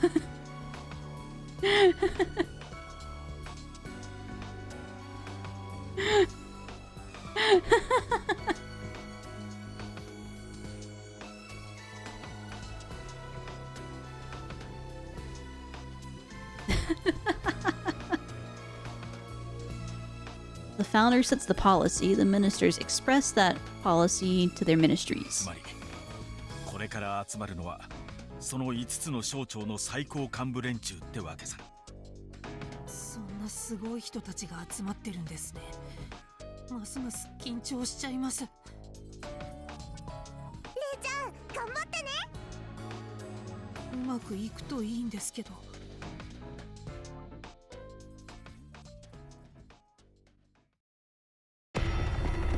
The founder sets the policy. The ministers express that policy to their つ ministries. まりこれから集まるのはその5つの省庁の最高幹部連中ってわけさ。そんなすごい人たちが集まってるんですね。ますます緊張しちゃいます。レイちゃん頑張ってね。うまくいくといいんですけど。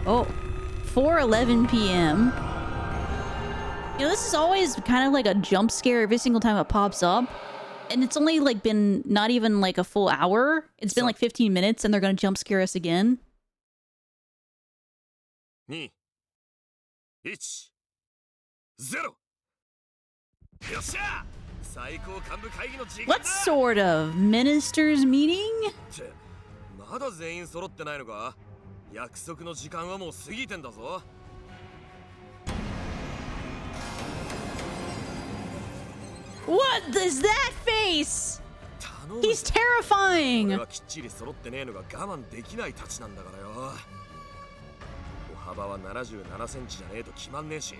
Oh, 4:11 p.m. You know, this is always kind of like a jump scare every single time it pops up. And it's only like been not even like a full hour. It's been like 15 minutes and they're gonna jump scare us again. 2 1 0よっしゃ最高幹部会議の時間だ。 What sort of ministers meeting? ってまだ全員揃ってないのか。約束の時間はもう過ぎてんだぞ。What is that face? 頼む。 He's terrifying. 俺はきっちり揃ってねえのが我慢できないたちなんだからよ。歩幅は77センチじゃねえと決まんねえし。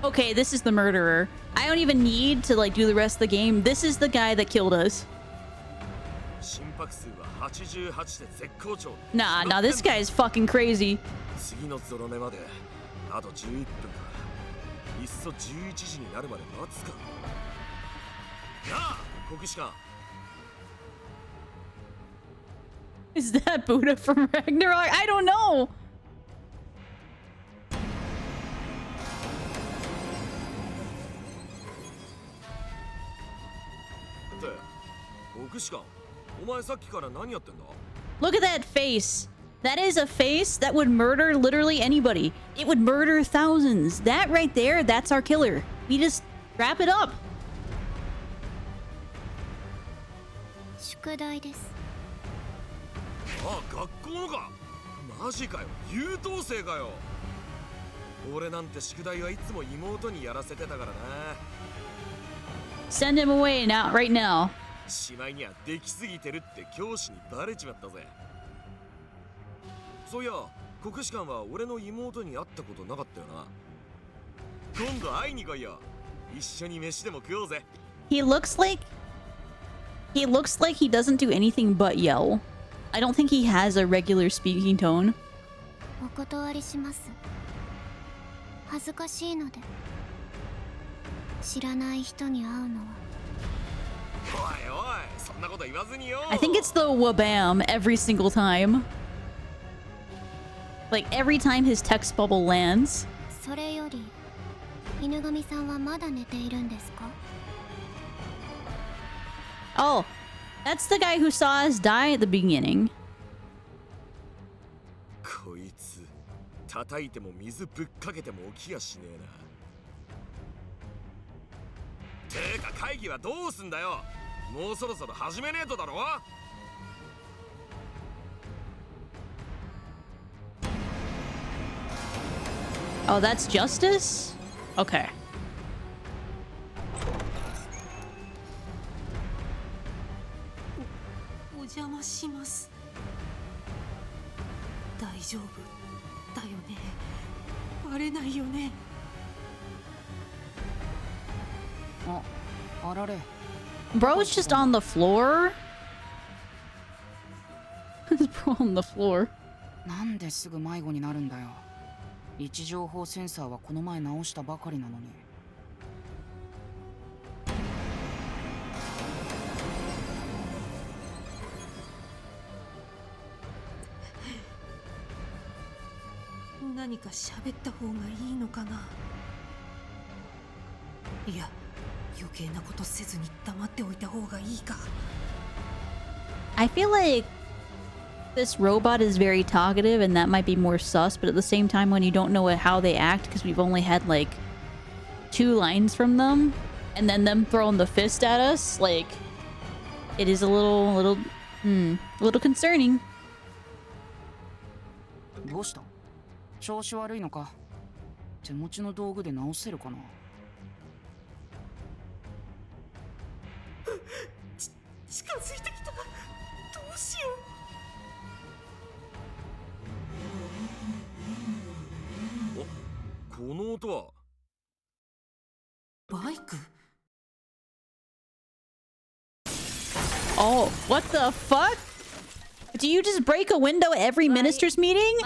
Okay, this is the murderer. I don't even need to like do the rest of the game. This is the guy that killed us. 心拍数は88で絶好調。 Nah, this guy's fucking crazy. 次のゾロ目まであと11分か。いっそ11時になるまで待つか。なあ、国士官。 Is that Buddha from Ragnarok? I don't know. って国士官、お前さっきから何やってんだ？ Look at that face. That is a face that would murder literally anybody. It would murder thousands. That right there, that's our killer. We just wrap it up. 宿題です。あ、学校のか。マジかよ、優等生かよ。俺なんて宿題はいつも妹にやらせてたからな。 Send him away now, right now. しまいにはできすぎてるって教師にバレちまったぜ。そういや、国士官は俺の妹に会ったことなかったよな。今度会いに来いよ。一緒に飯でも食おうぜ。 He looks like he doesn't do anything but yell. I don't think he has a regular speaking tone. お断りします。恥ずかしいので。知らない人に会うのは。おいおい、そんなこと言わずによ。 I think it's the wabam every single time. Like every time his text bubble lands. それより、犬神さんはまだ寝ているんですか？ Oh, that's the guy who saw us die at the beginning. こいつ、叩いても水ぶっかけても起きやしねえな。てか会議はどうすんだよ。もうそろそろ始めねえとだろ。 Oh, that's justice? Okay. お邪魔します。大丈夫だよね。バレないよね。あられ。 Bro's just on the floor? Is bro on the floor? なんですぐ迷子になるんだよ。位置情報センサーはこの前直したばかりなのに。何か喋った方がいいのかな。いや、余計なことせずに黙っておいた方がいいか。 I feel like this robot is very talkative and that might be more sus, but at the same time when you don't know how they act because we've only had like 2 lines from them and then them throwing the fist at us, like it is a little concerning. どうした？調子悪いのか？手持ちの道具で直せるかな？近づいてきた。どうしよお、この音はう。バイク？ Oh, what the fuck? Do you just break a window every minister's meeting?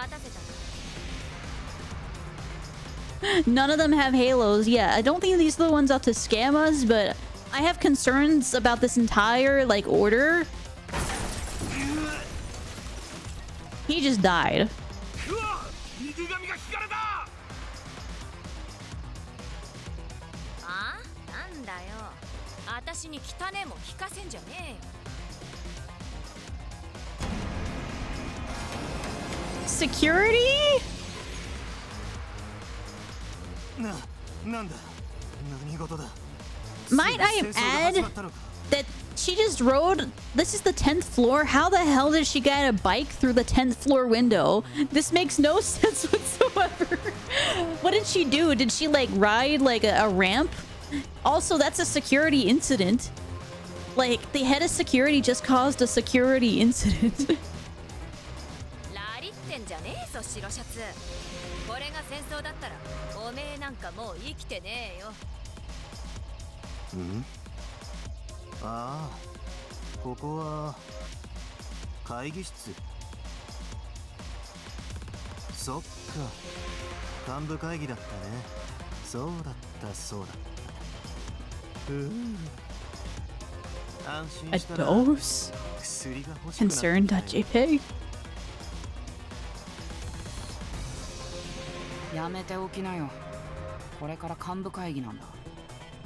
None of them have halos. Yeah, I don't think these are the ones out to scam us, but I have concerns about this entire, like, order. He just died. うわ、右髪が引かれた。あ？なんだよ。私に汚ねえもん聞かせんじゃねえよ。Security? なんだ、何事だ。 Might I add that she just rode... This is the 10th floor? How the hell did she get a bike through the 10th floor window? This makes no sense whatsoever. What did she do? Did she, like, ride, like, a ramp? Also, that's a security incident. Like, the head of security just caused a security incident. ラリってんじゃねえぞ、白シャツ。これが戦争だったら、おめえなんかもう生きてねえよ。ん？ああ、ここは会議室。そっか、幹部会議だったね。そうだったそうだった。安心 A したら dose? 薬が欲しくなってきたね。 Concerned.jpg? やめておきなよ。これから幹部会議なんだ。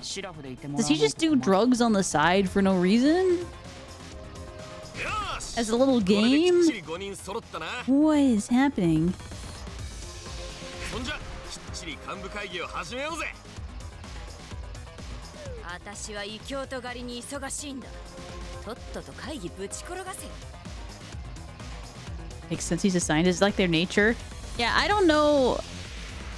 シラフでいてもら Does he just do drugs on the side for no reason? As a little game? What is happening? そんじゃ、きっちり幹部会議を始めようぜ。私は異教徒狩りに忙しいんだ。とっとと会議ぶち転がせ。 Makes sense he's a scientist, like their nature. Yeah, I don't know.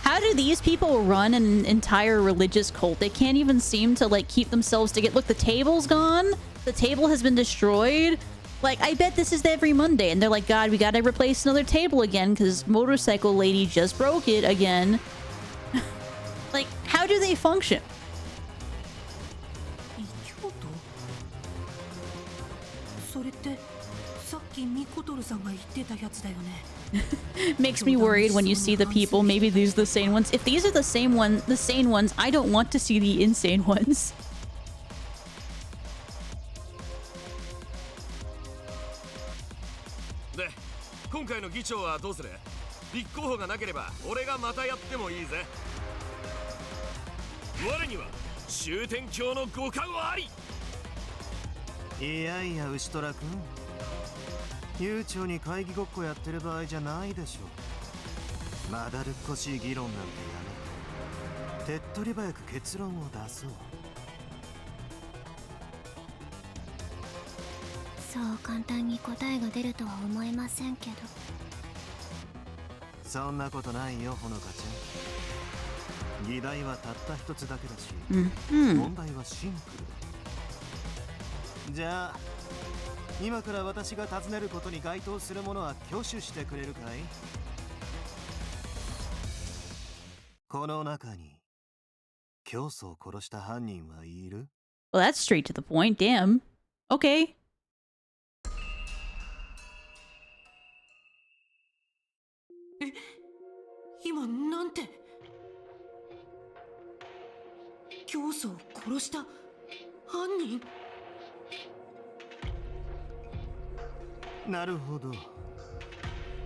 How do these people run an entire religious cult? They can't even seem to, like, keep themselves together. Look, the table's gone. The table has been destroyed. Like, I bet this is every Monday. And they're like, God, we gotta replace another table again because motorcycle lady just broke it again. Like, how do they function? 異教徒？それってさっきミコトルさんが言ってたやつだよね。 Makes me worried when you see the people. Maybe these are the sane ones. If these are the sane ones, I don't want to see the insane ones. で、今回の議長はどうする？立候補がなければ俺がまたやってもいいぜ。我には終点教の五感はあり。いやいや、牛虎くん。悠長に会議ごっこやってる場合じゃないでしょ。まだるっこしい議論なんてやめて、手っ取り早く結論を出そう。そう簡単に答えが出るとは思えませんけど。そんなことないよ、ほのかちゃん。議題はたった一つだけだし、問題はシンプルだ。じゃあ今から私が尋ねることに該当するものは挙手してくれるかい？この中に教祖を殺した犯人はいる？ Well, that's straight to the point. Damn. Okay. 今なんて？教祖を殺した犯人？なるほど。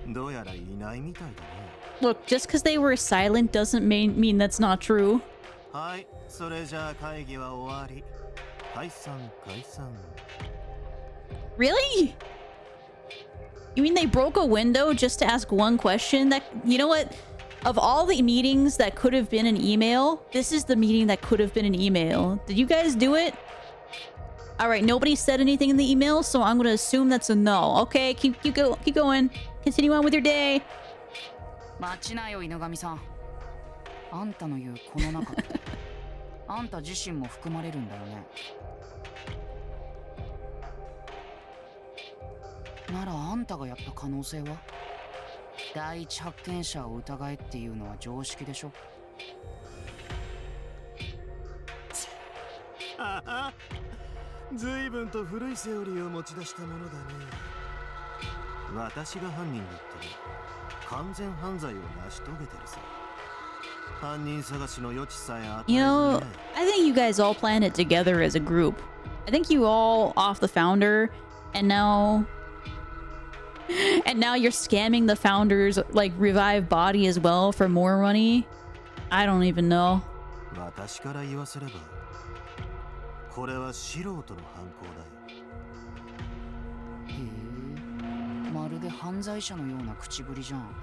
どうやらいないみたいだね。Look, just because they were silent doesn't mean that's not true. はい、それじゃあ会議は終わり。解散解散。 Really? You mean they broke a window just to ask one question? That, you know what? Of all the meetings that could have been an email, this is the meeting that could have been an email. Did you guys do it? All right, nobody said anything in the email, so I'm gonna assume that's a no. Okay, keep going. Continue on with your day. 待ちなよ犬神さん。あんたの言うこの中ってあんた自身も含まれるんだよね。ならあんたがやった可能性は？第一発見者を疑えっていうのは常識でしょ。随分と古いセオリーを持ち出したものだね。私が犯人だったら完全犯罪を成し遂げてるさ。犯人探しの余地さえ与えずにね。 You know, I think you guys all planned it together as a group. I think you all off the founder, and now you're scamming the founder's like revived body as well for more money. I don't even know. 私から言わせれば、これは素人の犯行だよ。へえ、まるで犯罪者のような口ぶりじゃん。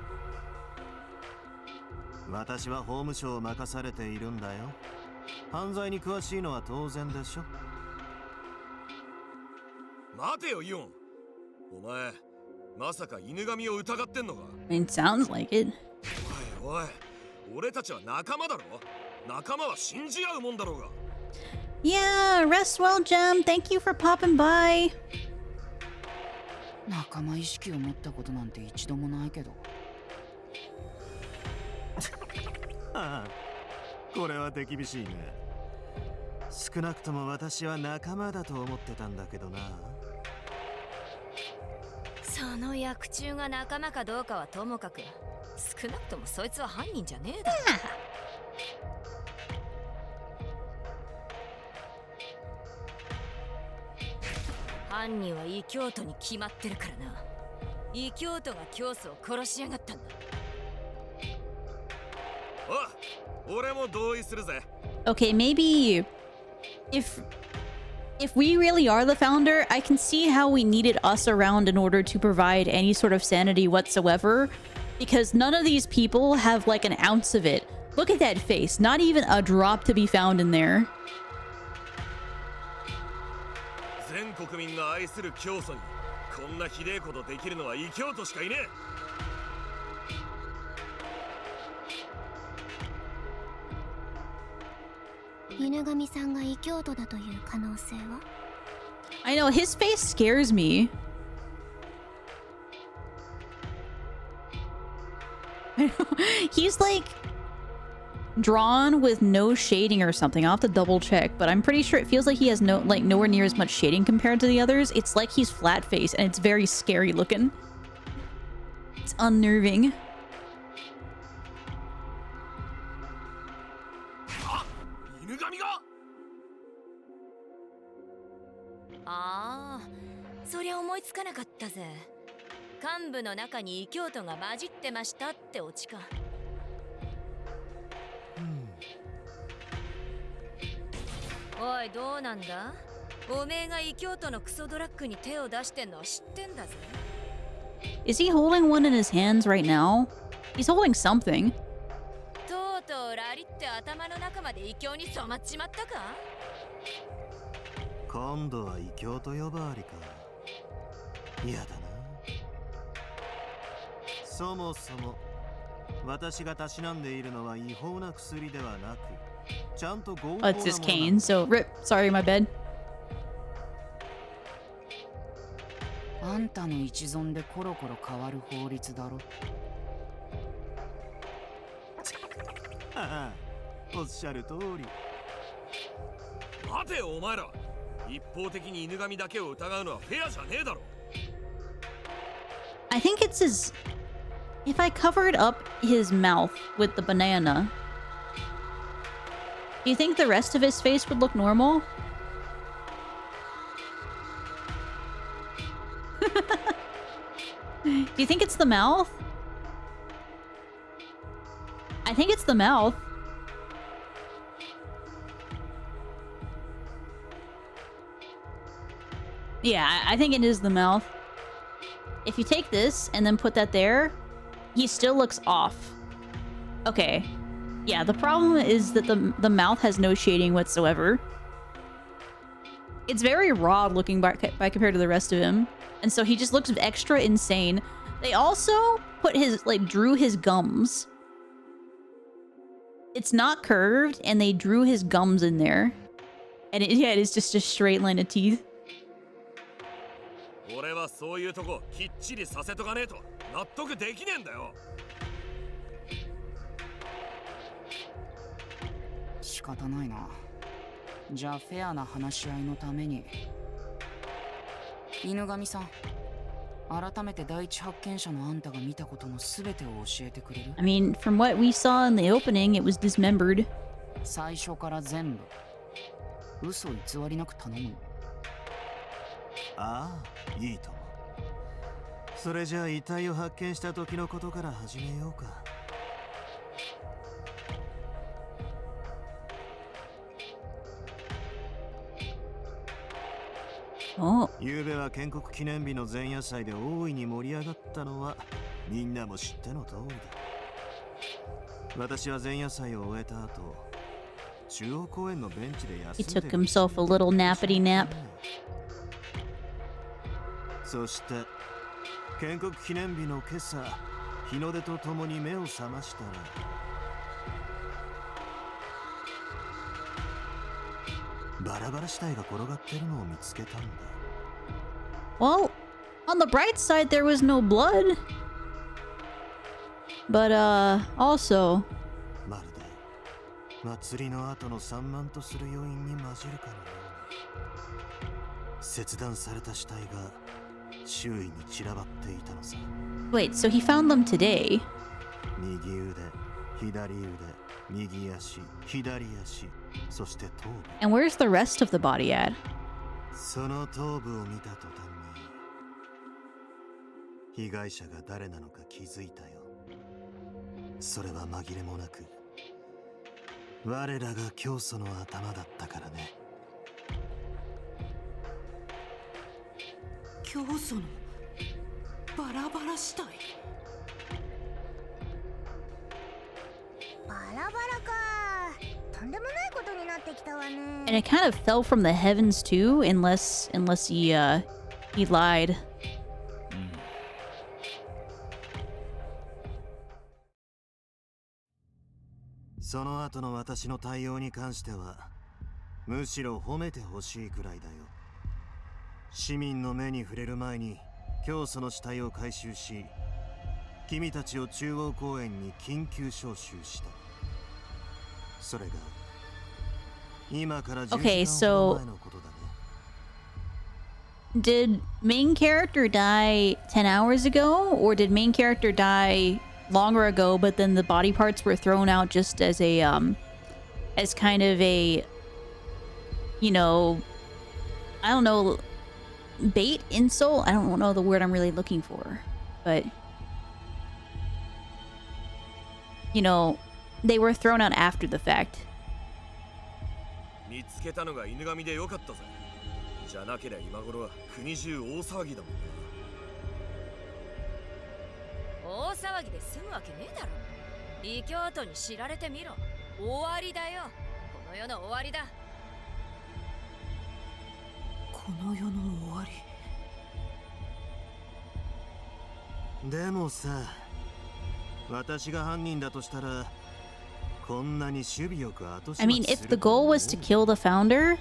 私は法務省を任されているんだよ。犯罪に詳しいのは当然でしょ。待てよユン。お前まさか犬神を疑ってんのか？ It sounds like it. おいおい、俺たちは仲間だろ。仲間は信じ合うもんだろうが。 Yeah, rest well, Gem. Thank you for popping by. 仲間意識を持ったことなんて一度もないけど。これは手厳しいね。少なくとも私は仲間だと思ってたんだけどな。その薬中が仲間かどうかはともかく、少なくともそいつは犯人じゃねえだろ。犯人は異教徒に決まってるからな。異教徒が教祖を殺しやがったんだ。お、俺も同意するぜ。 Okay, maybe if we really are the founder, I can see how we needed us around in order to provide any sort of sanity whatsoever, because none of these people have like an ounce of it. Look at that face, not even a drop to be found in there. 全国民が愛する教祖にこんなひでえことできるのは異教徒しかいねえ。 犬神さんが異教徒だという可能性は？ I know, his face scares me. He's like drawn with no shading or something. I'll have to double check, but I'm pretty sure it feels like he has nowhere near as much shading compared to the others. It's like he's flat faced and it's very scary looking. It's unnerving. 犬神が？ああ、そりゃ思いつかなかったぜ。幹部の中に異教徒が混じってましたってオチか。おい、どうなんだ？おめえが異教徒のクソドラッグに手を出してんのは知ってんだぜ。 Is he holding one in his hands right now? He's holding something. とうとうラリって頭の中まで異教に染まっちまったか？今度は異教と呼ばわりか。嫌だな。そもそも私がたしなんでいるのは違法な薬ではなく、ちゃんと合法なもの Oh, it's his cane, so rip. Sorry, my bad. あんたの一存でコロコロ変わる法律だろ。おっしゃる通り。待てよお前ら。一方的に犬神だけを疑うのはフェアじゃねえだろ。 I think it's his... If I covered up his mouth with the banana, do you think the rest of his face would look normal? Do you think it's the mouth? I think it's the mouth. Yeah, I think it is the mouth. If you take this and then put that there, he still looks off. Okay. Yeah, the problem is that the mouth has no shading whatsoever. It's very raw looking by compared to the rest of him. And so he just looks extra insane. They also put his, like, drew his gums. It's not curved, and they drew his gums in there. And yeah, it is just a straight line of teeth. 俺はそういうとこきっちりさせとかねえと納得できねえんだよ。仕方ないな。じゃあフェアな話し合いのために犬神さん、改めて第一発見者のあんたが見たことのすべてを教えてくれる？ I mean, from what we saw in the opening, it was dismembered. 最初から全部嘘偽りなく頼むよ。ああ、いいとも。それじゃあ遺体を発見した時のことから始めようか。Oh. 昨べは建国記念日の前夜祭で大いに盛り上がったのはみんなも知っての通りだ。私は前夜祭を終えた後、中央公園のベンチで休ん He で took himself a little nappity nap. そして建国記念日の今朝、日の出とともに目を覚ましたらバラバラ死体が転がってるのを見つけたんだ。Well, on the bright side, there was no blood. But, also... まるで祭りの後の散漫とする余韻に混じるかのように切断された死体が周囲に散らばっていたのさ。 Wait, so he found them today? 右腕、左腕、右足、左足、そして頭部。 And where's the rest of the body at? その頭部を見た途端に被害者が誰なのか気づいたよ。それは紛れもなく我らが教祖の頭だったからね。教祖のバラバラ死体。バラバラか。とんでもないことになってきたわね。 And it kind of fell from the heavens too, unless he lied. その後の私の対応に関してはむしろ褒めてほしいくらいだよ。市民の目に触れる前に教祖の死体を回収し、君たちを中央公園に緊急招集した。それが今から10時間ほど前のことだね。Did main character die 10 hours ago? Or did main character die longer ago, but then the body parts were thrown out just as a, as kind of a, you know, I don't know, bait, insult? I don't know the word I'm really looking for, but, you know, they were thrown out after the fact. 見つけたのが犬神でよかったぜ。じゃなければ今頃は国中大騒ぎだもんな。大騒ぎで済むわけねえだろ。異教徒に知られてみろ。終わりだよ。この世の終わりだ。この世の終わり。でもさ、私が犯人だとしたらこんなに守備よく後始 I mean, if the goal was to kill the founder,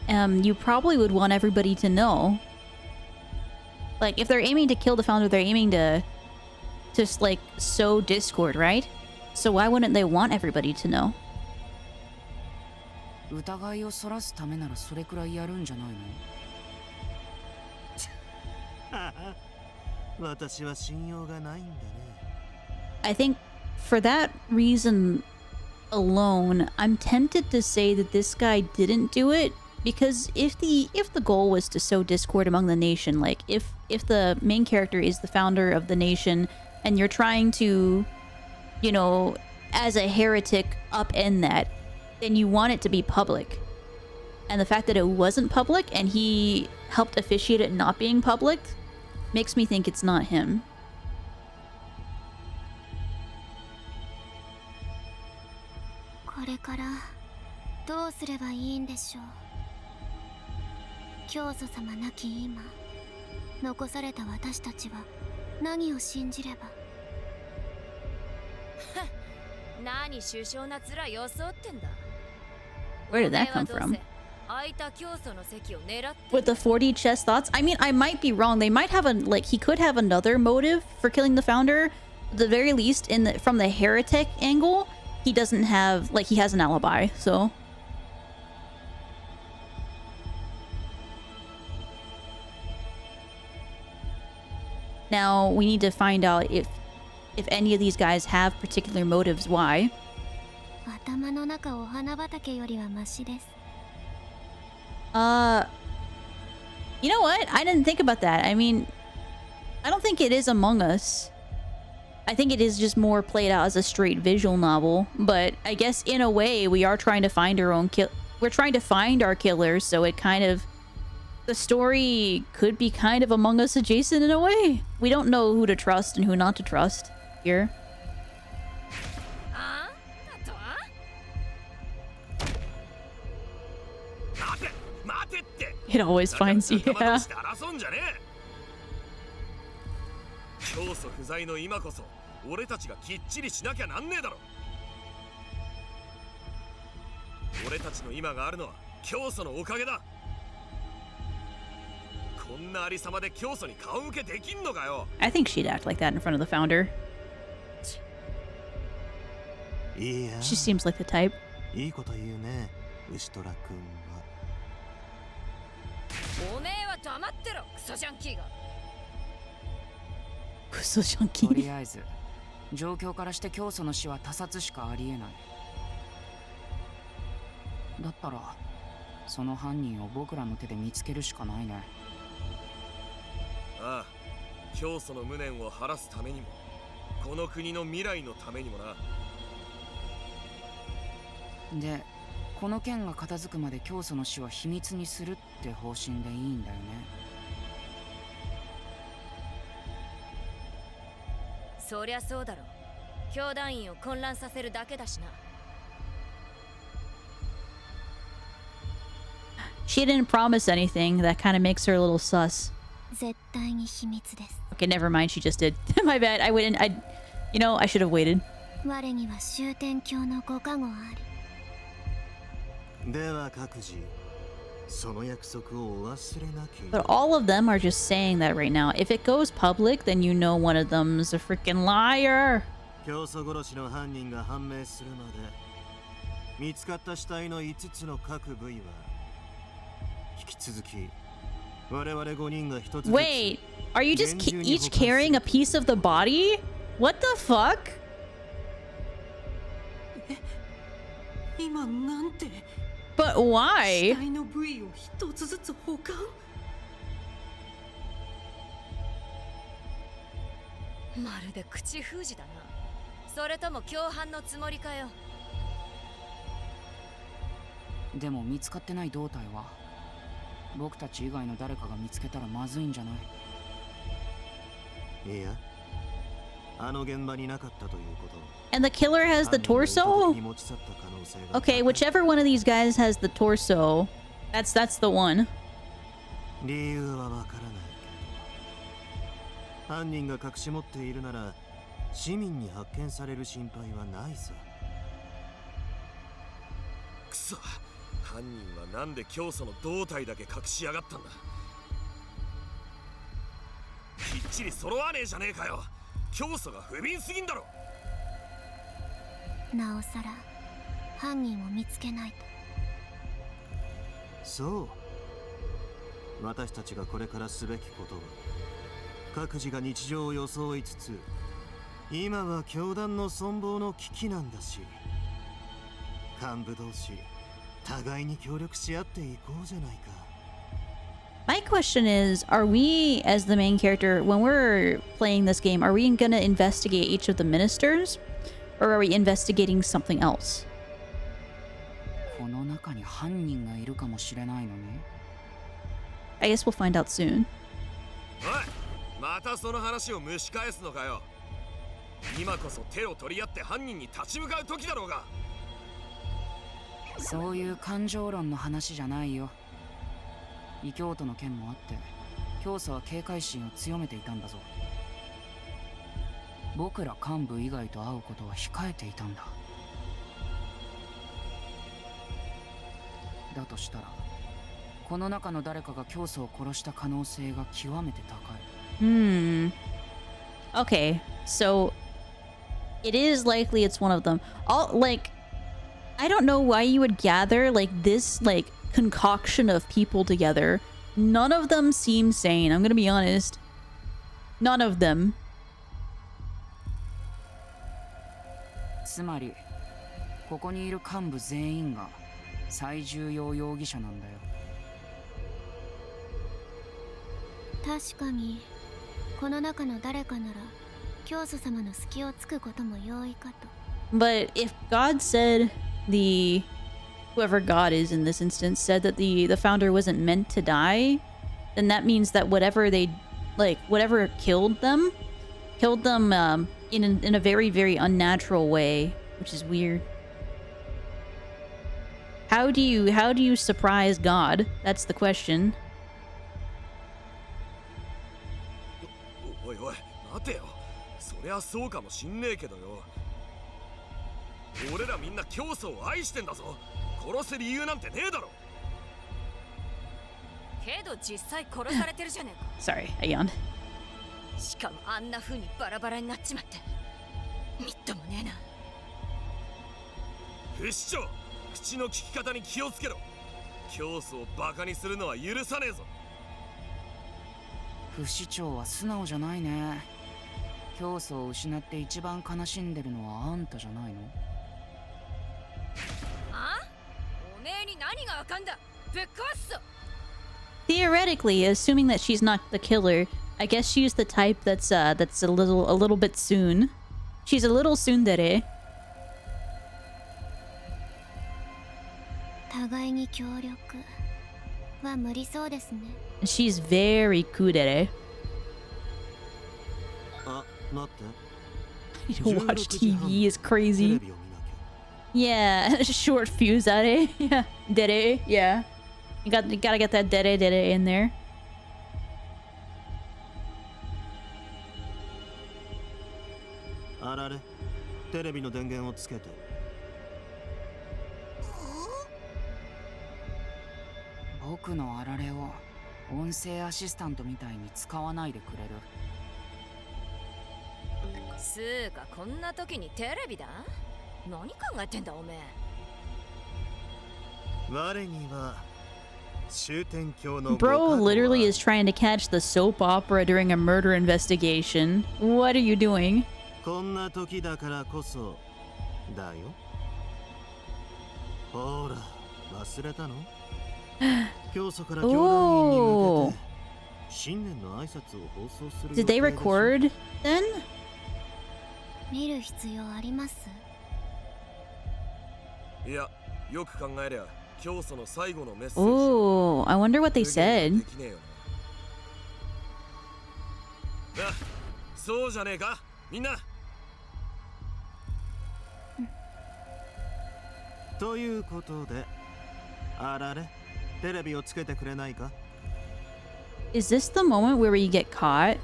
you probably would want everybody to know. Like, if they're aiming to kill the founder, they're aiming to just, like, sow discord, right? So why wouldn't they want everybody to know? 疑いをそらすためならそれくらいやるんじゃないの？私は信用がないんだね。 I think for that reason alone, I'm tempted to say that this guy didn't do it, because if the goal was to sow discord among the nation, like if the main character is the founder of the nation and you're trying to, you know, as a heretic up in that, then you want it to be public. And the fact that it wasn't public and he helped officiate it not being public makes me think it's not him. これからどうすればいいんでしょう。教祖様亡き今、残された私たちは何を信じれば。何首相な面装ってんだ。 Where did that come from? 空いた教祖の席を狙って With the 40 chess thoughts? I mean, I might be wrong. They might have a, like, he could have another motive for killing the founder. At the very least, from the heretic angle, he doesn't have, like, he has an alibi, so. Now, we need to find out if any of these guys have particular motives why. 頭の中お花畑よりはマシです。 You know what? I didn't think about that. I mean, I don't think it is Among Us. I think it is just more played out as a straight visual novel. But I guess in a way, we are trying to find our own we're trying to find our killers, so it kind of... The story could be kind of Among Us adjacent in a way. We don't know who to trust and who not to trust here. It always finds you, yeah. 教祖不在の今こそ俺たちがきっちりしなきゃなんねえだろ。俺たちの今があるのは教祖のおかげだ。こんなありさまで教祖に顔向けできんのかよ。 I think she'd act like that in front of the founder. いや、 She seems like the type. いいこと言うね、牛虎くんは。おめえは黙ってろ、クソジャンキーが。クソジャンキー。とりあえず状況からして教祖の死は他殺しかありえない。だったらその犯人を僕らの手で見つけるしかないね。ああ、教祖の無念を晴らすためにもこの国の未来のためにもな。で、この件が片付くまで教祖の死は秘密にするって方針でいいんだよね。そりゃそうだろ。教団員を混乱させるだけだしな。She didn't promise anything. That kind of makes her a little sus. 絶対に秘密です。 Okay, never mind. She just did. My bad. I wouldn't. You know, I should have waited. 我には終天教のご加護あり。では各自、その約束をお忘れなき。 But all of them are just saying that right now. If it goes public, then you know one of them's a freaking liar. 教祖殺しの犯人が判明するまで、見つかった死体の5つの各部位は引き続き我々5人が1つずつ。 Wait, are you just each carrying a piece of the body? What the fuck? 今なんて But why? 死体の部位を一つずつ保管。まるで口封じだな。それとも共犯のつもりかよ。でも見つかってない胴体は僕たち以外の誰かが見つけたらまずいんじゃない？いや、あの現場になかったということ。 And the killer has the torso? Okay, whichever one of these guys has the torso, that's the one. 理由はわからないけど、犯人が隠し持っているなら市民に発見される心配はないさ。くそ、犯人はなんで教祖の胴体だけ隠しやがったんだ。きっちり揃わねえじゃねえかよ。教祖が不憫すぎんだろ。なおさら犯人を見つけないと。そう、私たちがこれからすべきことは、各自が日常を装いつつ、今は教団の存亡の危機なんだし、幹部同士互いに協力し合っていこうじゃないか。 My question is, are we, as the main character, when we're playing this game, are we gonna investigate each of the ministers? Or are we investigating something else? この中に犯人がいるかもしれないのに。I guess we'll find out soon. おい、またその話を蒸し返すのかよ。今こそ手を取り合って犯人に立ち向かう時だろうが。そういう感情論の話じゃないよ。異教徒の件もあって教祖は警戒心を強めていたんだぞ。僕ら幹部以外と会うことは控えていたんだ。だとしたらこの中の誰かが教祖を殺した可能性が極めて高い。Okay, so it is likely it's one of them. I don't know why you would gather this concoction of people together. None of them seem sane. I'm gonna be honest. None of them. つまりここにいる幹部全員が最重要容疑者なんだよ。確かにこの中の誰かなら教祖様の隙をつくことも容易かと。But if God said whoever God is in this instance said that the founder wasn't meant to die, then that means that whatever killed them in a very, very unnatural way, which is weird. How do you surprise God? That's the question. おいおい、待てよ。そりゃそうかもしんねえけどよ。俺らみんな教祖を愛してんだぞ。殺す理由なんてねえだろ。けど実際殺されてるじゃねえか。 Sorry, I yawned. しかもあんな風にバラバラになっちまってみっともねえな。不死鳥、口の利き方に気をつけろ。教祖をバカにするのは許さねえぞ。不死鳥は素直じゃないね。教祖を失って一番悲しんでるのはあんたじゃないの？あ？おめえに何がわかんだ。ぶっ壊すぞ。 Theoretically, assuming that she's not the killer, I guess she's the type that's a little bit soon. She's a little tsundere. 互いに協力は無理そうですね。And she's very kudere. あ、待って。 To watch TV is crazy. Yeah, short fuse at it. Yeah, dere. Yeah, you gotta get that dere in there. あられ、テレビの電源をつけて。僕のあられを音声アシスタントみたいに使わないでくれる？つーかこんな時にテレビだ？何考えてんだおめえ。我には終点鏡の Bro literally is trying to catch the soap opera during a murder investigation. What are you doing? こんな時だからこそだよ。ほら、忘れたの？教祖から教団員に向けて新年の挨拶を放送する。Did they record then? 見る必要あります？いや、よく考えりゃ教祖の最後のメッセージ。Oh, I wonder what they said. あ、そうじゃねえか、みんな。ということで、あられ、テレビをつけてくれないか？ Is this the moment where we get caught?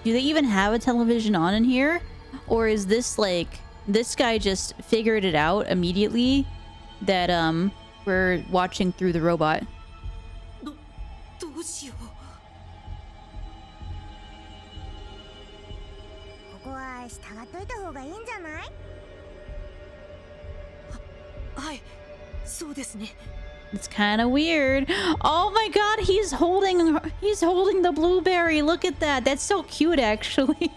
Do they even have a television on in here? Or is this this guy just figured it out immediately that we're watching through the robot? どうしよう。ここは従っといた方がいいんじゃない？はい、そうですね。 It's kind of weird. Oh my god, he's holding the blueberry. Look at that. That's so cute actually.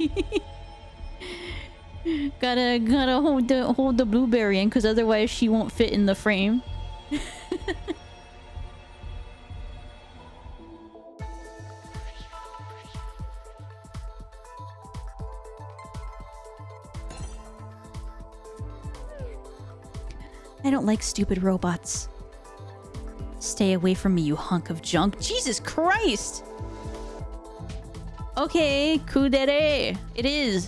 gotta hold the blueberry in because otherwise she won't fit in the frame. I don't like stupid robots. Stay away from me, you hunk of junk. Jesus Christ! Okay, kudere. It is.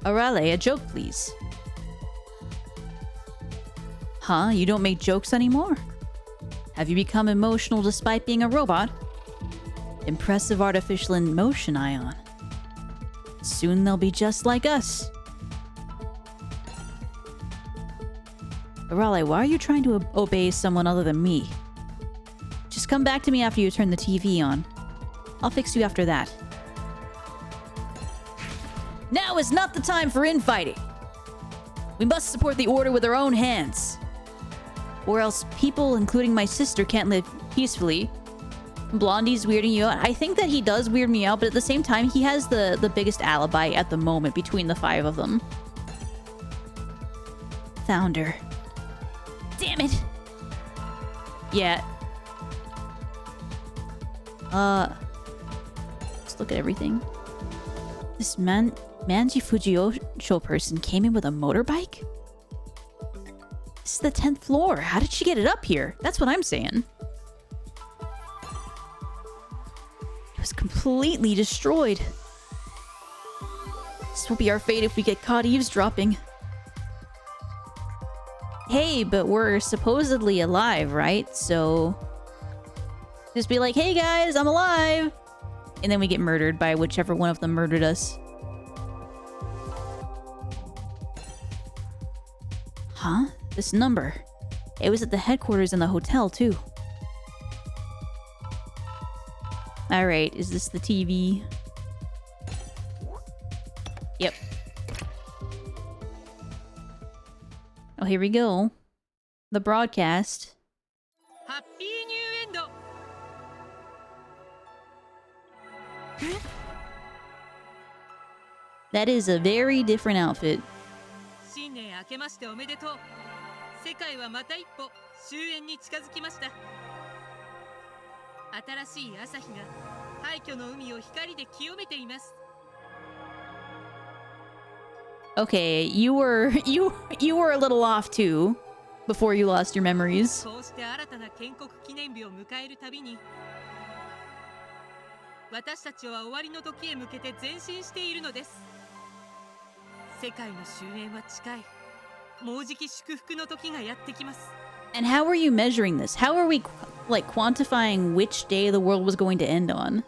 Arale, a joke, please. Huh? You don't make jokes anymore? Have you become emotional despite being a robot? Impressive artificial emotion, Ion. Soon they'll be just like us. Arale, why are you trying to obey someone other than me? Just come back to me after you turn the TV on. I'll fix you after that. Now is not the time for infighting. We must support the Order with our own hands. Or else people, including my sister, can't live peacefully. Blondie's weirding you out. I think that he does weird me out, but at the same time, he has the biggest alibi at the moment between the 5 of them. Founder. Damn it! Yeah. Let's look at everything. This Manji Fujiyosho person came in with a motorbike? This is the 10th floor. How did she get it up here? That's what I'm saying. It was completely destroyed. This will be our fate if we get caught eavesdropping. Hey, but we're supposedly alive, right? So just be like, hey guys, I'm alive! And then we get murdered by whichever one of them murdered us. Huh? This number. It was at the headquarters in the hotel, too. Alright, is this the TV? Yep. Oh, here we go. The broadcast. Happy New End! That is a very different outfit. 新年明けましておめでとう。世界はまた一歩終焉に近づきました。新しい朝日が廃墟の海を光で清めています。Okay, you were a little off too before you lost your memories. こうして新たな建国記念日を迎えるたびに、私たちは終わりの時へ向けて前進しているのです。世界の終焉は近い。もうじき祝福の時がやってきます。And how are you measuring this? How are we like quantifying which day the world was going to end on?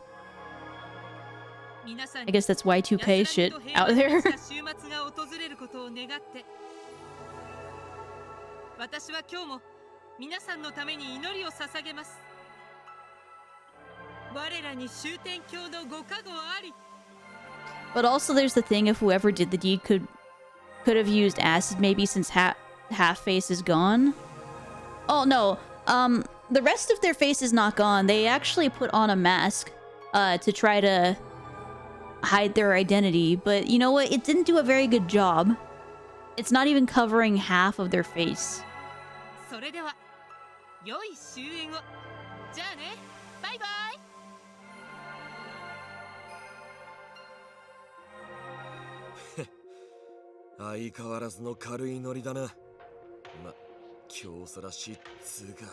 I guess that's Y2K shit out there. 週末が訪れることを願って、私は今日も皆さんのために祈りを捧げます。我らに終点郷のご加護あり。But also there's the thing if whoever did the deed could have used acid maybe since half face is gone. Oh no, the rest of their face is not gone. They actually put on a mask to try to hide their identity, but you know what? It didn't do a very good job. It's not even covering half of their face. それでは良い終焉を。じゃあね。バイバイ。相変わらずの軽いノリだな。ま、今日そらしっつうか。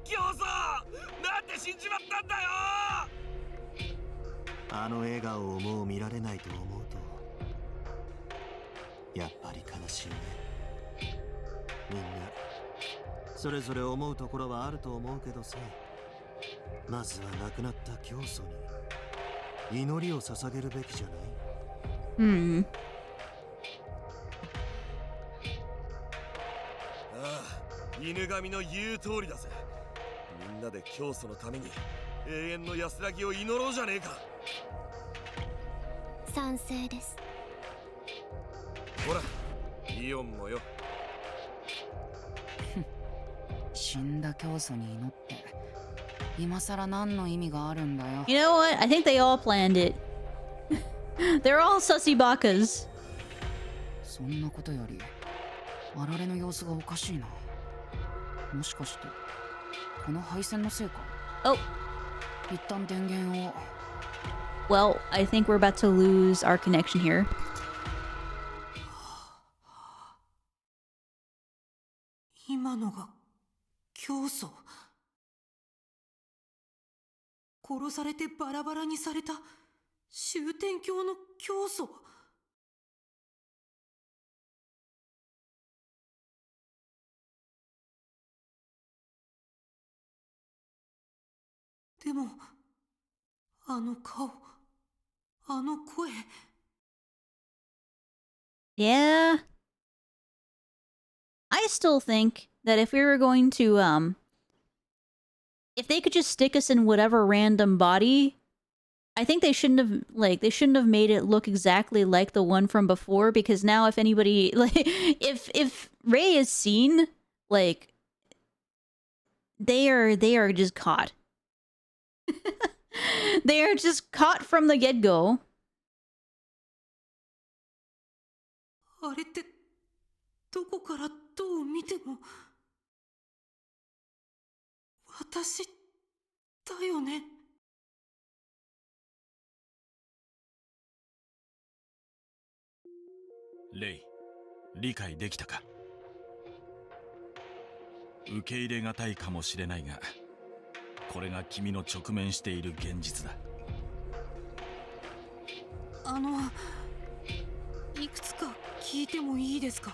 今日さ、なんで死んじまったんだよ。あの笑顔をもう見られないと思うと、やっぱり悲しいね。みんなそれぞれ思うところはあると思うけどさ、まずは亡くなった教祖に祈りを捧げるべきじゃない？ああ、犬神の言う通りだぜ。みんなで教祖のために永遠の安らぎを祈ろうじゃねえか。賛成です。ほら、イオンもよ。死んだ教祖に祈って今さら何の意味があるんだよ。 You know what? I think they all planned it. They're all sussy bakas. そんなことよりあられの様子がおかしいな。もしかしてこの配線のせいか。 Oh. 一旦電源を。 Well, I think we're about to lose our connection here. 教祖。殺されてバラバラにされた終天教の教祖。でもあの顔、あの声。Yeah. I still think that if we were going to, if they could just stick us in whatever random body, I think they shouldn't have made it look exactly like the one from before, because now if anybody, like, if Rey is seen, like, they are just caught. They are just caught from the get-go. あれってどこからどう見ても私だよね。レイ、理解できたか？受け入れがたいかもしれないが、これが君の直面している現実だ。いくつか聞いてもいいですか？い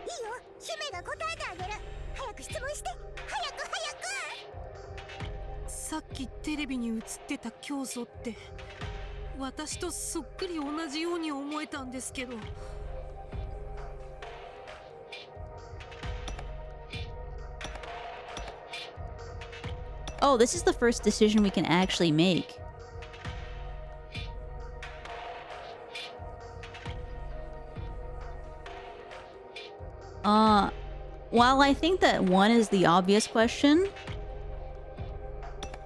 いよ、姫が答えてあげる。早く質問して、早く早く。さっきテレビに映ってた教祖って私とそっくり同じように思えたんですけど。Oh, this is the first decision we can actually make. While I think that one is the obvious question,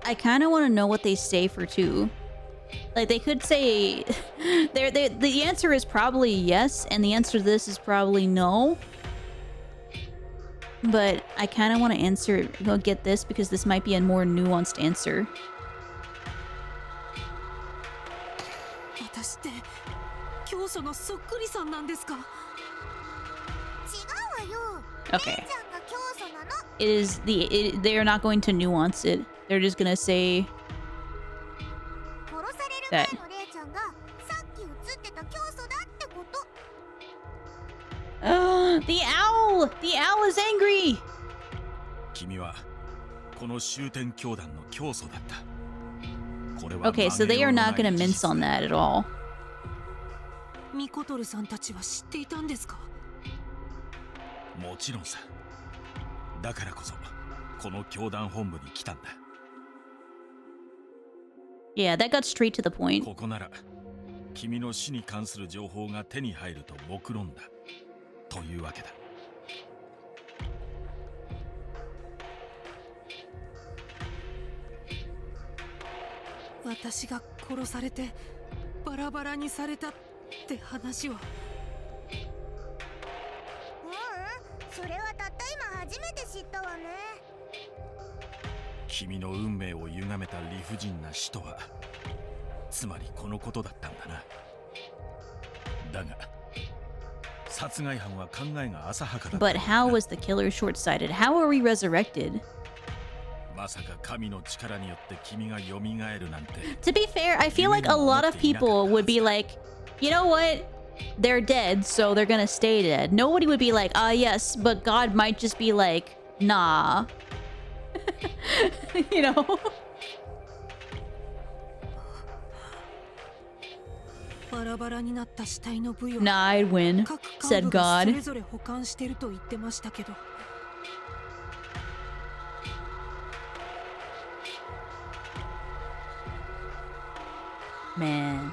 I kind of want to know what they say for two. Like, they could say... the answer is probably yes, and the answer to this is probably no. But I kind of want to get this, because this might be a more nuanced answer. 私って教祖のそっくりさんなんですか？違うわよ。 Okay. レイちゃんが教祖なの。They are not going to nuance it. They're just gonna say 殺される前のレイちゃんがさっき映ってた教祖だってこと。The owl! The owl is angry! 君はこの終天教団の教祖だった。これは Okay, so they are not gonna mince on that at all. ミコトルさんたちは知っていたんですか？もちろんさ。だからこそこの教団本部に来たんだ。Yeah, that got straight to the point. ここなら君の死に関する情報が手に入ると目論んだというわけだ。私が殺されてバラバラにされたって話は。それはたった今初めて知ったわね。君の運命を歪めた理不尽な死とは、つまりこのことだったんだな。だが殺害犯は考えが浅はかだった。 But how was the killer short-sighted? How are we resurrected? まさか神の力によって君が蘇るなんて。 To be fair, I feel like a lot of people would be like, you know what? They're dead, so they're gonna stay dead. Nobody would be like, ah, yes, but God might just be like, nah. You know? バラバラになった死体の部位を Nah, I'd win, 各 said 幹部がそ God. れぞれ保管してると言ってましたけど。Man.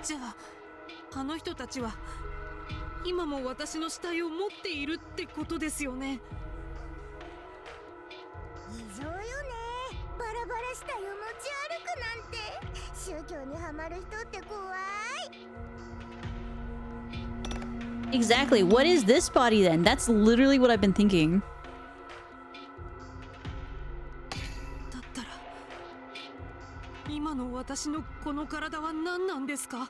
じゃああの人たちは今も私の死体を持っているってことですよね。異常よね。バラバラ死体を持ち歩くなんて。宗教にハマる人って怖い。 Exactly. What is this body then? That's literally what I've been thinking. だったら今の私のこの体は何なんですか？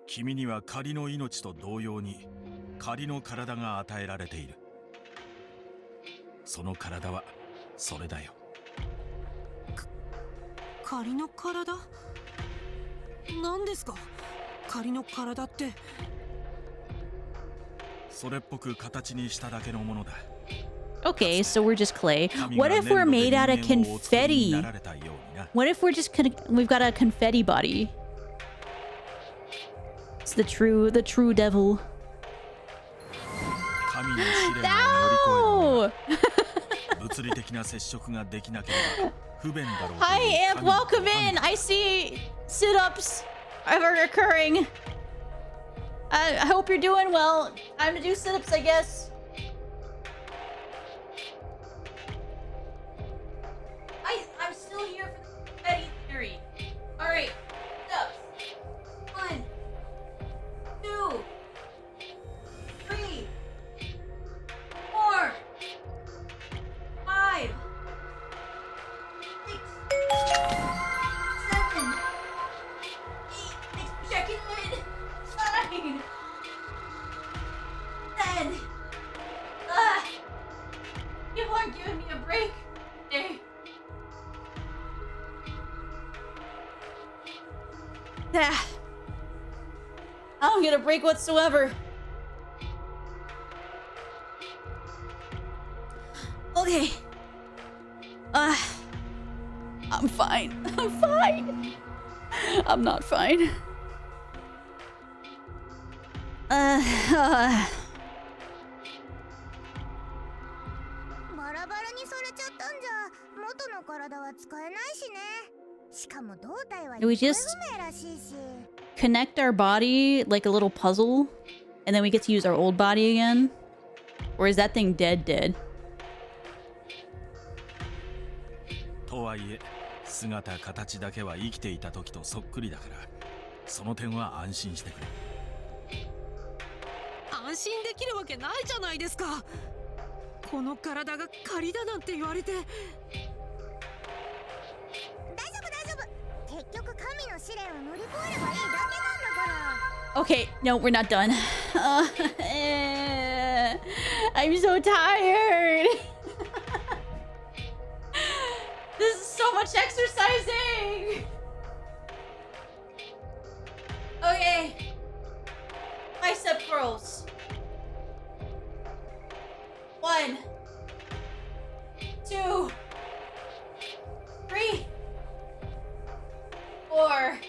君には仮の命と同様に仮の体が与えられている。その体はそれだよ。仮の体？何ですか仮の体って。それっぽく形にしただけのものだ。 Okay, so we're just clay. What if we're made out of confetti? What if we're just we've got a confetti body? It's the true devil. No! Hi, Amp. Welcome in. I see sit-ups are occurring. I hope you're doing well. Time to do sit-ups, I guess. I'm still here for the confetti theory. All right, sit-ups. 1, 2, 3, 4, 5, 6, 7, 8. Thanks for checking in. 9, 10. People aren't giving me a break today. I don't get a break whatsoever. Okay. I'm fine. I'm fine. I'm not fine. バラバラにされちゃったんじゃ元の体は使えないしね。しかも胴体は Do we just connect our body like a little puzzle and then we get to use our old body again? Or is that thing dead? とはいえ姿形だけは生きていた時とそっくりだからその点は安心してくれ。安心できるわけないじゃないですか。この体が仮だなんて言われて。大丈夫大丈夫。結局神の試練を乗り越えればいいだけなんだから。Okay, no, we're not done. I'm so tired. This is so much exercising. Okay. Bicep curls. 1, 2, 3, 4,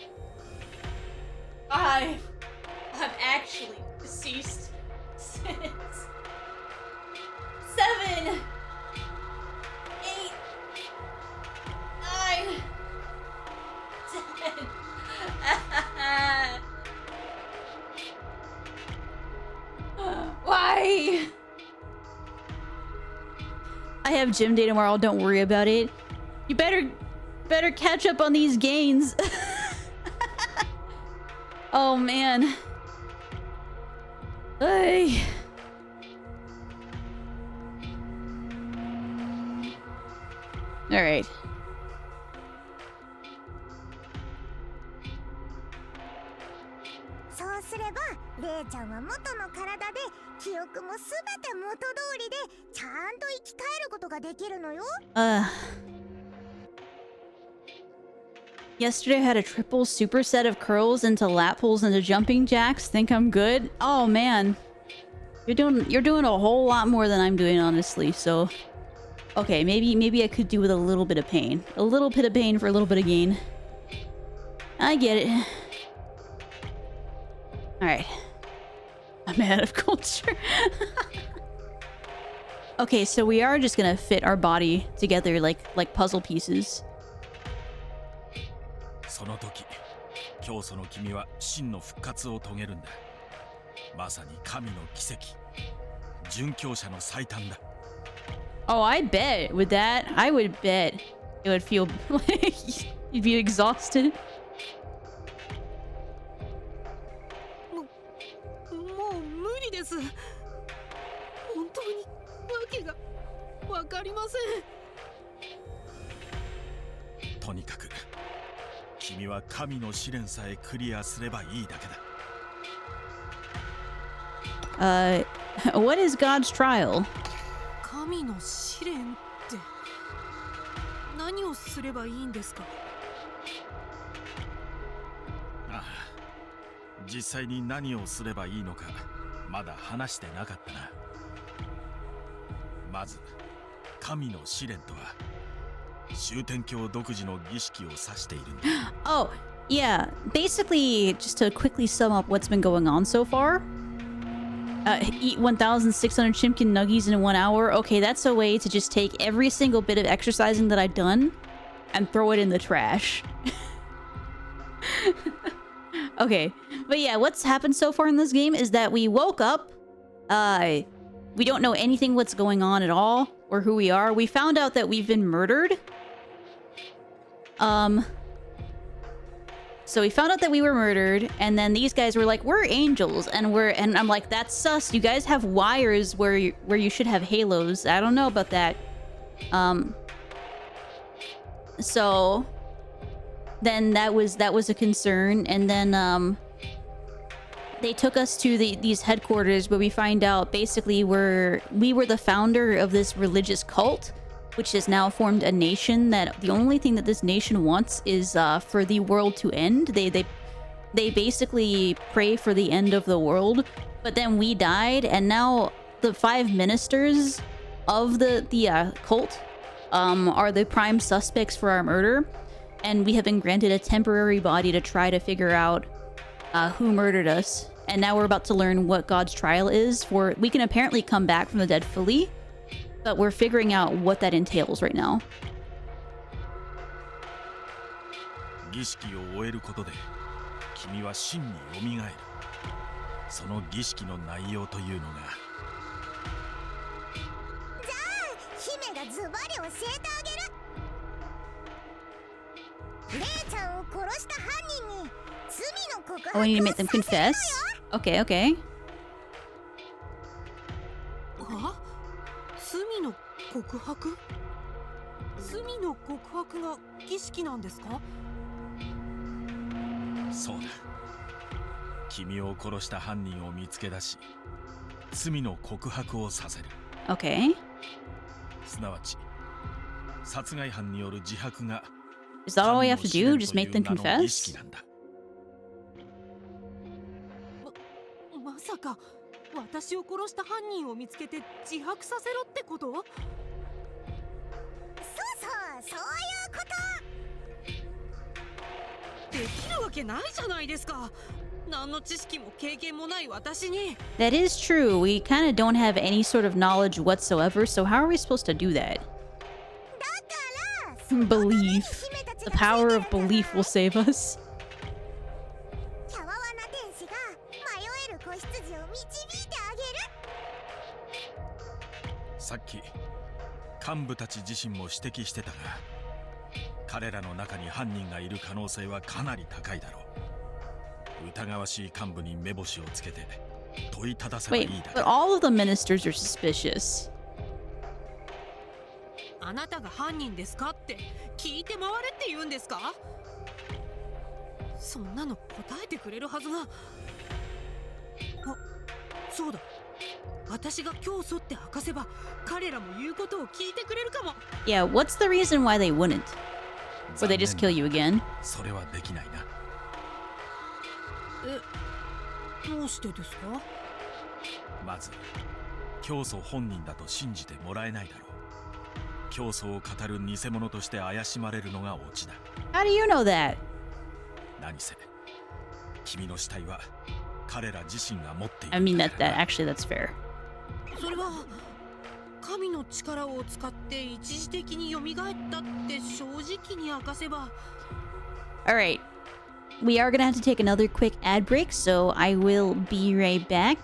5. I'm actually deceased. 6, 7, 8, 9, 10. Why? I have gym day tomorrow. Don't worry about it. You better catch up on these gains. Oh man. Ay. All right. Yesterday I had a triple superset of curls into lat pulls into jumping jacks. Think I'm good? Oh man. You're doing a whole lot more than I'm doing, honestly. So okay, maybe I could do with a little bit of pain. A little bit of pain for a little bit of gain. I get it. Alright. I'm out of culture. Okay, so we are just gonna fit our body together like puzzle pieces. その時、教祖の君は真の復活を遂げるんだ。まさに神の奇跡。殉教者の最短だ。Oh, I bet with that, I would bet it would feel like you'd be exhausted. もう無理です。本当にわけがわかりません。とにかく君は神の試練さえクリアすればいいだけだ。What is God's trial? 神の試練って何をすればいいんですか？ああ、実際に何をすればいいのかまだ話してなかったな。まず神の試練とは終天教独自の儀式を指しているんだ。Oh, yeah. Basically, just to quickly sum up what's been going on so far. Eat 1,600 chimkin nuggies in 1 hour. Okay, that's a way to just take every single bit of exercising that I've done and throw it in the trash. Okay, but yeah, what's happened so far in this game is that we woke up. We don't know anything what's going on at all or who we are. We found out that we've been murdered. So we found out that we were murdered, and then these guys were like, "We're angels," and I'm like, "That's sus. You guys have wires where you should have halos. I don't know about that." So then that was a concern, and then they took us to these headquarters where we find out basically we were the founder of this religious cult, which has now formed a nation that the only thing that this nation wants is for the world to end. They basically pray for the end of the world, but then we died, and now the 5 ministers of the cult are the prime suspects for our murder, and we have been granted a temporary body to try to figure out who murdered us. And now we're about to learn what God's trial is. We can apparently come back from the dead fully, but we're figuring out what that entails right now. 儀式を終えることで君は真によみがえる。その儀式の内容というのが、じゃあ姫がズバリ教えてあげる。レイちゃんを殺した犯人に罪の告白 Oh, を I need to さ make them せるのよ。 confess? Okay, okay. は？罪の告白？罪の告白が儀式なんですか？そうだ。君を殺した犯人を見つけ出し、罪の告白をさせる。Okay. すなわち、殺害犯による自白が Is that all we have to 神の do? 試 Just 練 make とい them う名の儀 confess? 式なんだ。まさか私を殺した犯人を見つけて自白させろってこと？そういうこと。できるわけないじゃないですか。何の知識も経験もない私に。 That is true. We kind of don't have any sort of knowledge whatsoever, so how are we supposed to do that? だからそのために Belief. 姫たち The が power つい of てるん belief じゃ will save us. キャワワな天使が迷える子羊を導いてあげる。さっき幹部たち自身も指摘してたが、彼らの中に犯人がいる可能性はかなり高いだろう。疑わしい幹部に目星をつけて問いただせばい Wait, いだ but け。 all of the ministers are suspicious. あなたが犯人ですかって聞いて回れって言うんですか？そんなの答えてくれるはずが。あ、そうだ。私が教祖って明かせば彼らも言うことを聞いてくれるかも。 Yeah, what's the reason why they wouldn't? Would they just kill you again? それはできないな。どうしてですか？まず教祖本人だと信じてもらえないだろう。教祖を語る偽物として怪しまれるのがオチだ。 How do you know that? 何せ君の死体は彼ら自身が持っている I mean, んだからな。 actually, that's fair. それは神の力を使って一時的に蘇ったって正直に明かせば。 All right. We are going to have to take another quick ad break, so I will be right back.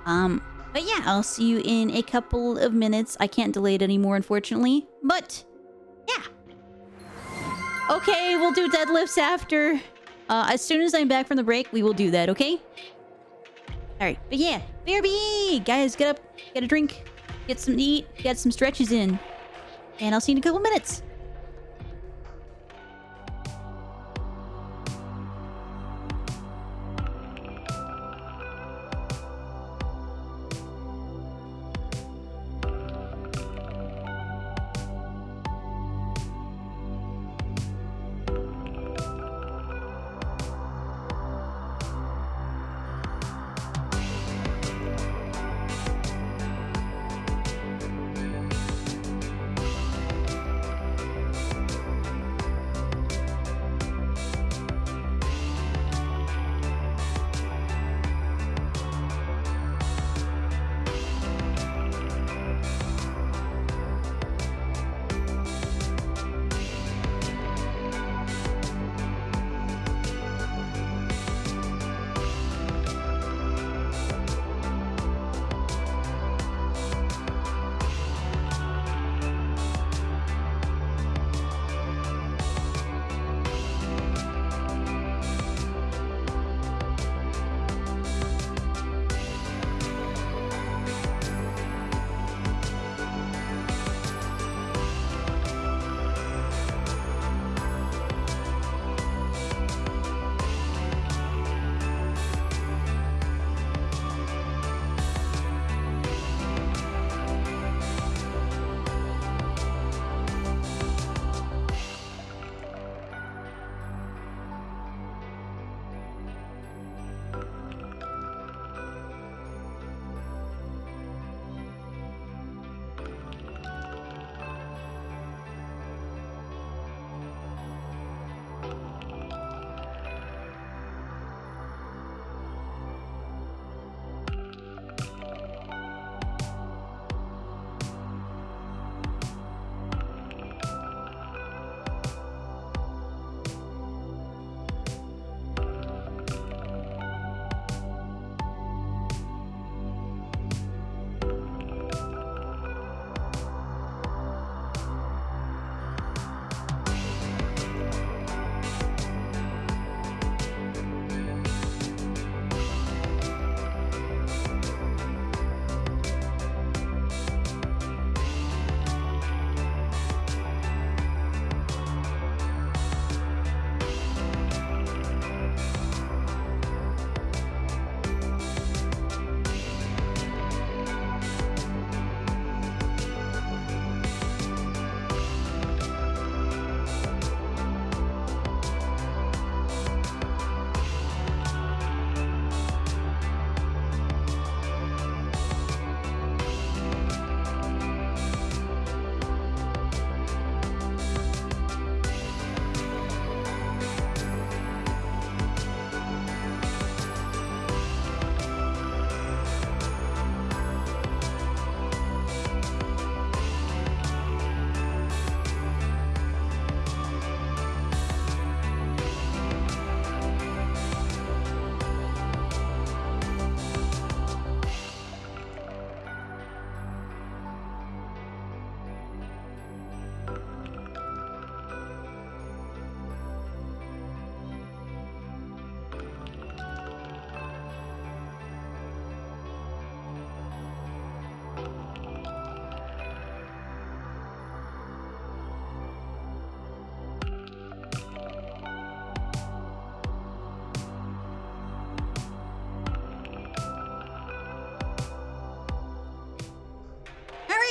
But yeah, I'll see you in a couple of minutes. I can't delay it anymore, unfortunately. But, yeah. Okay, we'll do deadlifts after. As soon as I'm back from the break, we will do that, okay? Alright, but yeah, BRB! Guys, get up, get a drink, get some to eat, get some stretches in. And I'll see you in a couple minutes.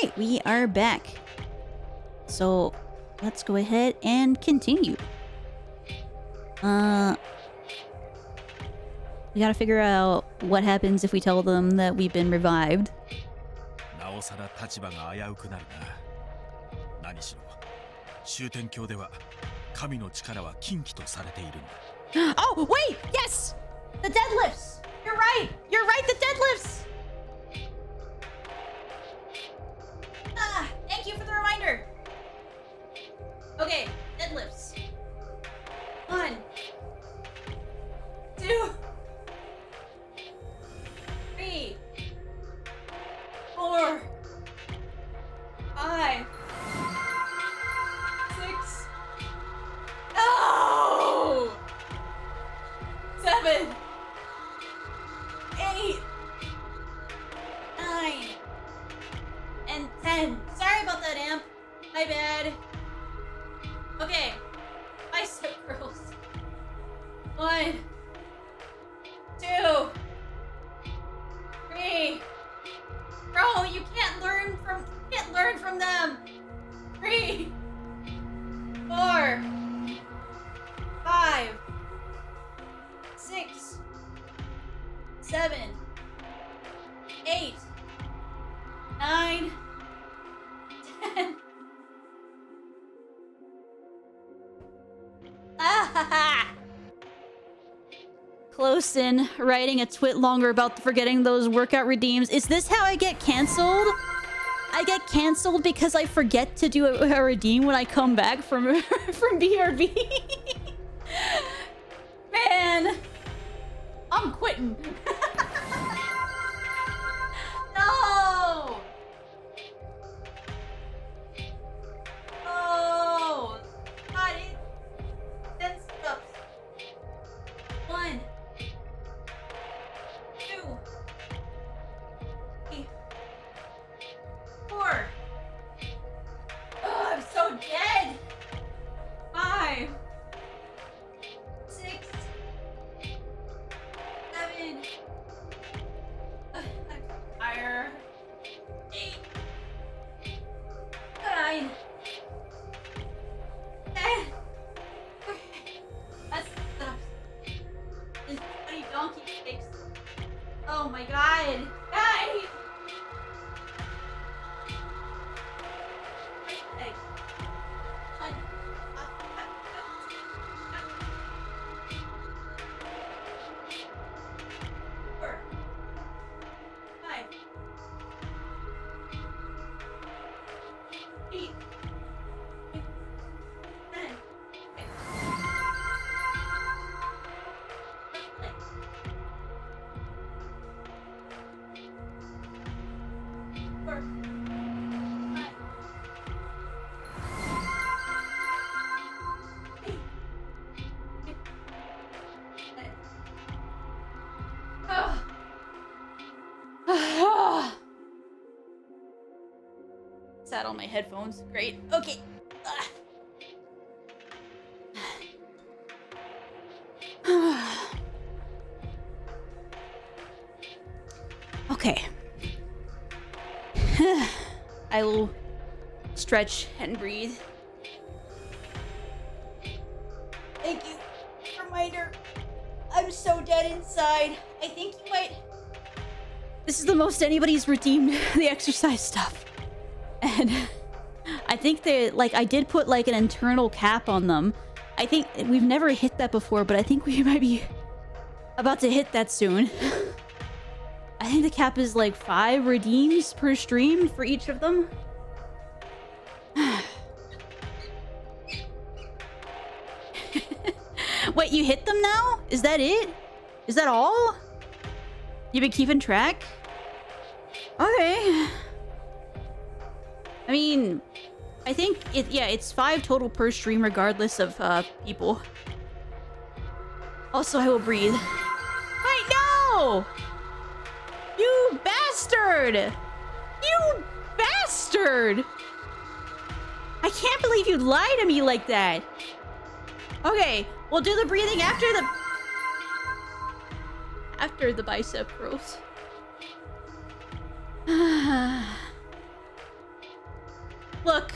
right, we are back. So let's go ahead and continue. We gotta figure out what happens if we tell them that we've been revived. なおさら立場が危うくなるな。何しろ終点橋では神の力は禁忌とされているんだ。Oh, wait! Yes! The deadlifts! You're right! You're right, the deadlifts! Ah, thank you for the reminder. Okay, deadlifts. 1, 2, 3, 4, 5, 6. Oh! 7, 8, 9, and 10. Sorry about that, Amp. My bad. Okay. Bicep curls. 1, 2, 3. Bro, you can't learn from them. 3, 4, 5, 6, 7, 8, 9, 10. Ah! Close in, writing a twit longer about forgetting those workout redeems. Is this how I get canceled? I get canceled because I forget to do a redeem when I come back from BRB. Man, I'm quitting. No. Oh, God, it stops. 1, 2, 3, 4. Oh, I'm so dead. 5, 6, 7. I'm tired. 8, 9, 10. That's enough. This bloody donkey sticks. Oh my god. Guys! Hey. Four. 5. 8. 10. Four. 5. 8. 10. Sat on my headphones. Great. Okay. Okay. I will stretch and breathe. Thank you. Reminder. I'm so dead inside. I think you might... This is the most anybody's redeemed the exercise stuff. And I think that, like, I did put, like, an internal cap on them. I think we've never hit that before, but I think we might be about to hit that soon. I think the cap is, like, 5 redeems per stream for each of them. Wait, you hit them now? Is that it? Is that all? You've been keeping track? Okay. I mean, I think it's 5 total per stream regardless of people. Also, I will breathe. Wait, no! You bastard! You bastard! I can't believe you lied to me like that. Okay, we'll do the breathing after the bicep curls. Look.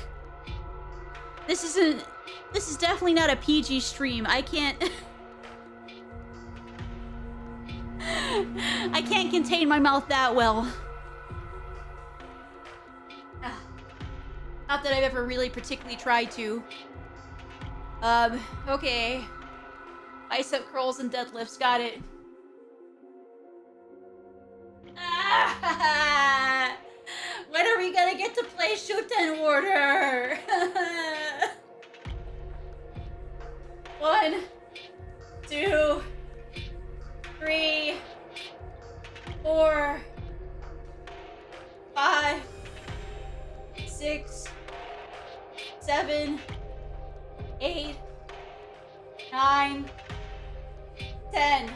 This is definitely not a PG stream. I can't I can't contain my mouth that well. Not that I've ever really particularly tried to. Okay. Bicep curls and deadlifts, got it. When are we gonna get to play Shuten Order? 1, 2, 3, 4, 5, 6, 7, 8, 9, 10.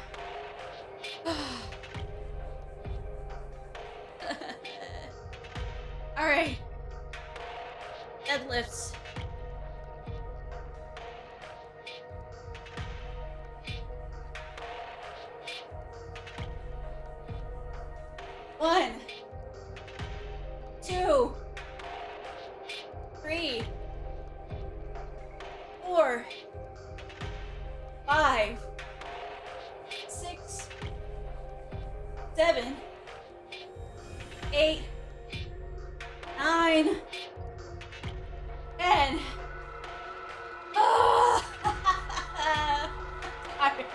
All right. Deadlifts. One, 2, 3, 4, 5, 6, 7, 8, 9, 10. Oh! Tired.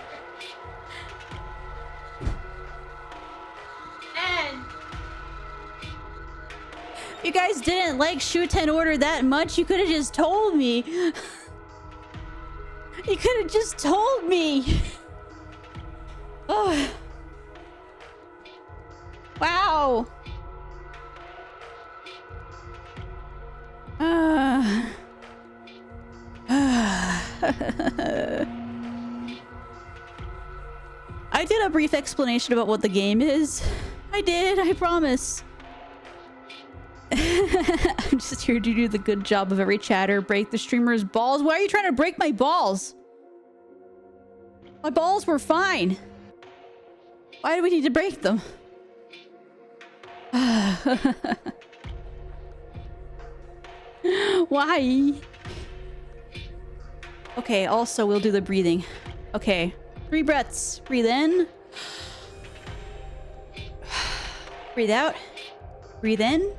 And you guys didn't like Shuten Order that much, you could have just told me. You could have just told me. Oh. Wow. I did a brief explanation about what the game is. I did, I promise. I'm just here to do the good job of every chatter, break the streamer's balls. Why are you trying to break my balls? My balls were fine. Why do we need to break them? Why? Okay, also we'll do the breathing. Okay, 3 breaths. Breathe in. Breathe out. Breathe in.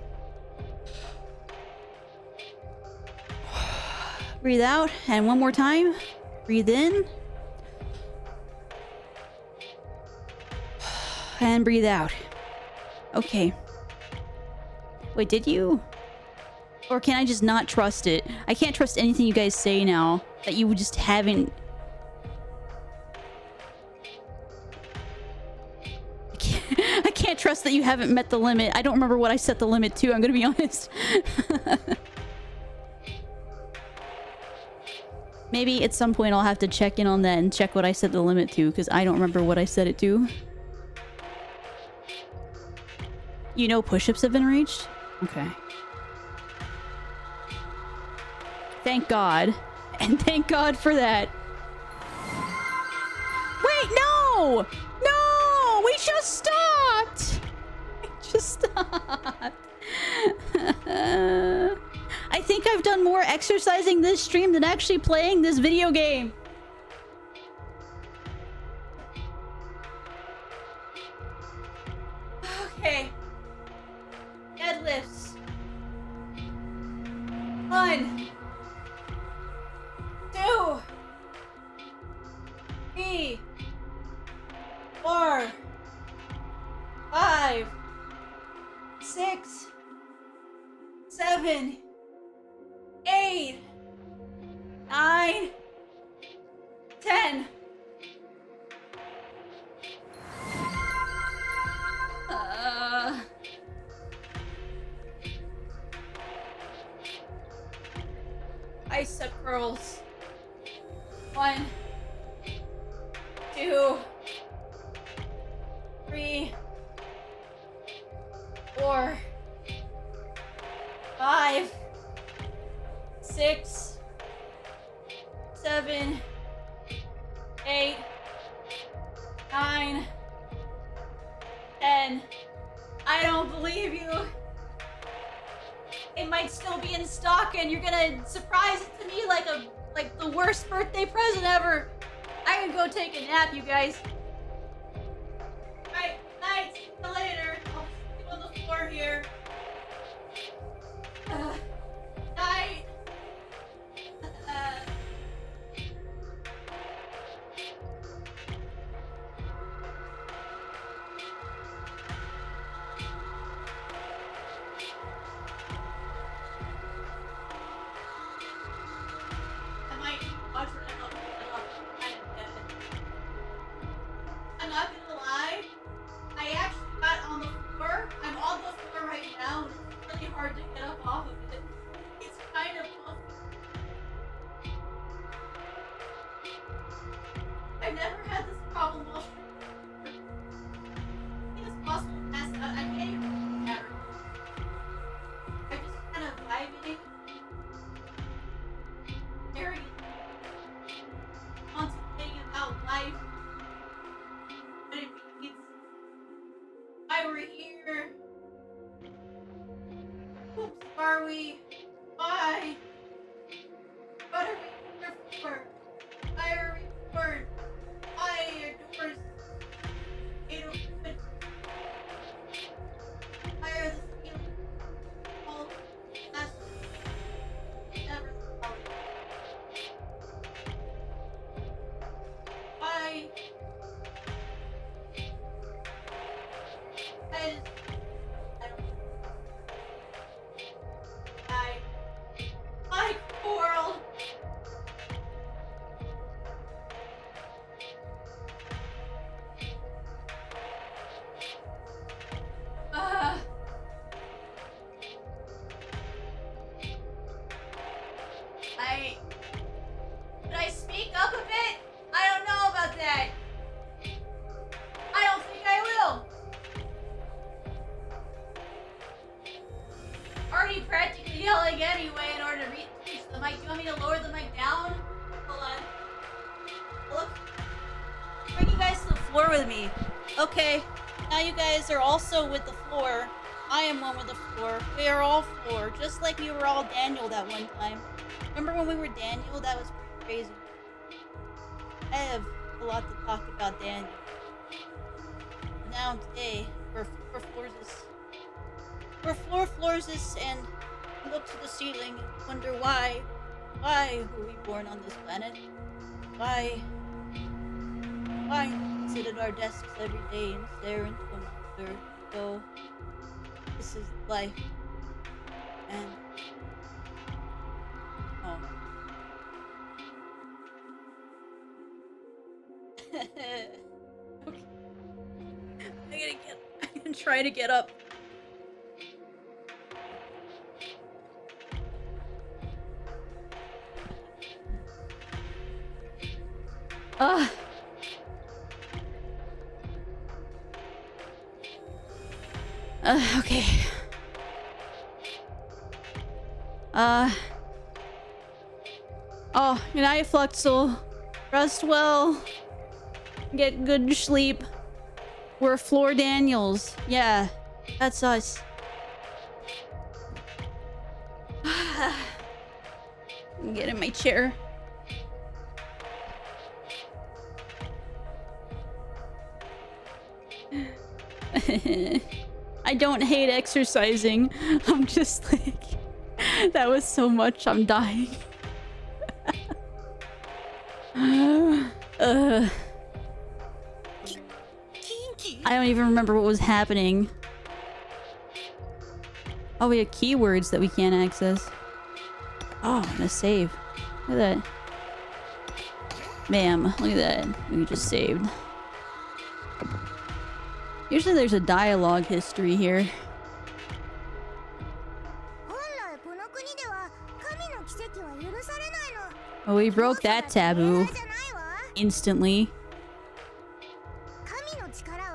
Breathe out. And one more time. Breathe in. And breathe out. Okay. Wait, did you? Or can I just not trust it? I can't trust anything you guys say now that you just haven't... I can't trust that you haven't met the limit. I don't remember what I set the limit to, I'm gonna be honest. Maybe at some point I'll have to check in on that and check what I set the limit to, because I don't remember what I set it to. You know push-ups have been reached? Okay. Thank God. And thank God for that. Wait, no! No! We just stopped! We just stopped. I think I've done more exercising this stream than actually playing this video game. Okay. Deadlifts. 1, 2, 3, 4, 5, 6, 7, 8, 9, 10. Bicep curls. 1, 2, 3, 4, 5, 6, 7, 8, 9, 10. I don't believe you. it might still be in stock, and you're gonna surprise it to me like the worst birthday present ever. I can go take a nap, you guys. Alright, night. See you later. I'll sleep on the floor here. Night. I might watch it up. I'm not gonna lie. I actually got on the floor. I'm on the floor right now. And it's really hard to get up off of it. It's kind of I've never had this problem before. I think it's possible to pass out. I can't even remember. I'm just kind of vibing. Staring. Contemplating about life. What it means. Why we're here. Oops, are we? Why? What are we here for? Why are we born? Why are doors made open? Why are the ceilings all glass? Never solid. Why? I don't my world. Did I speak up a bit? I don't know about that. I don't think I will. Already practically yelling anyway in order to reach the mic. Do you want me to lower the mic down? Hold on. Look. Bring you guys to the floor with me. Okay. Now you guys are also with the floor. I am one with the floor. We are all floor. Just like we were all Daniel that one time. Remember when we were Daniel? That was pretty crazy. I have a lot to talk about Daniel. Now today, we're floorses. We're floorses, and we look to the ceiling and wonder why. Why were we born on this planet? Why sit at our desks every day and stare into a monitor? So, this is life. And okay. I'm gonna try to get up. Okay. Oh, good night, Fluxel. Rest well. Get good sleep. We're Floor Daniels. Yeah, that's us. Get in my chair. I don't hate exercising. I'm just like, that was so much. I'm dying. I don't even remember what was happening. Oh, we have keywords that we can't access. Oh, I'm gonna save. Look at that. Bam. Look at that. We just saved. Usually there's a dialogue history here. Oh, we broke that taboo. Instantly. Kami no chikara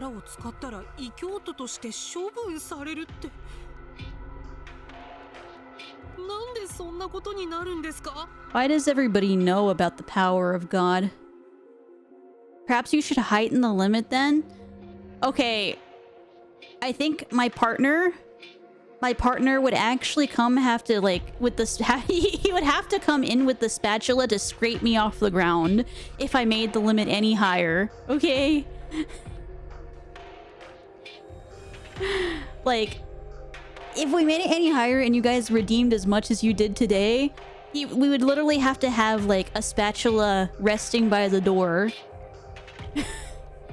を使ったら異教徒として処分されるって。なんでそんなことになるんですか? Why does everybody know about the power of God? Perhaps you should heighten the limit then? Okay. I think my partner would actually have to like with the he would have to come in with the spatula to scrape me off the ground if I made the limit any higher. Okay? Like, if we made it any higher and you guys redeemed as much as you did today, we would literally have to have like a spatula resting by the door.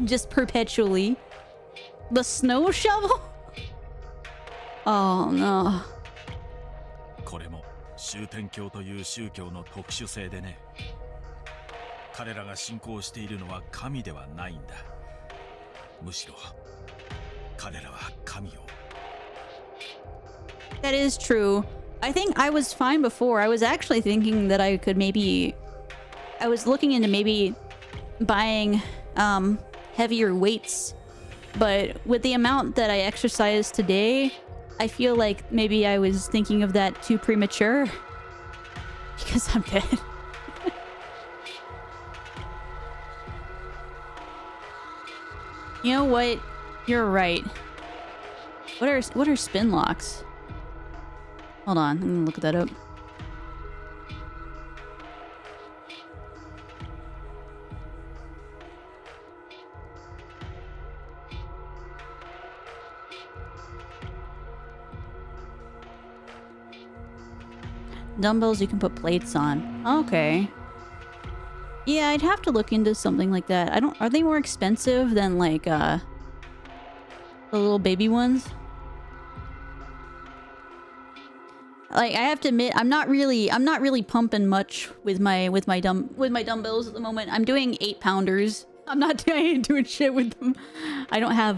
Just perpetually. The snow shovel? Oh no. これも終天教という宗教の特殊性でね。彼らが信仰しているのは神ではないんだ。むしろ彼らは神を。That is true. I think I was fine before. I was actually thinking that I could maybe... I was looking into maybe buying heavier weights. But with the amount that I exercised today, I feel like maybe I was thinking of that too premature. Because I'm dead. You know what? You're right. What are spin locks? Hold on, I'm gonna look that up. Dumbbells you can put plates on. Okay. Yeah, I'd have to look into something like that. Are they more expensive than like the little baby ones? Like, I have to admit, I'm not really pumping much with my dumbbells at the moment. I'm doing 8-pounders. I ain't doing shit with them. I don't have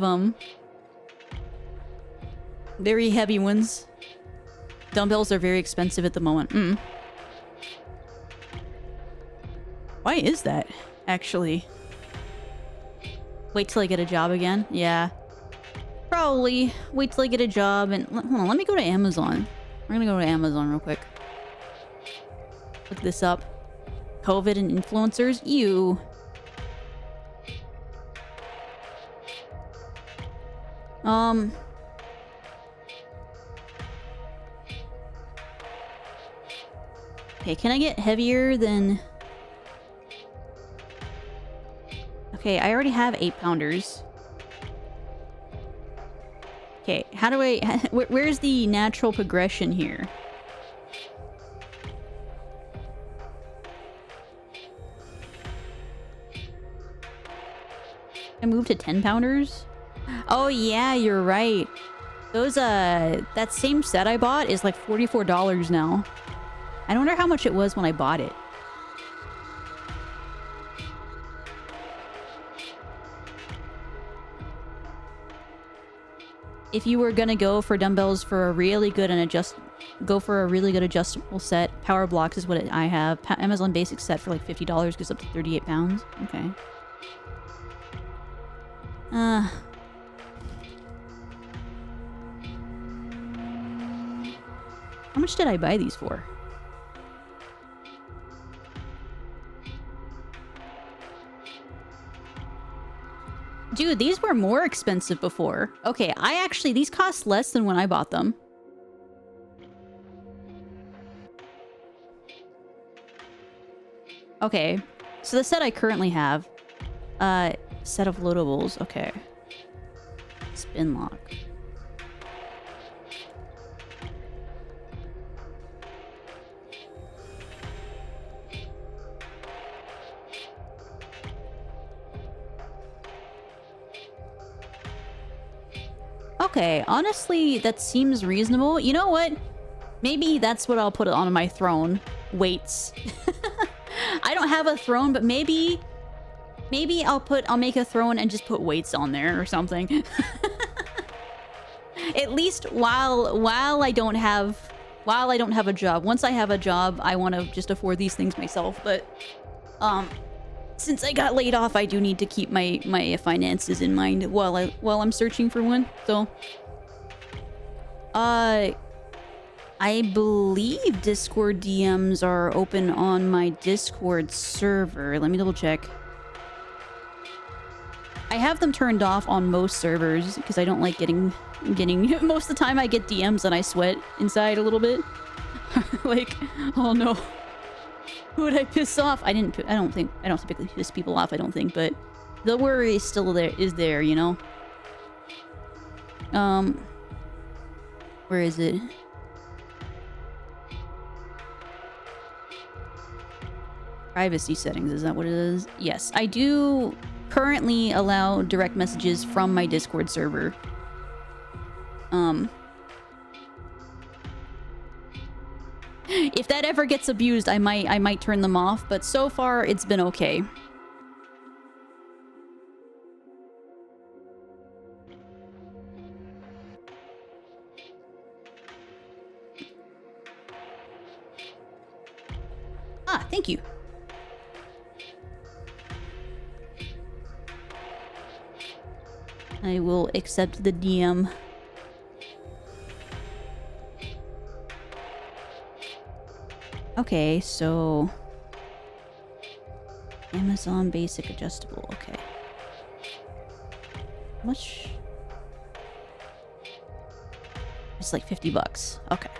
very heavy ones. Dumbbells are very expensive at the moment. Why is that, actually? Wait till I get a job again? Yeah. Probably. Wait till I get a job and... Hold on, let me go to Amazon. We're gonna go to Amazon real quick. Look this up. COVID and influencers? Ew. Okay, can I get heavier than... Okay, I already have 8-pounders. Okay, how do I... Where's the natural progression here? I moved to 10-pounders? Oh yeah, you're right. Those, that same set I bought is like $44 now. I wonder how much it was when I bought it. If you were gonna go for dumbbells for a really good adjustable set, Power Blocks is what I have. Amazon Basic set for like $50 goes up to 38 pounds. Okay. How much did I buy these for? Dude, these were more expensive before. Okay, these cost less than when I bought them. Okay, so the set I currently have, set of loadables, okay. Spin lock. Okay, honestly, that seems reasonable. You know what? Maybe that's what I'll put on my throne. Weights. I don't have a throne, but maybe I'll make a throne and just put weights on there or something. At least while I don't have a job. Once I have a job, I want to just afford these things myself, but since I got laid off, I do need to keep my finances in mind while I'm searching for one. So, I I believe Discord DMs are open on my Discord server. Let me double check. I have them turned off on most servers because I don't like getting most of the time I get DMs and I sweat inside a little bit. Like, oh no. Who would I piss off? I don't typically piss people off, I don't think, but the worry is still there, you know? Where is it? Privacy settings, is that what it is? Yes, I do currently allow direct messages from my Discord server. If that ever gets abused, I might turn them off, but so far it's been okay. Ah, thank you. I will accept the DM. Okay, so Amazon basic adjustable. Okay. How much? It's like $50. Okay.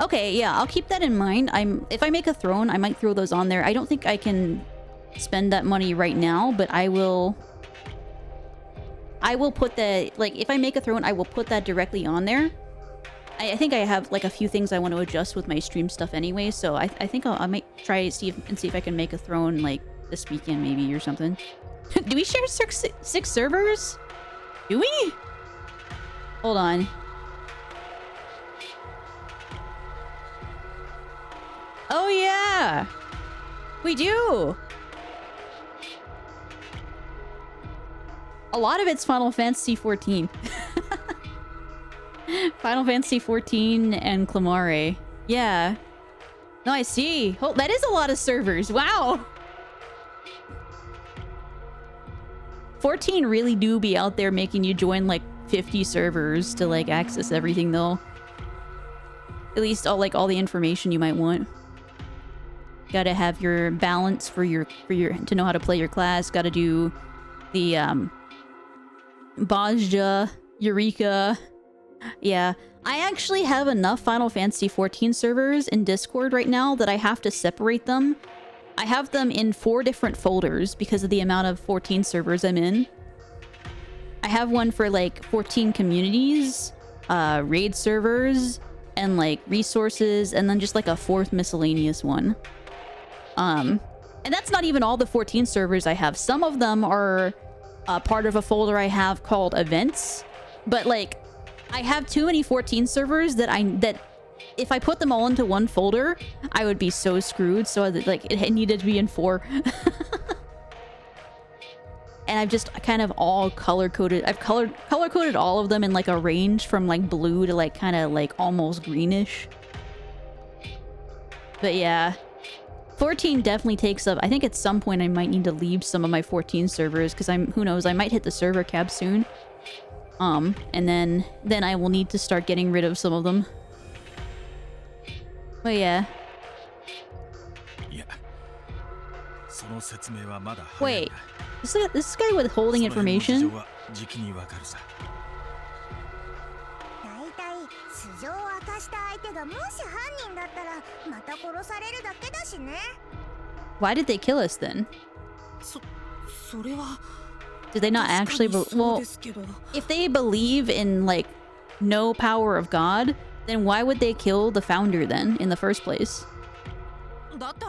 Okay, yeah, I'll keep that in mind. If I make a throne, I might throw those on there. I don't think I can spend that money right now, but I will put that, like, if I make a throne, I will put that directly on there. I think I have, like, a few things I want to adjust with my stream stuff anyway, so I think I might try to see if I can make a throne, like, this weekend maybe or something. Do we share six servers? Do we? Hold on. Oh, yeah! We do! A lot of it's Final Fantasy 14. Final Fantasy 14 and Clamare. Yeah. No, I see. Oh, that is a lot of servers. Wow! 14 really do be out there making you join, like, 50 servers to, like, access everything, though. At least all the information you might want. Gotta have your balance for your to know how to play your class. Gotta do the Bajja, Eureka. Yeah, I actually have enough Final Fantasy 14 servers in Discord right now that I have to separate them. I have them in 4 different folders because of the amount of 14 servers I'm in. I have one for like 14 communities, raid servers, and like resources, and then just like a 4th miscellaneous one. And that's not even all the 14 servers I have. Some of them are part of a folder I have called events, but like I have too many 14 servers that if I put them all into one folder, I would be so screwed. So like it needed to be in 4. And I've just kind of all color-coded. I've color-coded all of them in like a range from like blue to like kind of like almost greenish. But yeah, 14 definitely takes up. I think at some point I might need to leave some of my 14 servers because who knows, I might hit the server cap soon. And then I will need to start getting rid of some of them. But yeah. Wait, this guy withholding information? Why did they kill us then? Did they not actually well, if they believe in like no power of God, then why would they kill the founder then in the first place? What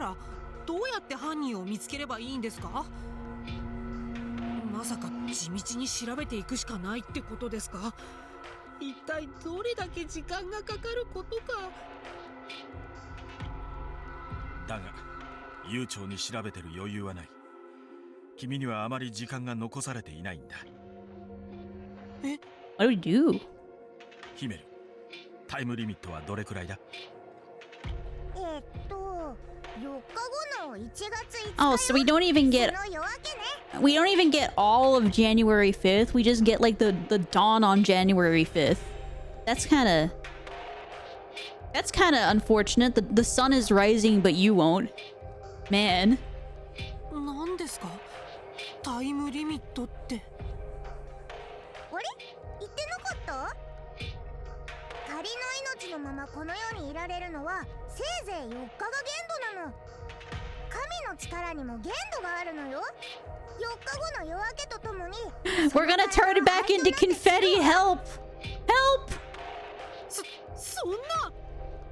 do we do? Oh, so we don't even get... We don't even get all of January 5th. We just get like the dawn on January 5th. That's kind of unfortunate. The sun is rising, but you won't. Man. 何ですかタイムリミットって。あれ言ってなかった？仮の命のままこの世にいられるのはせいぜい4日が限度なの。神の力にも限度があるのよ。4日後の夜明けとともに We're gonna turn it back into confetti. Help! Help! そんな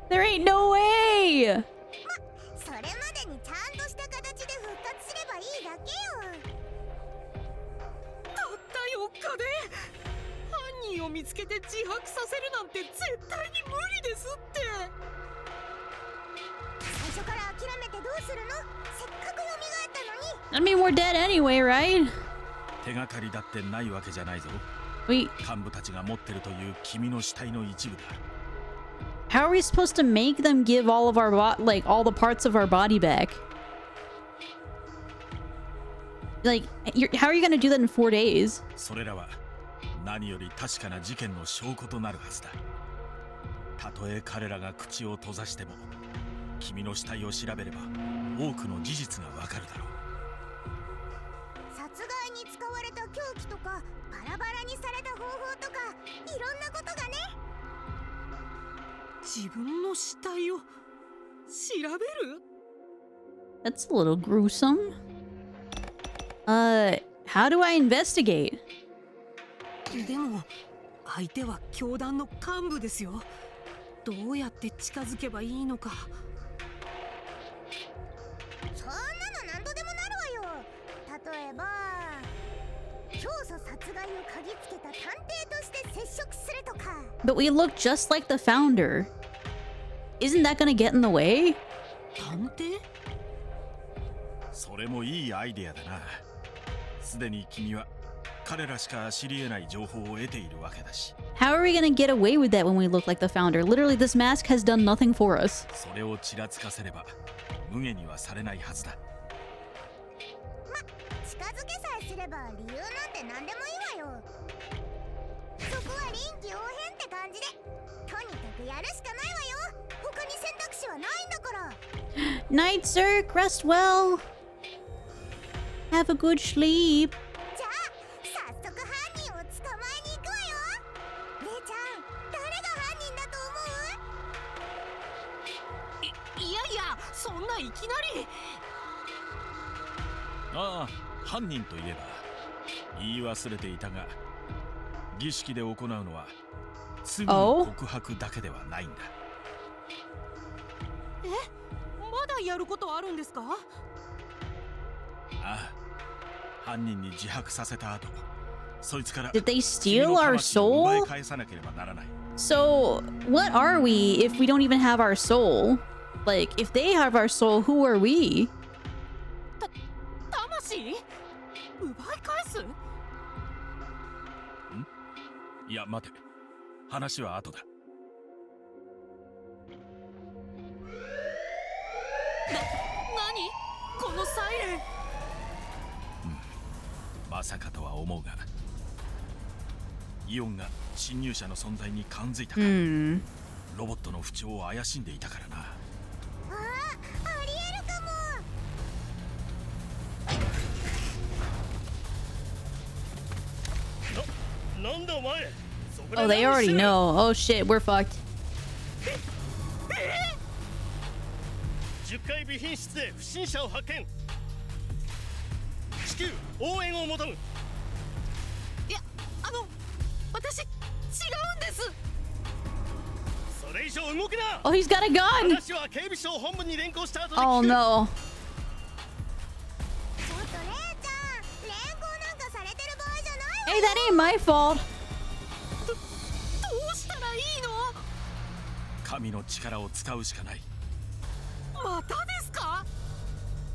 There ain't no way! それまでにちゃんとした形で復活すればいいだけよ。たった4日で犯人を見つけて自白させるなんて絶対に無理ですって。最初から諦めてどうするの？せっかく蘇ったのに。I mean, we're dead anyway, right? 手がかりだってないわけじゃないぞ。 Wait, 幹部たちが持ってるという君の死体の一部だ。 how are we supposed to make them give all of our all the parts of our body back? Like, how are you gonna do that in 4 days? それらは何より確かな事件の証拠となるはずだ。たとえ彼らが口を閉ざしても、君の死体を調べれば多くの事実がわかるだろう。殺害に使われた凶器とかバラバラにされた方法とかいろんなことがね。自分の死体を調べる？ That's a little gruesome. How do I investigate? でも相手は教団の幹部ですよ。どうやって近づけばいいのか。そんなの何度でもなるわよ。例えば教祖殺害を嗅ぎつけた探偵として接触するとか。 But we look just like the founder. Isn't that gonna get in the way? 探偵？それもいいアイデアだな。すでに君は彼らしか知り得ない情報を得ているわけだし。 How are we gonna get away with that when we look like the founder? Literally, this mask has done nothing for us. それをちらつかせれば無下にはされないはずだ。近づけさえすれば理由なんて何でもいいわよ。そこは臨機応変って感じでとにかくやるしかないわよ。他に選択肢はないんだから。 Night, Zerk. Rest well. Have a good sleep. じゃあ早速犯人を捕まえに行くわよ。姉ちゃん誰が犯人だと思う？いやいや、そんないきなり。ああ、犯人といえば言い忘れていたが、儀式で行うのは罪の告白だけではないんだ。え、まだやることあるんですか？ああ、犯人に自白させた後、そいつから Did they steal our soul? 奪い返さなければならない。 So, what are we if we don't even have our soul? Like, if they have our soul, who are we? 魂？奪い返す？いや、待て。話は後だ。何？このサイレン。まさかとは思うが、イオンが侵入者の存在に感づいたか、ロボットの不調を怪しんでいたからな。ありえるかも。なんだお前。 Oh, they already know. Oh shit, we're fucked. 10階備品室で不審者を発見。至急応援を求む。いや、私違うんです。それ以上動くな。 Oh, he's got a gun. 話は警備省本部に連行した後で聞く。 Oh no. ちょっとレイちゃん、連行なんかされてる場合じゃないわ。 Hey, that ain't my fault. どうしたらいいの？神の力を使うしかない。またですか？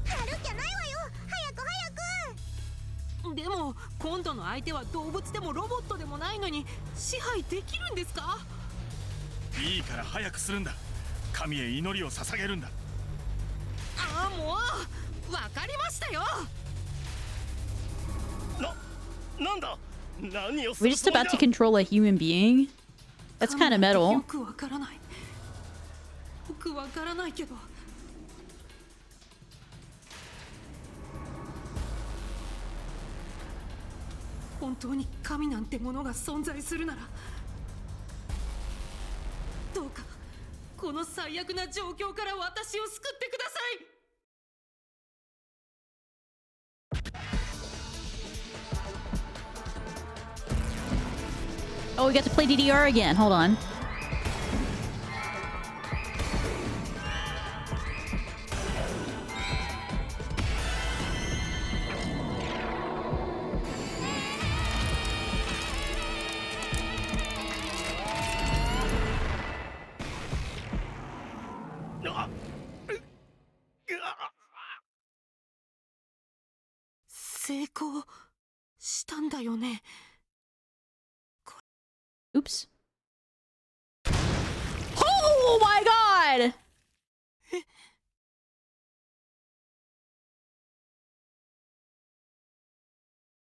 やるっきゃないわよ。早く早く。でも今度の相手は動物でもロボットでもないのに支配できるんですか？いいから早くするんだ。神へ祈りを捧げるんだ。ああ、もうわかりましたよ。なんだ、何をす We're る just つもり about だ to control a human being? That's kind of よ metal. くわからない。よくわからないけど。本当に神なんてものが存在するなら、どうかこの最悪な状況から私を救ってください。Oh, we got to play DDR again. Hold on. Ah! 成功したんだよね。 Oops. Oh my god!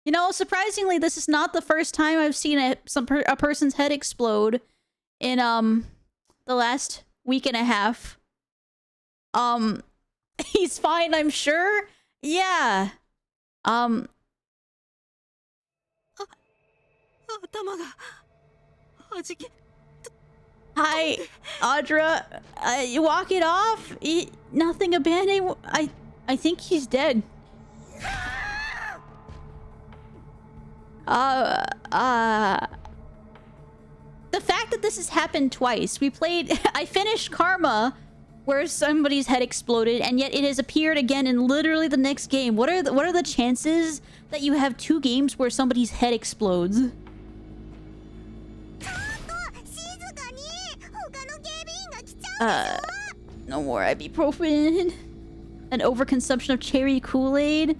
You know, surprisingly, this is not the first time I've seen a person's head explode in the last week and a half. He's fine, I'm sure. Yeah. 頭が弾け。 Hi, Audra. You walk it off? Nothing abandoned? I think he's dead. The fact that this has happened twice. We played... I finished Karma, where somebody's head exploded, and yet it has appeared again in literally the next game. What are the chances that you have two games where somebody's head explodes? No more ibuprofen. An overconsumption of cherry Kool-Aid.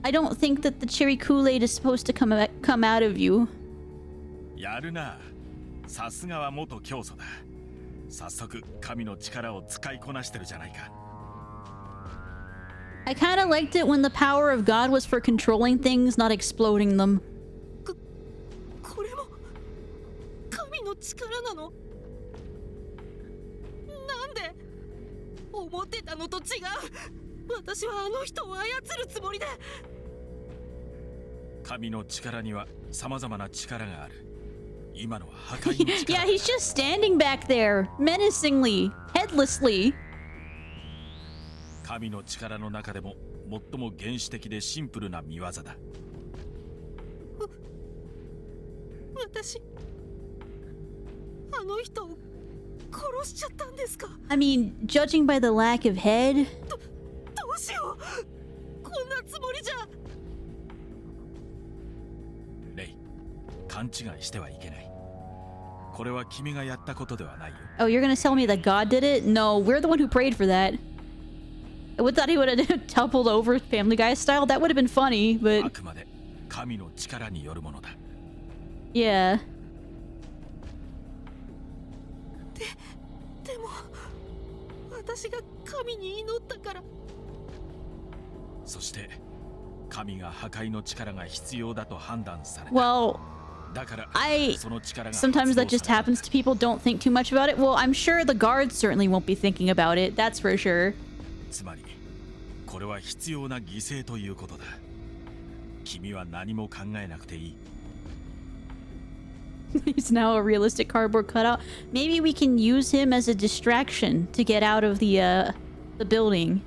I don't think that the cherry Kool-Aid is supposed to come out of you. やるな。さすがは元教祖だ。早速神の力を使いこなしてるじゃないか。I kind of liked it when the power of God was for controlling things, not exploding them. これも神の力なの？なんで？思ってたのと違う。私はあの人を操るつもりで。神の力には様々な力がある。今のは破壊の力。Yeah, he's just standing back there, menacingly, headlessly. 神の力の中でも最も原始的でシンプルな見業だ。私、あの人を殺しちゃったんですか？ I mean, judging by the lack of head. どうしよう。こんなつもりじゃ。レイ、勘違いしてはいけない。これは君がやったことではないよ。Oh, you're gonna tell me that God did it? No, we're the one who prayed for that. I would thought he would have toppled over Family Guy style. That would have been funny, あ but くまで神の力によるものだ。yeah. でも、私が神に祈ったから。そして神が破壊の力が必要だと判断された。 Well, だから I その力が sometimes that just 発動 happens され to people. Don't think too much about it. Well, I'm sure the guards certainly won't be thinking about it. That's for sure. つまりこれは必要な犠牲ということだ。君は何も考えなくていい。He's now a realistic cardboard cutout. Maybe we can use him as a distraction to get out of the building.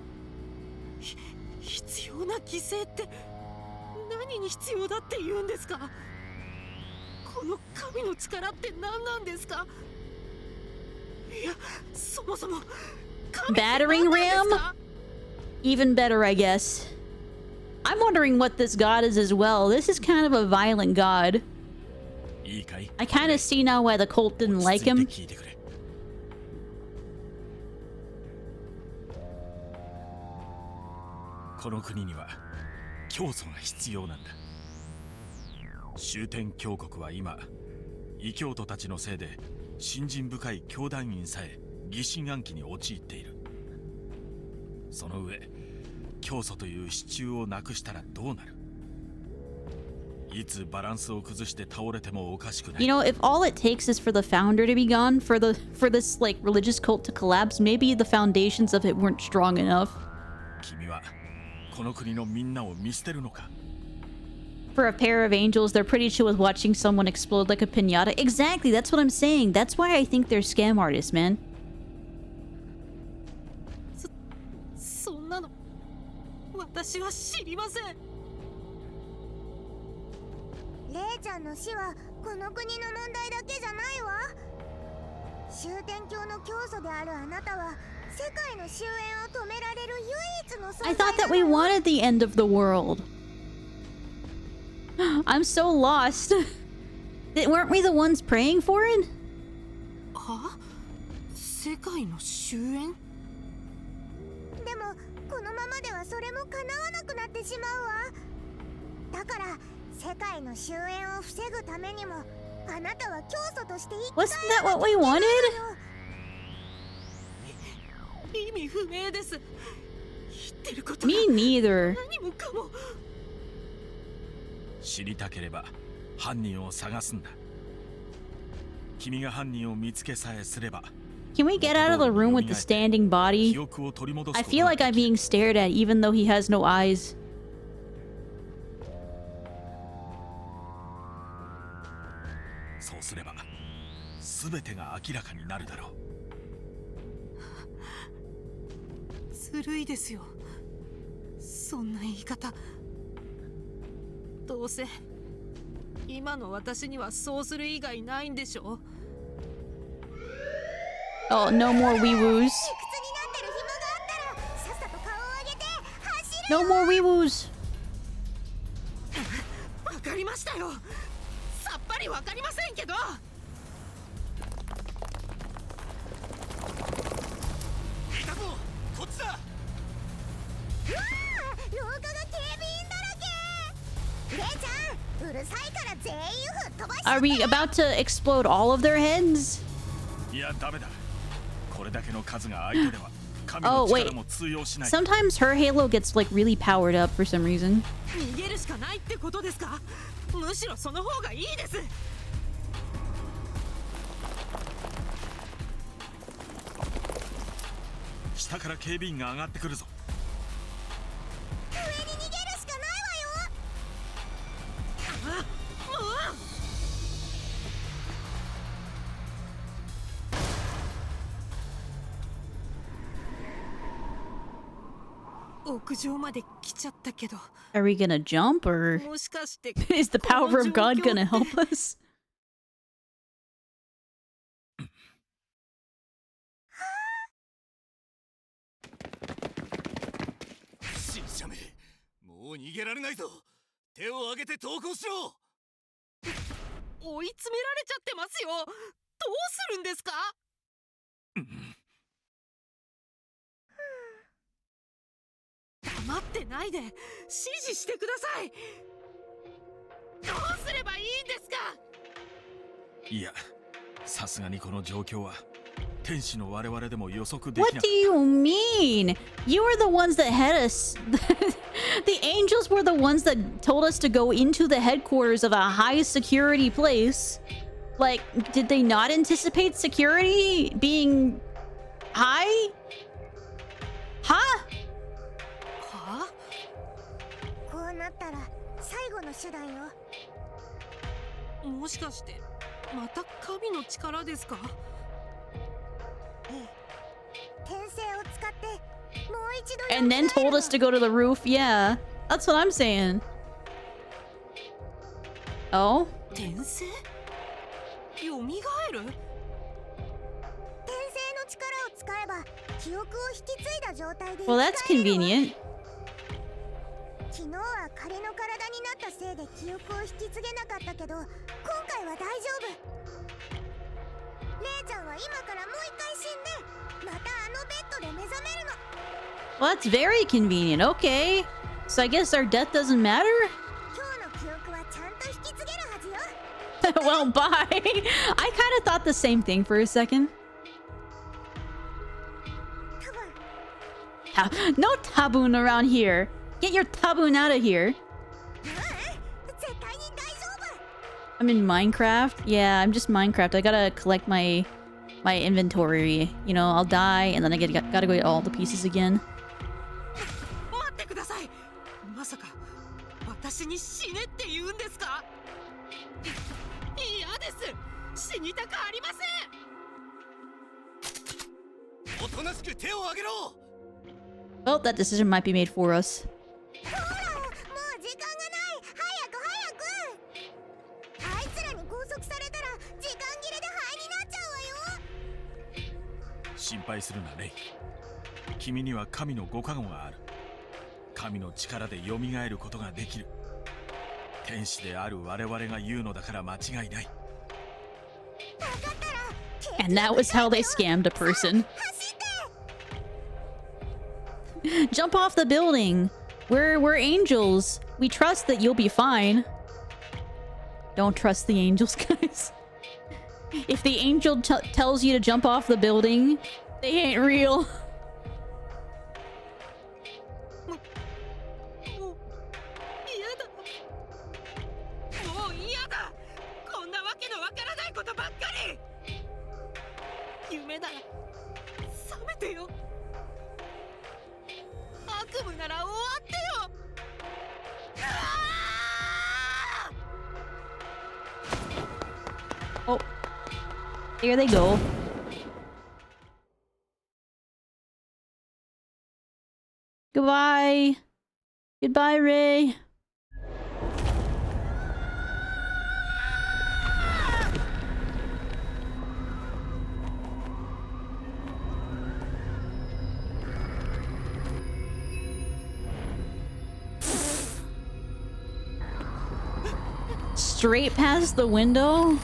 必要な犠牲って何に必要だって言うんですか？この神の力って何なんですか？いや、そもそも神って何なんです Battering か？ ram? Even better, I guess. I'm wondering what this god is as well. This is kind of a violent god. いいかい？ I kind of see now why the cult didn't like 落 him. ち着いて聞いてくれ。この国には教祖が必要なんだ。終点教国は今異教徒たちのせいで信心深い教団員さえ疑心暗鬼に陥っている。その上教祖という支柱をなくしたらどうなる？ You know, if all it takes is for the founder to be gone, for this like religious cult to collapse, maybe the foundations of it weren't strong enough. For a pair of angels, they're pretty chill with watching someone explode like a piñata. Exactly, that's what I'm saying. That's why I think they're scam artists, man. そんなの私は知りません。レイちゃんの死はこの国の問題だけじゃないわ。終点教の教祖であるあなたは世界の終焉を止められる唯一の存在 I thought that we wanted the end of the world. I'm so lost. Weren't we the ones praying for it? は？世界の終焉？でもこのままではそれも叶わなくなってしまうわ。だから世界の終焉を防ぐためにもあなたは教祖として生き Wasn't that what we wanted? 意味不明です。言ってること Me neither. 何もかも。知りたければ犯人を探すんだ。君が犯人を見つけさえすれば。 Can we get out of the room with the standing body? I feel like I'm being stared at even though he has no eyes. そうすれば全てが明らかになるだろう。ずるいですよ。そんな言い方。どうせ今の私にはそうする以外ないんでしょ。 Oh, no more wee-woos. No more wee-woos. わかりましたよ。さっぱりわかりませんけど。いたぞ、こっちだ。うわー、廊下が警備員だらけ。レイちゃん、うるさいから全員吹っ飛ばして。 Are we about to explode all of their heads? いや、ダメだ。これだけの数が相手では神の Oh, wait. 力も通用しない。 Sometimes her halo gets like really powered up for some reason. 逃げるしかないってことですか。むしろその方がいいです。下から警備員が上がってくるぞ。上に逃げるしかないわよ。あ、もう。屋上まで来ちゃったけど。 Are we gonna jump or もしかして is the power of God gonna help us? 新社名、もう逃げられないぞ。手を挙げて投降しろ。追い詰められちゃってますよ。どうするんですか。黙ってないで指示してください。どうすればいいんですか。いや、さすがにこの状況は天使の我々でも予測できな What do you mean? You were the ones that had us. The angels were the ones that told us to go into the headquarters of a high security place. Like, did they not anticipate security being high? Huh? はあ。こうなったら最後の手段よ。もしかしてまた神の力ですか。転生を使ってもう一度。 And then told us to go to the roof. Yeah, that's what I'm saying. Oh? 転生？蘇る？転生の力を使えば記憶を引き継いだ状態で。 Well, that's convenient. 昨日は仮の体になったせいで記憶を引き継げなかったけど、今回は大丈夫。レイちゃんは今からもう一回死んで、またあのベッドで目覚めるの。 Well, that's very convenient. Okay. So I guess our death doesn't matter? 今日の記憶はちゃんと引き継げるはずよ。Well, bye. I kind of thought the same thing for a second. 多分。No taboon around here. Get your taboon out of here. 絶対に大丈 I'm in Minecraft? Yeah, I'm just Minecraft. I gotta collect my inventory. You know, I'll die and then I gotta go get all the pieces again. 待ってください。まさか私に死ねって言うんですか？嫌です。死にたくありません。おとなしく手を挙げろ。 Well, that decision might be made for us. ほら、もう時間がない。早く早く。あいつらに拘束されたら時間切れで灰になっちゃうわよ。心配するなレイ。君には神のご加護がある。神の力で蘇ることができる。天使である我々が言うのだから間違いない。 And that was how they scammed a person. Jump off the building. We're angels. We trust that you'll be fine. Don't trust the angels, guys. If the angel tells you to jump off the building, they ain't real. もう嫌だ。こんなわけのわからないことばっかり。夢なら覚めてよ。悪夢なら終わってよ。Oh. There they go. Goodbye. Goodbye, Ray. Straight past the window?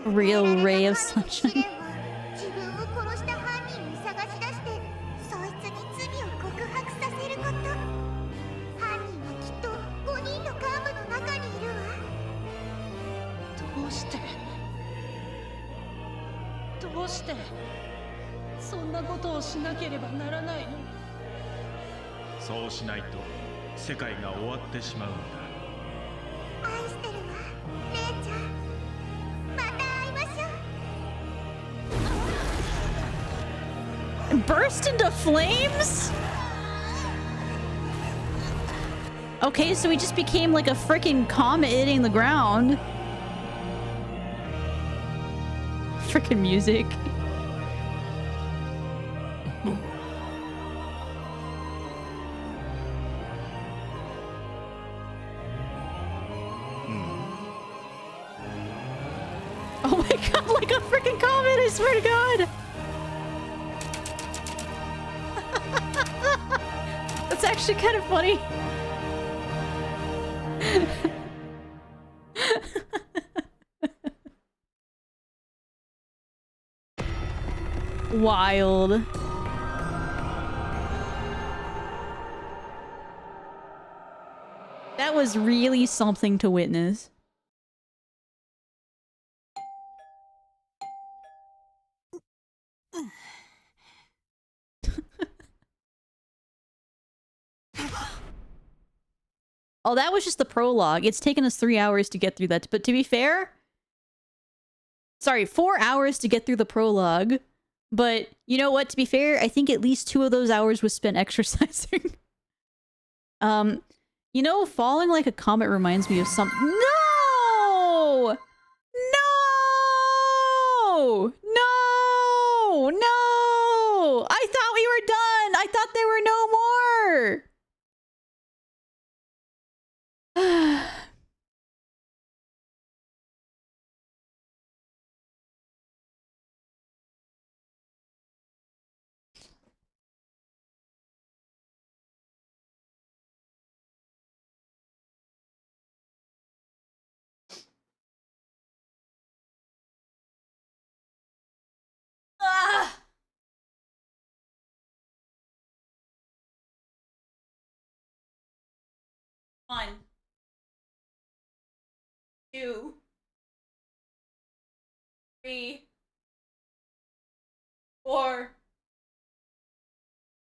Real ray of sunshine. Burst into flames? Okay, so he just became like a freaking comet hitting the ground. Freaking music. Oh my god, like a freaking comet, I swear to god. That's actually kind of funny. Wild. That was really something to witness. Oh, that was just the prologue. It's taken us 3 hours to get through that. But to be fair... Sorry, 4 hours to get through the prologue. But you know what? To be fair, I think at least 2 of those hours was spent exercising. You know, falling like a comet reminds me of some... No! No! No! No! I thought we were done! I thought there were no more! Ah! 1, 2, 3, 4,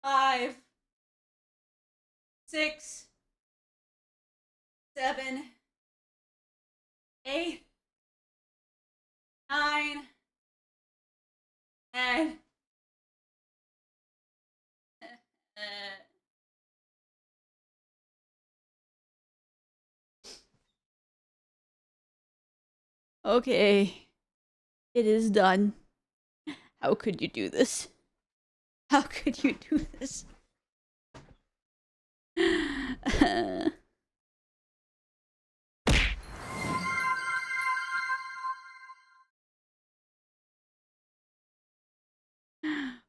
5, 6, 7, 8, 9, 10. Okay. It is done. How could you do this? How could you do this?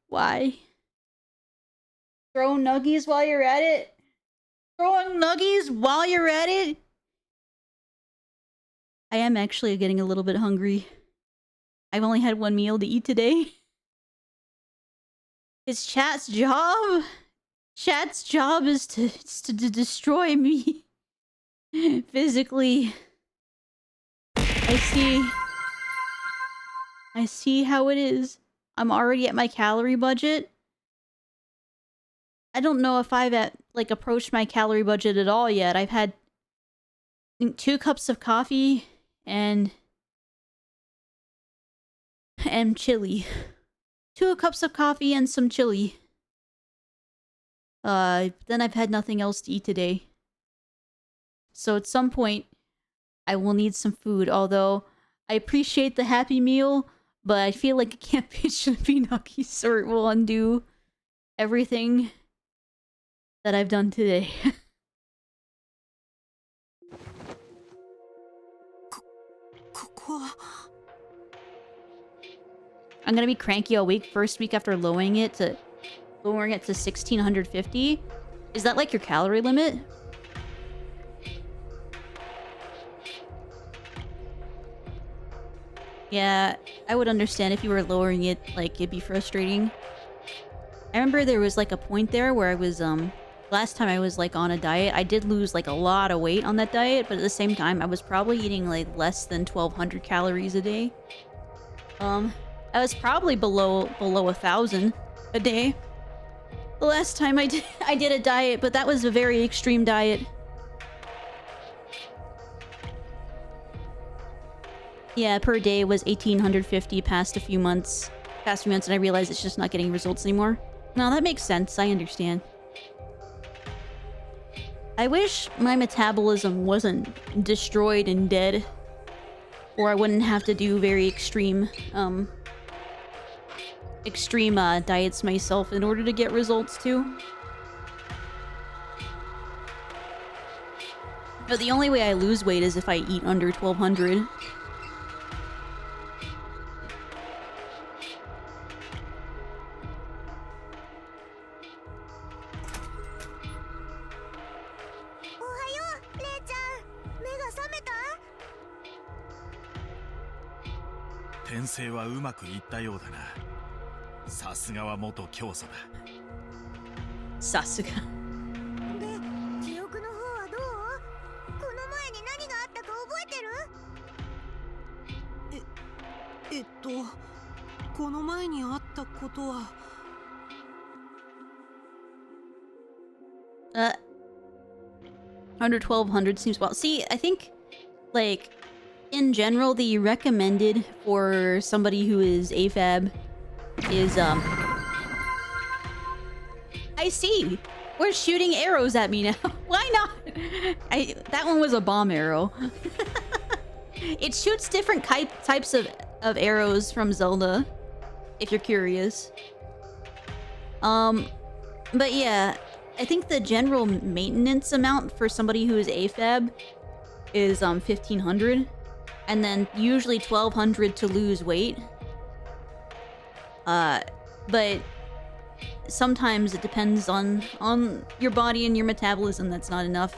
Why? Throw nuggies while you're at it? Throwing nuggies while you're at it? I am actually getting a little bit hungry. I've only had one meal to eat today. It's chat's job? Chat's job is to destroy me. Physically. I see how it is. I'm already at my calorie budget. I don't know if I've approached my calorie budget at all yet. I've had 2 cups of coffee and chili. 2 cups of coffee and some chili. Then I've had nothing else to eat today. So at some point, I will need some food, although I appreciate the Happy Meal, but I feel like it shouldn't be nuggies or it will undo everything that I've done today. I'm gonna be cranky all week. First week after lowering it to 1650. Is that like your calorie limit? Yeah, I would understand if you were lowering it, like, it'd be frustrating. I remember there was, like, a point there where I was, last time I was, like, on a diet, I did lose, like, a lot of weight on that diet, but at the same time, I was probably eating, like, less than 1,200 calories a day. I was probably below 1,000 a day. The last time I did a diet, but that was a very extreme diet. Yeah, per day was 1,850 past a few months. And I realized it's just not getting results anymore. No, that makes sense. I understand. I wish my metabolism wasn't destroyed and dead. Or I wouldn't have to do very extreme diets myself in order to get results too. But the only way I lose weight is if I eat under 1,200.転生はうまくいったようだな。さすがは元教祖だ。さすが。で、記憶の方はどう？この前に何があったか覚えてる？この前にあったことは。Under 1,200 seems well. See, I think, like, in general, the recommended for somebody who is AFAB is, I see! We're shooting arrows at me now. Why not? That one was a bomb arrow. It shoots different types of arrows from Zelda, if you're curious. But yeah, I think the general maintenance amount for somebody who is AFAB is 1,500, and then usually 1,200 to lose weight. But sometimes it depends on your body and your metabolism. That's not enough.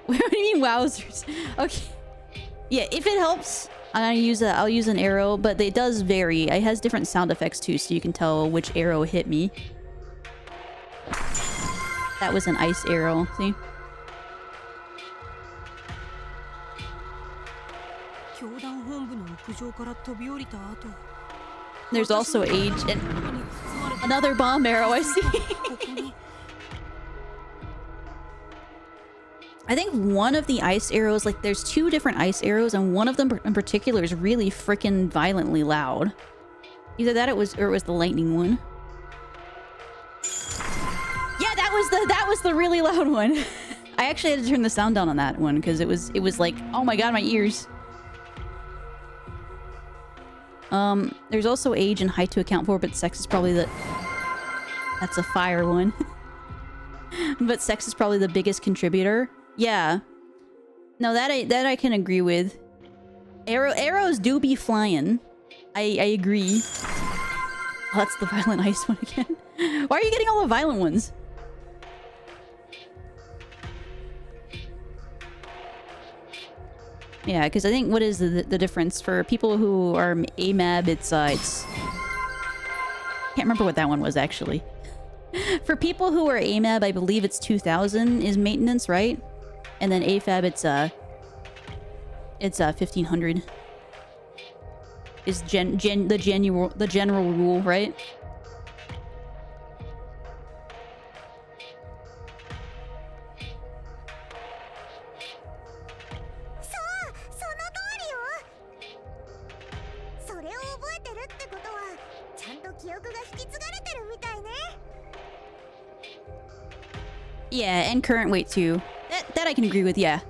What do you mean, wowzers? Okay. Yeah, if it helps, I'll use an arrow, but it does vary. It has different sound effects too, so you can tell which arrow hit me. That was an ice arrow, see? 教団本部の屋上から飛び降りた後 There's also age and another bomb arrow, I see. I think one of the ice arrows, like there's two different ice arrows, and one of them in particular is really freaking violently loud. Either that or it was the lightning one. Yeah, that was the really loud one. I actually had to turn the sound down on that one because it was like, oh my god, my ears. There's also age and height to account for, but sex is probably that's a fire one. But sex is probably the biggest contributor. Yeah. No, that I can agree with. Arrows do be flying. I agree. Oh, that's the violent ice one again. Why are you getting all the violent ones? Yeah, because I think what is the difference for people who are AMAB? It's can't remember what that one was actually. For people who are AMAB, I believe it's 2000 is maintenance, right? And then AFAB, it's 1500. Is the general rule, right? Yeah, and current weight too. That I can agree with, yeah.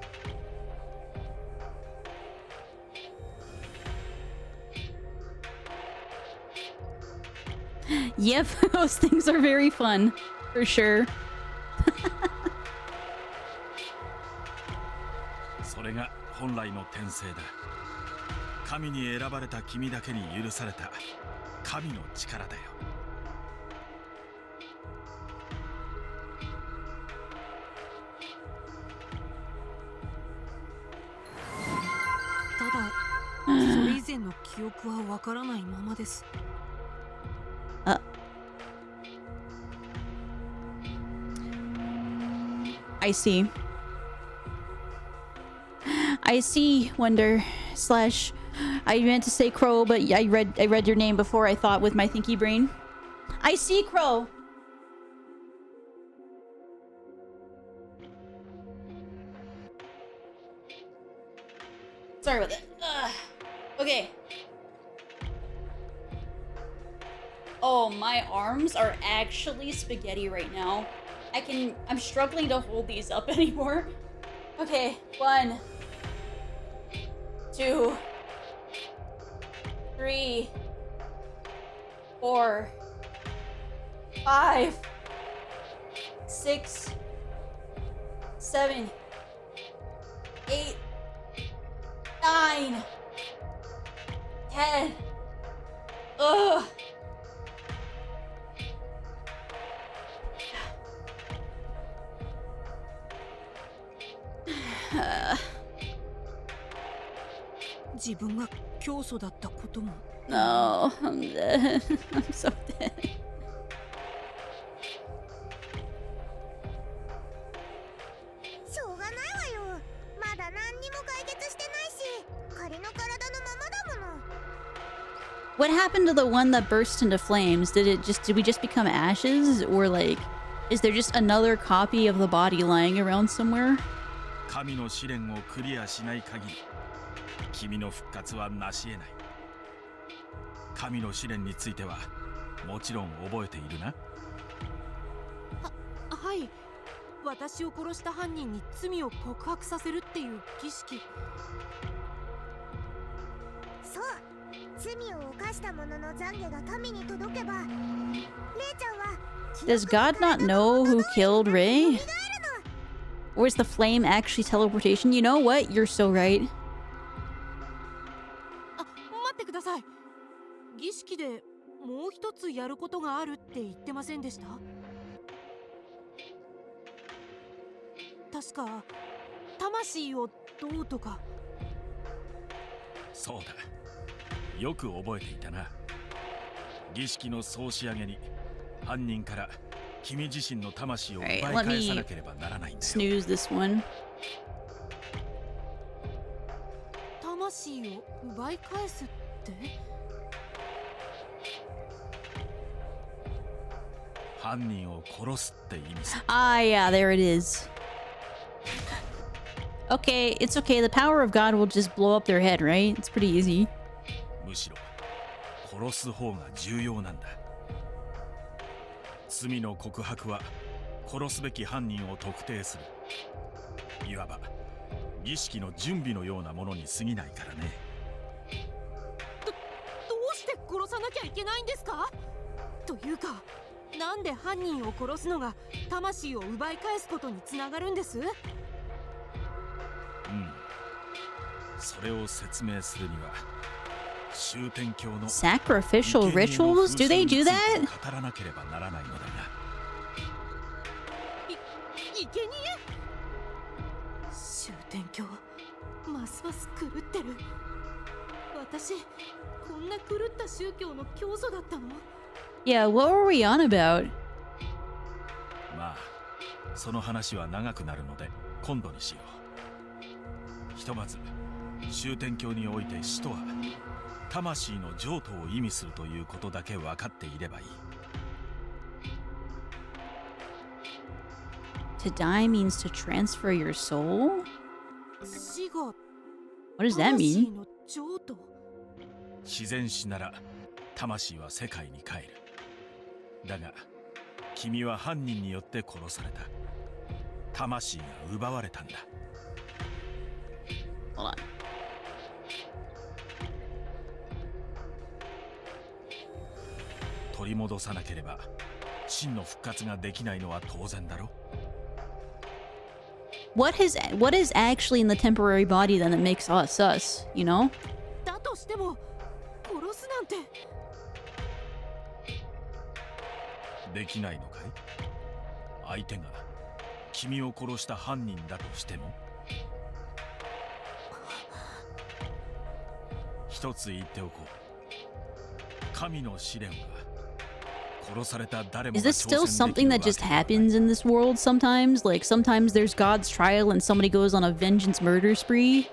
Yep, those things are very fun, for sure. それが本来の天性だ。神に選ばれた君だけに許された神の力だよ。ただ、それ以前の記憶はわからないままです。I see. I see, Wonder slash. I meant to say Crow, but I read your name before I thought with my thinky brain. I see, Crow. Sorry about that. Okay. Oh, my arms are actually spaghetti right now. I'm struggling to hold these up anymore. Okay, 1, 2, 3, 4, 5, 6, 7, 8, 9, 10. Ugh. No, I'm dead. I'm so dead. What happened to the one that burst into flames? Did we just become ashes? Or like, is there just another copy of the body lying around somewhere? 神の試練をクリアしない限り君の復活は成し得ない。神の試練についてはもちろん覚えているな。はい。私を殺した犯人に罪を告白させるっていう儀式。そう。罪を犯した者の懺悔が神に届けば、レイちゃんは Does God not know who killed Rey? Or is the flame actually teleportation? You know what? You're so right. 待ってください。儀式でもう一つやることがあるって言ってませんでした？確か魂をどうとか。そうだ。よく覚えていたな。儀式の総仕上げに犯人から君自身の魂を奪い返さなければならないんだよ。Snooze this one. 魂を奪い返すって？犯人を殺すって意味さ。Ah, yeah, there it is. Okay, it's okay. The power of God will just blow up their head, right? It's pretty easy. むしろ殺す方が重要なんだ。罪の告白は殺すべき犯人を特定する。いわば儀式の準備のようなものに過ぎないからね。どうして殺さなきゃいけないんですか？というか、なんで犯人を殺すのが魂を奪い返すことにつながるんです？それを説明するには終天教の Sacrificial rituals? Do they do that? 語らなければならないのだが。いけにえ？終天教、ますます狂ってる。私、こんな狂った宗教の教祖だったの？ Yeah, what were we on about? まあその話は長くなるので今度にしよう。ひとまず終天教において死とは魂の譲渡を意味するということだけ分かっていればいい。To die means to transfer your soul? 死後、 What does that 魂 mean? の譲渡。自然死なら魂は世界に帰る。だが君は犯人によって殺された。魂が奪われたんだ。Hold on. 取り戻さなければ真の復活ができないのは当然だろ。What is actually in the temporary body then that makes us us, you know? だとしても、殺すなんて。できないのかい？相手が君を殺した犯人だとしても。一つ言っておこう。神の試練は殺された誰も Is が this still 挑戦でき something る that わけ just ではない。 happens in this world sometimes? Like sometimes there's God's trial and somebody goes on a vengeance murder spree?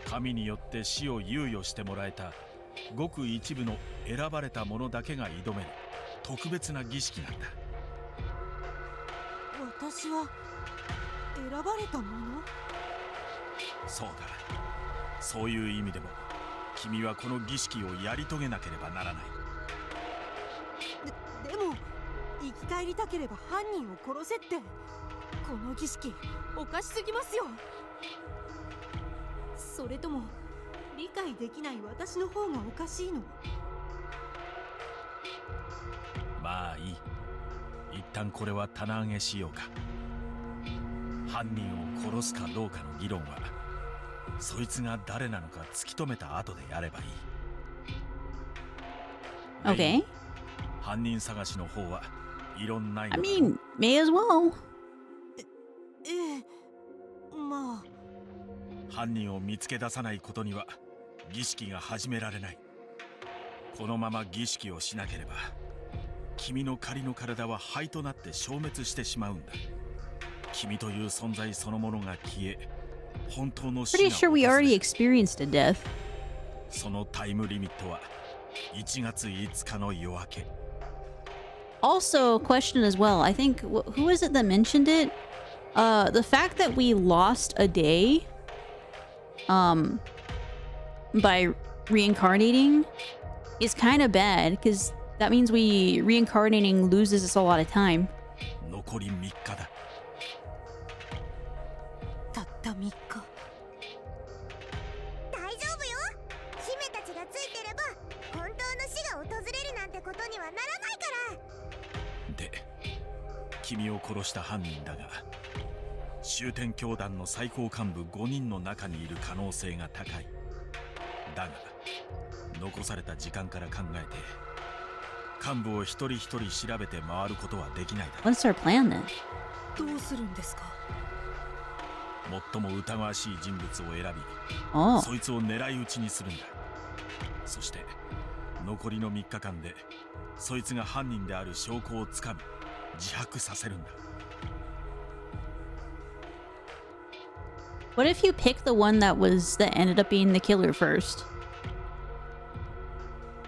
神によって死を猶予してもらえたごく一部の選ばれた者だけが挑める特別な儀式なんだ。私は選ばれたもの？そうだ。そういう意味でも君はこの儀式をやり遂げなければならない。でも、生き返りたければ犯人を殺せって。この儀式、おかしすぎますよ。それとも、理解できない私の方がおかしいの？まあいい。一旦これは棚上げしようか。犯人を殺すかどうかの議論はそいつが誰なのか突き止めた後でやればいい。 Okay. 犯人探しの方はいろんな I mean, may as well. ええ、まあ。犯人を見つけ出さないことには儀式が始められない。このまま儀式をしなければ君の仮の体は灰となって消滅してしまうんだ。君という存在そのものが消え、本当の死が Pretty sure we 訪れ already る。 experienced a death. そのタイムリミットは1月5日の夜明け。 Also, question as well. I think who is it that mentioned it? The fact that we lost a day, by reincarnating, is kind of bad because that means reincarnating loses us a lot of time. 残り3日だ。たった3日。大丈夫よ。姫たちがついてれば本当の死が訪れるなんてことにはならないから。で、君を殺した犯人だが終天教団の最高幹部5人の中にいる可能性が高い。だが残された時間から考えて幹部を一人一人調べて回ることはできないだろう。 What's our plan then? どうするんですか？最も疑わしい人物を選び、 Oh. そいつを狙い撃ちにするんだ。そして残りの3日間でそいつが犯人である証拠をつかみ自白させるんだ。What if you pick the one that ended up being the killer first?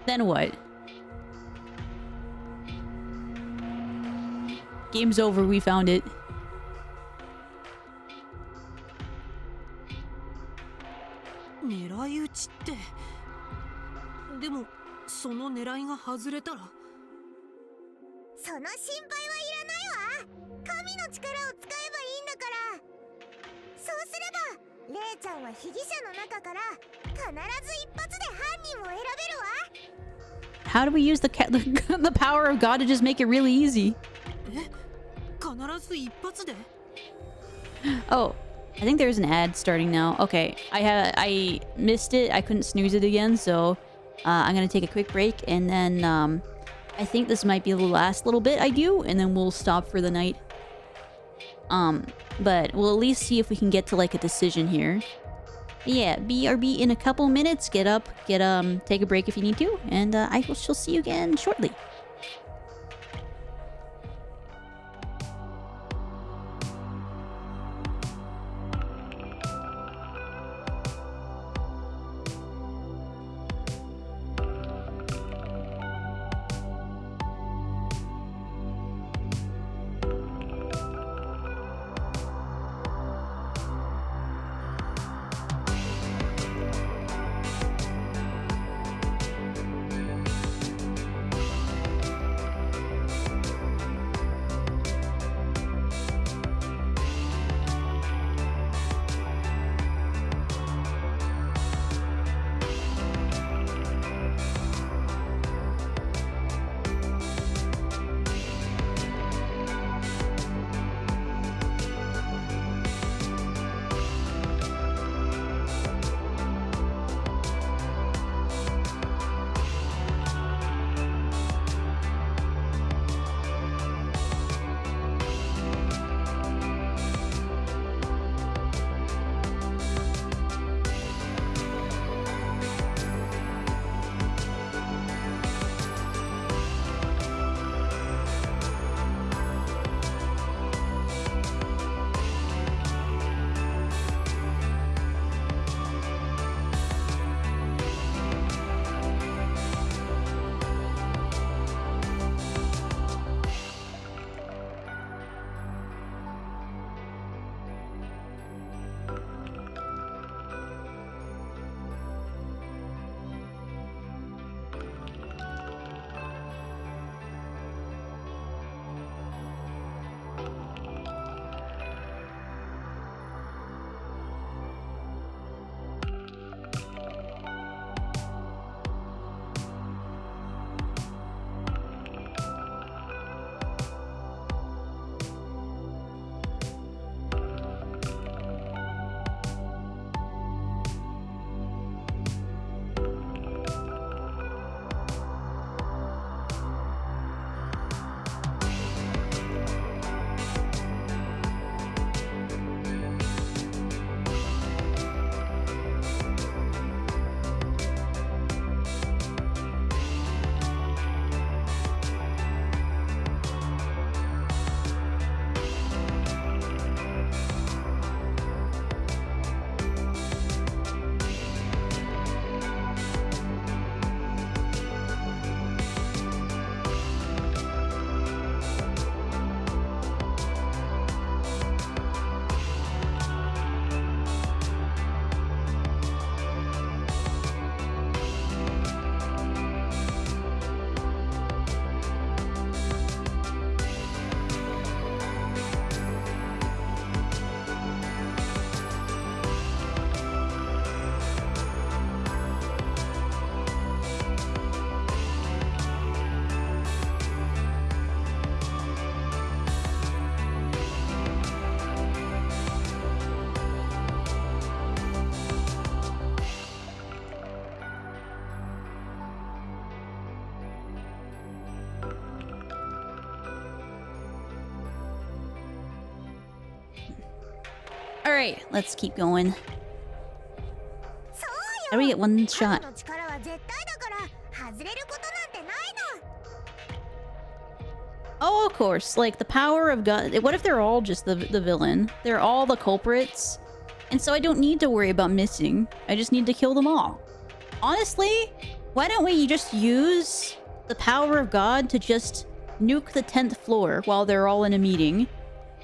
Then what? Game's over, we found it. 狙い撃ちって。でもその狙いが外れたら。その心配はいらないわ。神の力を使えばいいんだから。そうすればレイちゃんは被疑者の中から必ず一発で犯人を選べるわ。 How do we use the power of God to just make it really easy? え、必ず一発で？ Oh, I think there's an ad starting now. Okay, I missed it. I couldn't snooze it again, so I'm gonna take a quick break, and then I think this might be the last little bit I do, and then we'll stop for the night. But we'll at least see if we can get to like a decision here. But yeah, BRB in a couple minutes. Get up, take a break if you need to, and I shall see you again shortly. All right, let's keep going. How do we get one shot? Oh, of course. Like the power of God. What if they're all just the villain? They're all the culprits. And so I don't need to worry about missing. I just need to kill them all. Honestly, why don't we just use the power of God to just nuke the 10th floor while they're all in a meeting,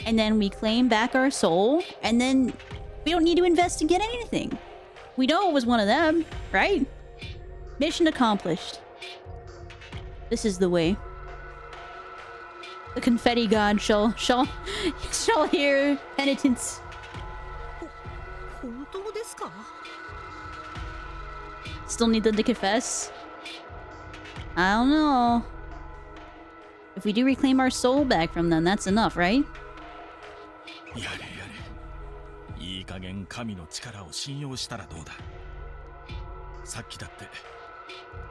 and then we claim back our soul, and then we don't need to investigate anything. We know it was one of them, right? Mission accomplished. This is the way. The confetti god shall hear penitence. 本当ですか？ Still need them to confess? I don't know. If we do reclaim our soul back from them, that's enough, right? やれやれ。いい加減神の力を信用したらどうだ。さっきだって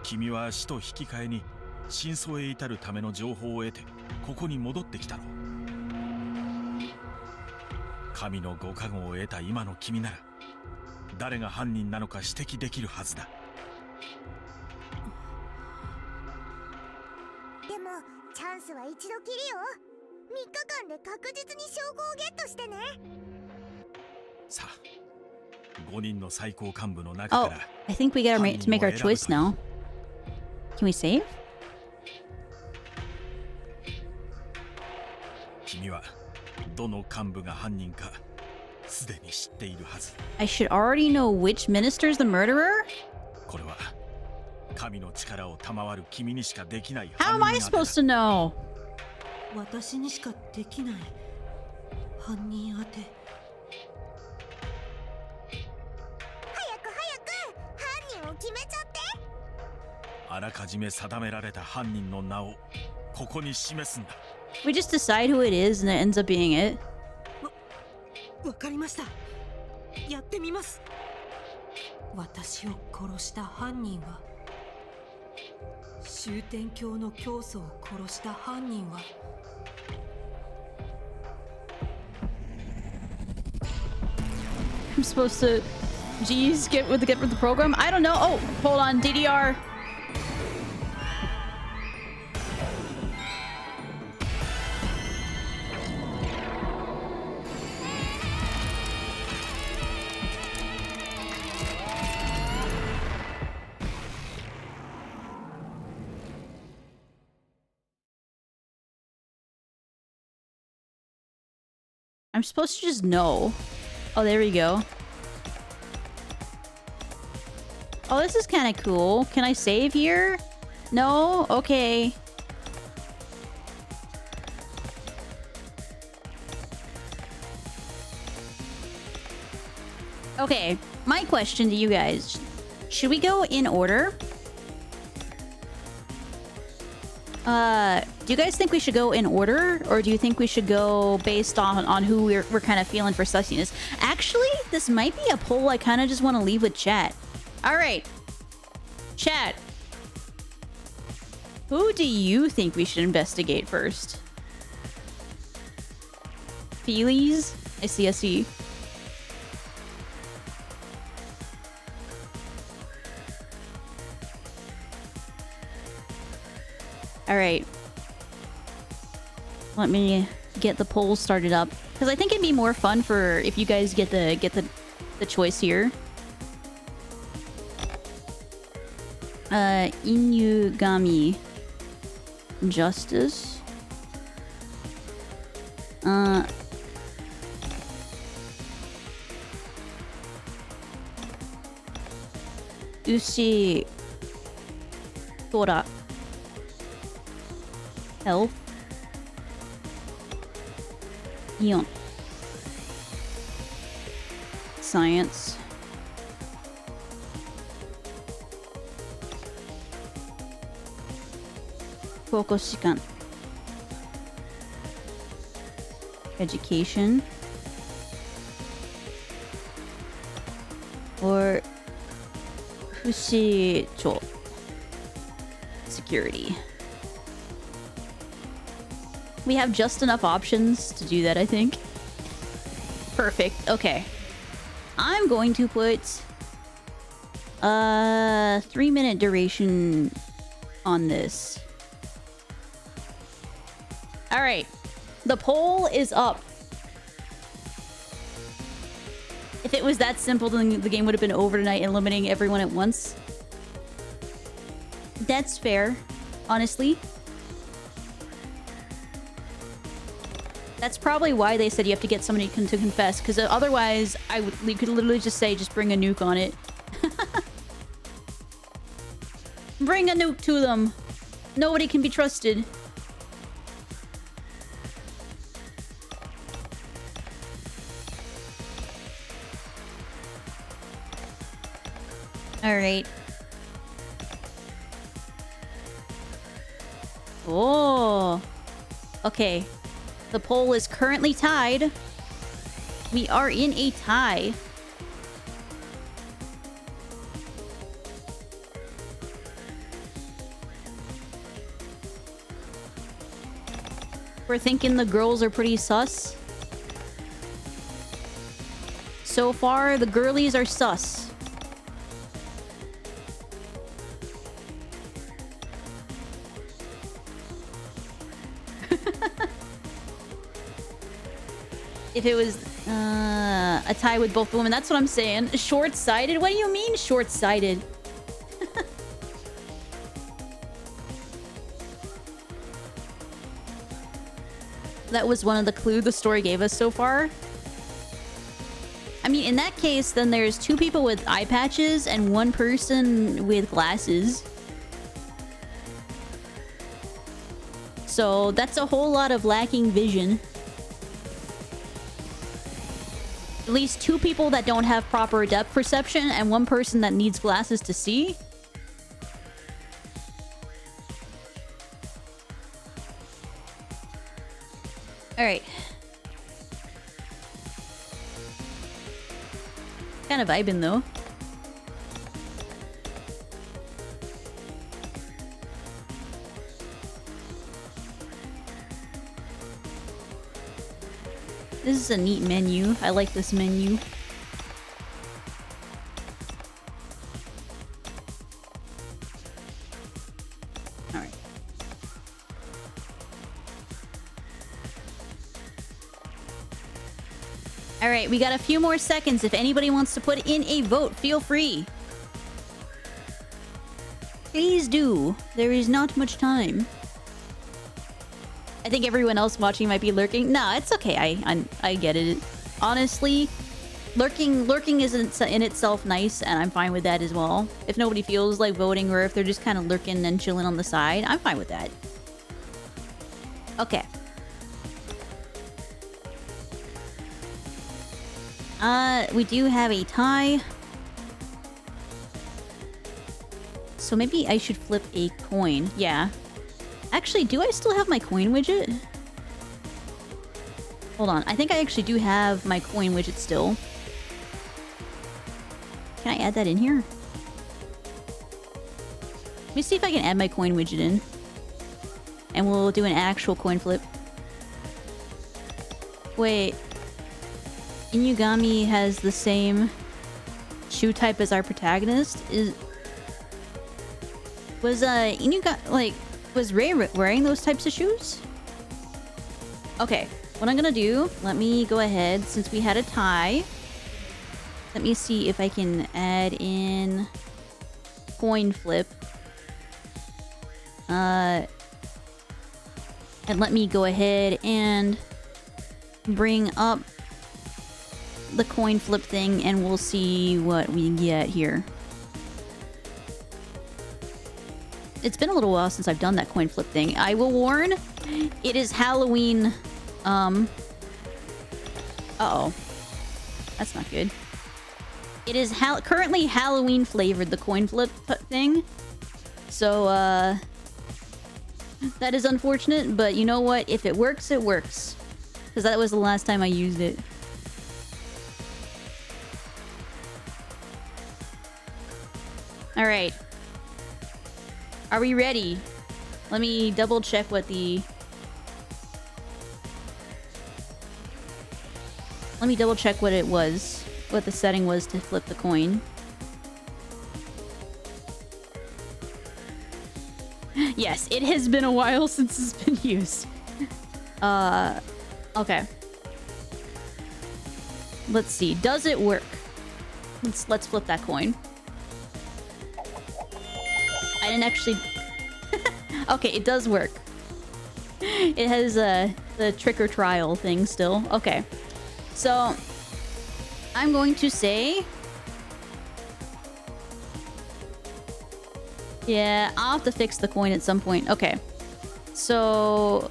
君は死と引き換えに真相へ至るための情報を得てここに戻ってきたろ。神のご加護を得た今の君なら誰が犯人なのか指摘できるはずだ。でもチャンスは一度きりよ。3日間で確実に証拠をゲットしてね。さあ、5人の最高幹部の中か Oh, ら I think we gotta to make our choice now. Can we save? 君はどの幹部が犯人かすでに知っているはず。I should already know which minister's the murderer? これは神の力を賜る君にしかできない How am I supposed to know? 私にしかできない犯人当て。早く犯人を決めちゃって。あらかじめ定められた犯人の名をここに示すんだ。We just decide who it is and it ends up being it. わかりました。やってみます。私を殺した犯人は、終点教の教祖を殺した犯人は、I'm supposed to, geez, get with the program. I don't know. Oh, hold on, DDR. I'm supposed to just know. Oh, there we go. Oh, this is kind of cool. Can I save here? No? Okay. Okay, my question to you guys. Should we go in order? Do you guys think we should go in order? Or do you think we should go based on who we're kind of feeling for sussiness? Actually, this might be a poll I kind of just want to leave with chat. Alright. Chat. Who do you think we should investigate first? Feelies? I see. Alright. Let me get the poll started up. Because I think it'd be more fun for if you guys get the choice here. Inugami. Justice. Ushi. Tora. Health. Eon. Science. Kokoshikan. Education. Or Fushicho. Security. We have just enough options to do that, I think. Perfect. Okay. I'm going to put 3-minute duration on this. Alright. The poll is up. If it was that simple, then the game would have been over tonight, eliminating everyone at once. That's fair, honestly. That's probably why they said you have to get somebody to confess, because otherwise, you could literally just say, just bring a nuke on it. Bring a nuke to them. Nobody can be trusted. All right. Oh. Okay. The poll is currently tied. We are in a tie. We're thinking the girls are pretty sus. So far, the girlies are sus. If it was a tie with both women, that's what I'm saying. Short-sighted? What do you mean short-sighted? That was one of the clues the story gave us so far. I mean, in that case, then there's 2 people with eye patches and 1 person with glasses. So that's a whole lot of lacking vision. At least 2 people that don't have proper depth perception and 1 person that needs glasses to see. Alright. Kind of vibing though. This is a neat menu. I like this menu. Alright. Alright, we got a few more seconds. If anybody wants to put in a vote, feel free. Please do. There is not much time. I think everyone else watching might be lurking. No, it's okay. I get it. Honestly, lurking isn't in itself nice, and I'm fine with that as well. If nobody feels like voting, or if they're just kind of lurking and chilling on the side, I'm fine with that. Okay. We do have a tie. So maybe I should flip a coin. Yeah. Actually, do I still have my coin widget? Hold on. I think I actually do have my coin widget still. Can I add that in here? Let me see if I can add my coin widget in. And we'll do an actual coin flip. Wait. Inugami has the same shoe type as our protagonist? Was Ray wearing those types of shoes? Okay, what I'm gonna do, let me go ahead, since we had a tie. Let me see if I can add in coin flip. And let me go ahead and bring up the coin flip thing, and we'll see what we get here. It's been a little while since I've done that coin flip thing. I will warn, it is Halloween. Uh-oh. That's not good. It is currently Halloween flavored, the coin flip thing. So, that is unfortunate, but you know what? If it works, it works. Because that was the last time I used it. Alright. Are we ready? Let me double check what the... Let me double check what it was. What the setting was to flip the coin. Yes, it has been a while since it's been used. Okay. Let's see. Does it work? Let's flip that coin. I didn't actually... Okay, it does work. It has the trick or trial thing still. Okay. So, I'm going to say... Yeah, I'll have to fix the coin at some point. Okay. So...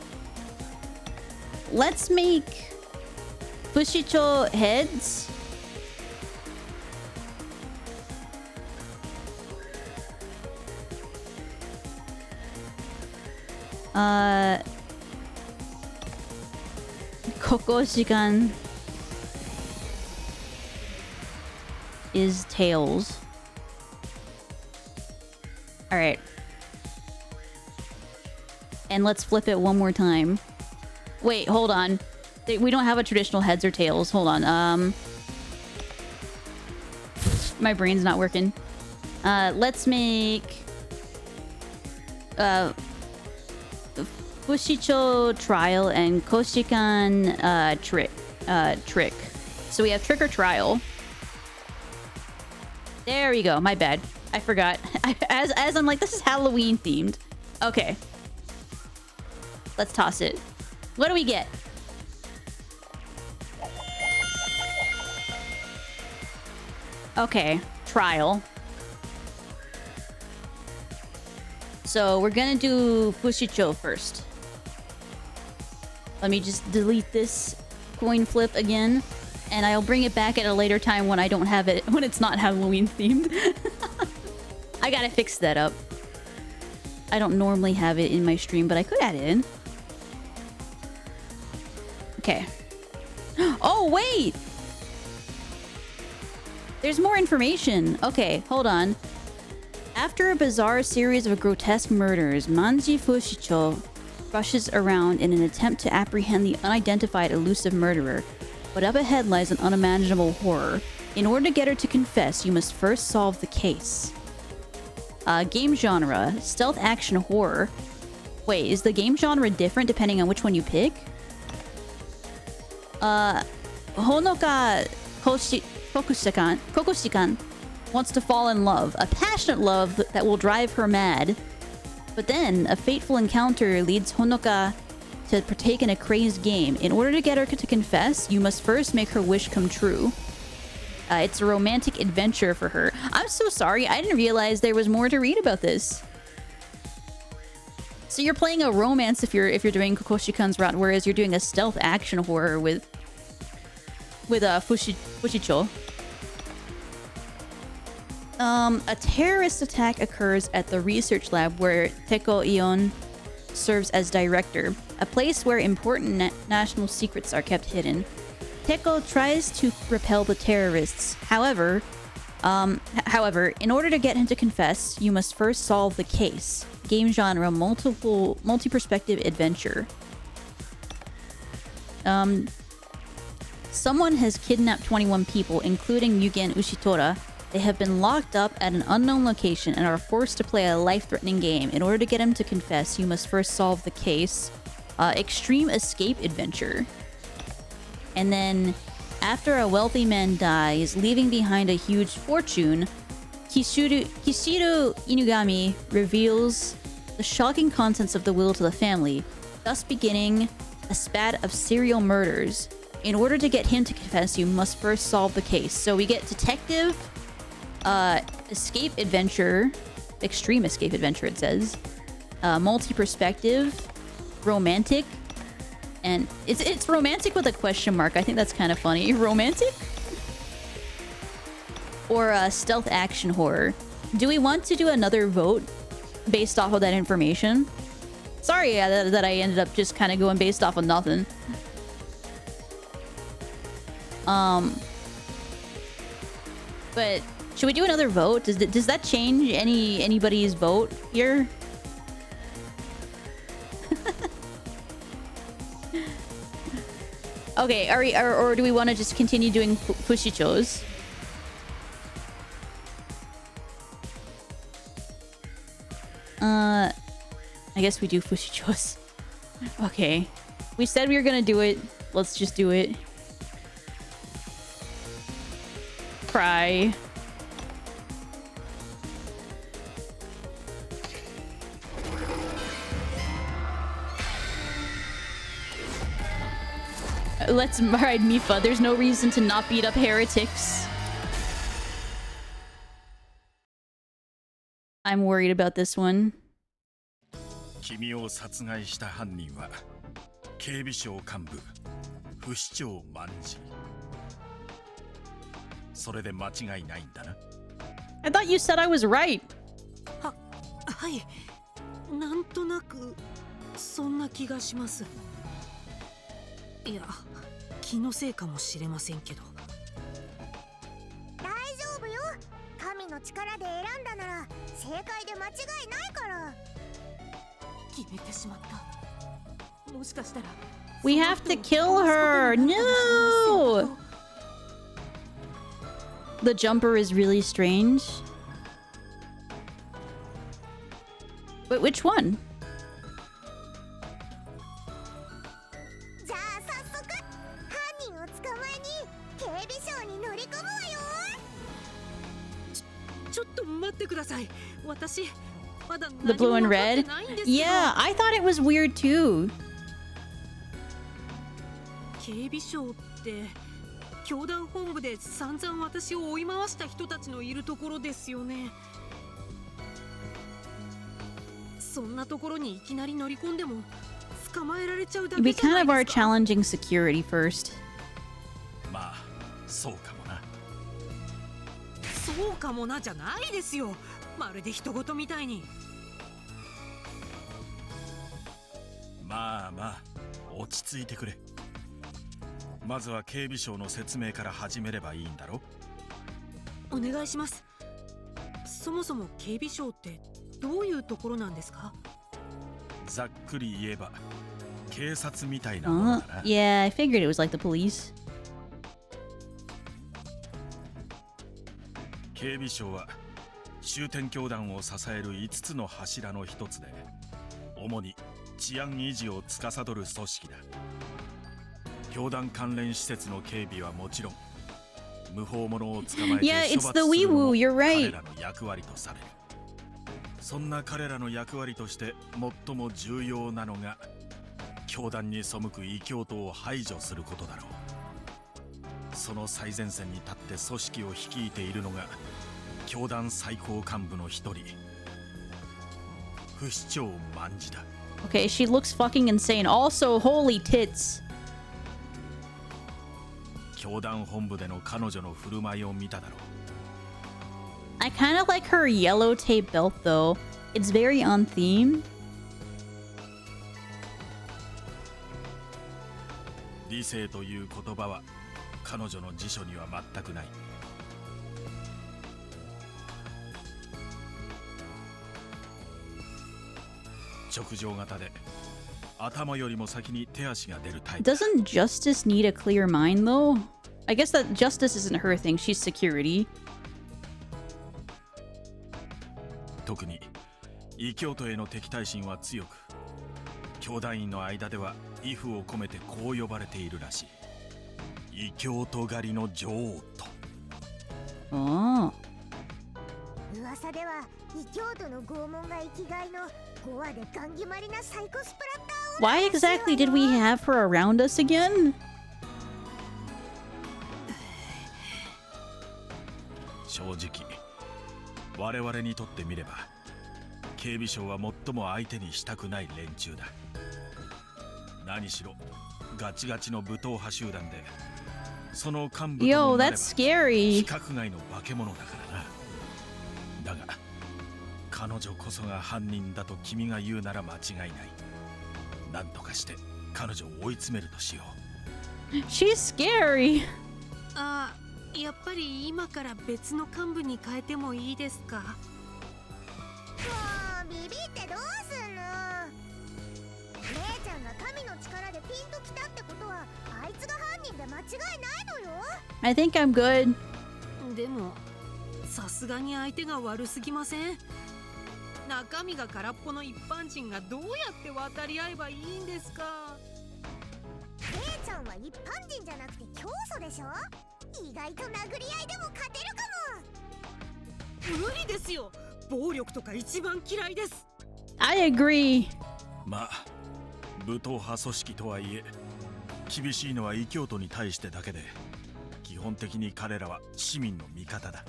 Let's make... Fushicho heads... Kokoshikan is tails. Alright. And let's flip it one more time. Wait, hold on. We don't have a traditional heads or tails. Hold on. My brain's not working. Let's make... Fushicho trial and Koshikan trick. So we have trick or trial. There we go. My bad. I forgot. As I'm like, this is Halloween themed. Okay. Let's toss it. What do we get? Okay. Trial. So we're gonna do Fushicho first. Let me just delete this coin flip again, and I'll bring it back at a later time when I don't have it, when it's not Halloween themed. I gotta fix that up. I don't normally have it in my stream, but I could add it in. Okay. Oh, wait! There's more information. Okay, hold on. After a bizarre series of grotesque murders, Manji Fushicho rushes around in an attempt to apprehend the unidentified elusive murderer. But up ahead lies an unimaginable horror. In order to get her to confess, you must first solve the case. Game genre, stealth action horror. Wait, is the game genre different depending on which one you pick? Honoka Kokoshikan wants to fall in love, a passionate love that will drive her mad. But then, a fateful encounter leads Honoka to partake in a crazed game. In order to get her to confess, you must first make her wish come true. It's a romantic adventure for her. I'm so sorry, I didn't realize there was more to read about this. So you're playing a romance if you're doing Kokoshikan's route, whereas you're doing a stealth action horror with Fushicho. A terrorist attack occurs at the research lab where Teko Ion serves as director, a place where important national secrets are kept hidden. Teko tries to repel the terrorists. However, in order to get him to confess, you must first solve the case. Game genre, multi-perspective adventure. Someone has kidnapped 21 people, including Yugen Ushitora. They have been locked up at an unknown location and are forced to play a life-threatening game. In order to get him to confess, you must first solve the case. Extreme escape adventure. And then, after a wealthy man dies, leaving behind a huge fortune, Kishiru Inugami reveals the shocking contents of the will to the family, thus beginning a spat of serial murders. In order to get him to confess, you must first solve the case. So we get detective, escape adventure, extreme escape adventure it says, multi-perspective, romantic, and it's romantic with a question mark. I think that's kind of funny. Romantic? Or stealth action horror. Do we want to do another vote based off of that information? Sorry that I ended up just kind of going based off of nothing. But should we do another vote? Does that change anybody's vote here? Okay, or do we want to just continue doing Fushichos? I guess we do Fushichos. Okay. We said we were gonna do it. Let's just do it. cry. Let's ride Mifa. There's no reason to not beat up heretics. I'm worried about this one. 君を殺害した犯人は警備省幹部不死鳥万事。それで間違いないんだな。I thought you said I was right. はい。なんとなくそんな気がします。いや、気のせいかもしれませんけど。大丈夫よ。神の力で選んだなら正解で間違いないから。決めてしまった。もしかしたら We have to kill her. No. The jumper is really strange. But which one? じゃあ早速犯人を捕まえに警備省に乗り込むわよ。ちょっと待ってください。私まだ The blue and red? Yeah, I thought it was weird too. 警備省って教団本部で散々私を追い回した人たちのいるところですよね。そんなところにいきなり乗り込んでも捕まえられちゃうだけ We じゃ kind ない of are ですか。 challenging security first. まあそうかもな。そうかもなじゃないですよ。まるで人事みたいに。まあまあ落ち着いてくれ。まずは警備省の説明から始めればいいんだろ。お願いします。そもそも警備省ってどういうところなんですか？ざっくり言えば警察みたいなものだな。Yeah, I figured it was like the police. 警備省は終点教団を支える5つの柱の一つで、主に治安維持を司る組織だ。教団関連施設の警備はもちろん、無法者を捕まえて Yeah, 処 it's 罰 the す wee るのも woo, you're 彼 right. らの役割とされる。そんな彼らの役割として最も重要なのが、教団に背く異教徒を排除することだろう。その最前線に立って組織を率いているのが教団最高幹部の一人、不死鳥万事だ。 Okay, she looks fucking insane. Also, holy tits. 教団本部での彼女の振る舞いを見ただろう。 I kind of like her yellow tape belt though. It's very on theme. 理性という言葉は彼女の辞書には全くない。直上型で頭よりも先に手足が出るタイプ。 Doesn't Justice need a clear mind though? I guess that Justice isn't her thing. She's security. 特に異教徒への敵対心は強く、教団員の間では畏怖を込めてこう呼ばれているらしい。異教徒狩りの女王と。 Oh. 噂では異教徒の拷問が生きがいの5話でガン決まりなサイコスプラッターを。 Why exactly did we have her around us again? 正直我々にとってみれば警備省は最も相手にしたくない連中だ。何しろガチガチの武闘派集団で、その幹部と Yo, もなれば that's scary. 規格外の化け物だからな。だが彼女こそが犯人だと君が言うなら間違いない。何とかして彼女を追い詰めるとしよう。 She's scary. あ、やっぱり今から別の幹部に変えてもいいですか？もうビビってどうすんの。姉ちゃんが神の力でピンときたってことはあいつが犯人で間違いないのよ。 I think I'm good. でもさすがに相手が悪すぎません？中身が空っぽの一般人がどうやって渡り合えばいいんですか？姉ちゃんは一般人じゃなくて教祖でしょ。意外と殴り合いでも勝てるか無理ですよ。暴力とか一番嫌いです。 I agree. まあ武闘派組織とはいえ厳しいのは異教徒に対してだけで、基本的に彼らは市民の味方だ。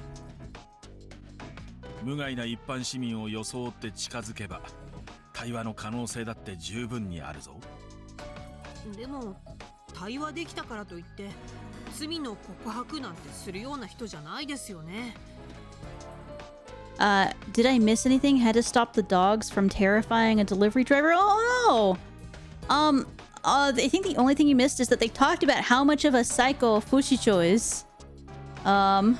無害な一般市民を装って近づけば対話の可能性だって十分にあるぞ。でも対話できたからといって罪の告白なんてするような人じゃないですよね。Did I miss anything? Had to stop the dogs from terrifying a delivery driver? Oh no! I think the only thing you missed is that they talked about how much of a psycho Fushicho is. But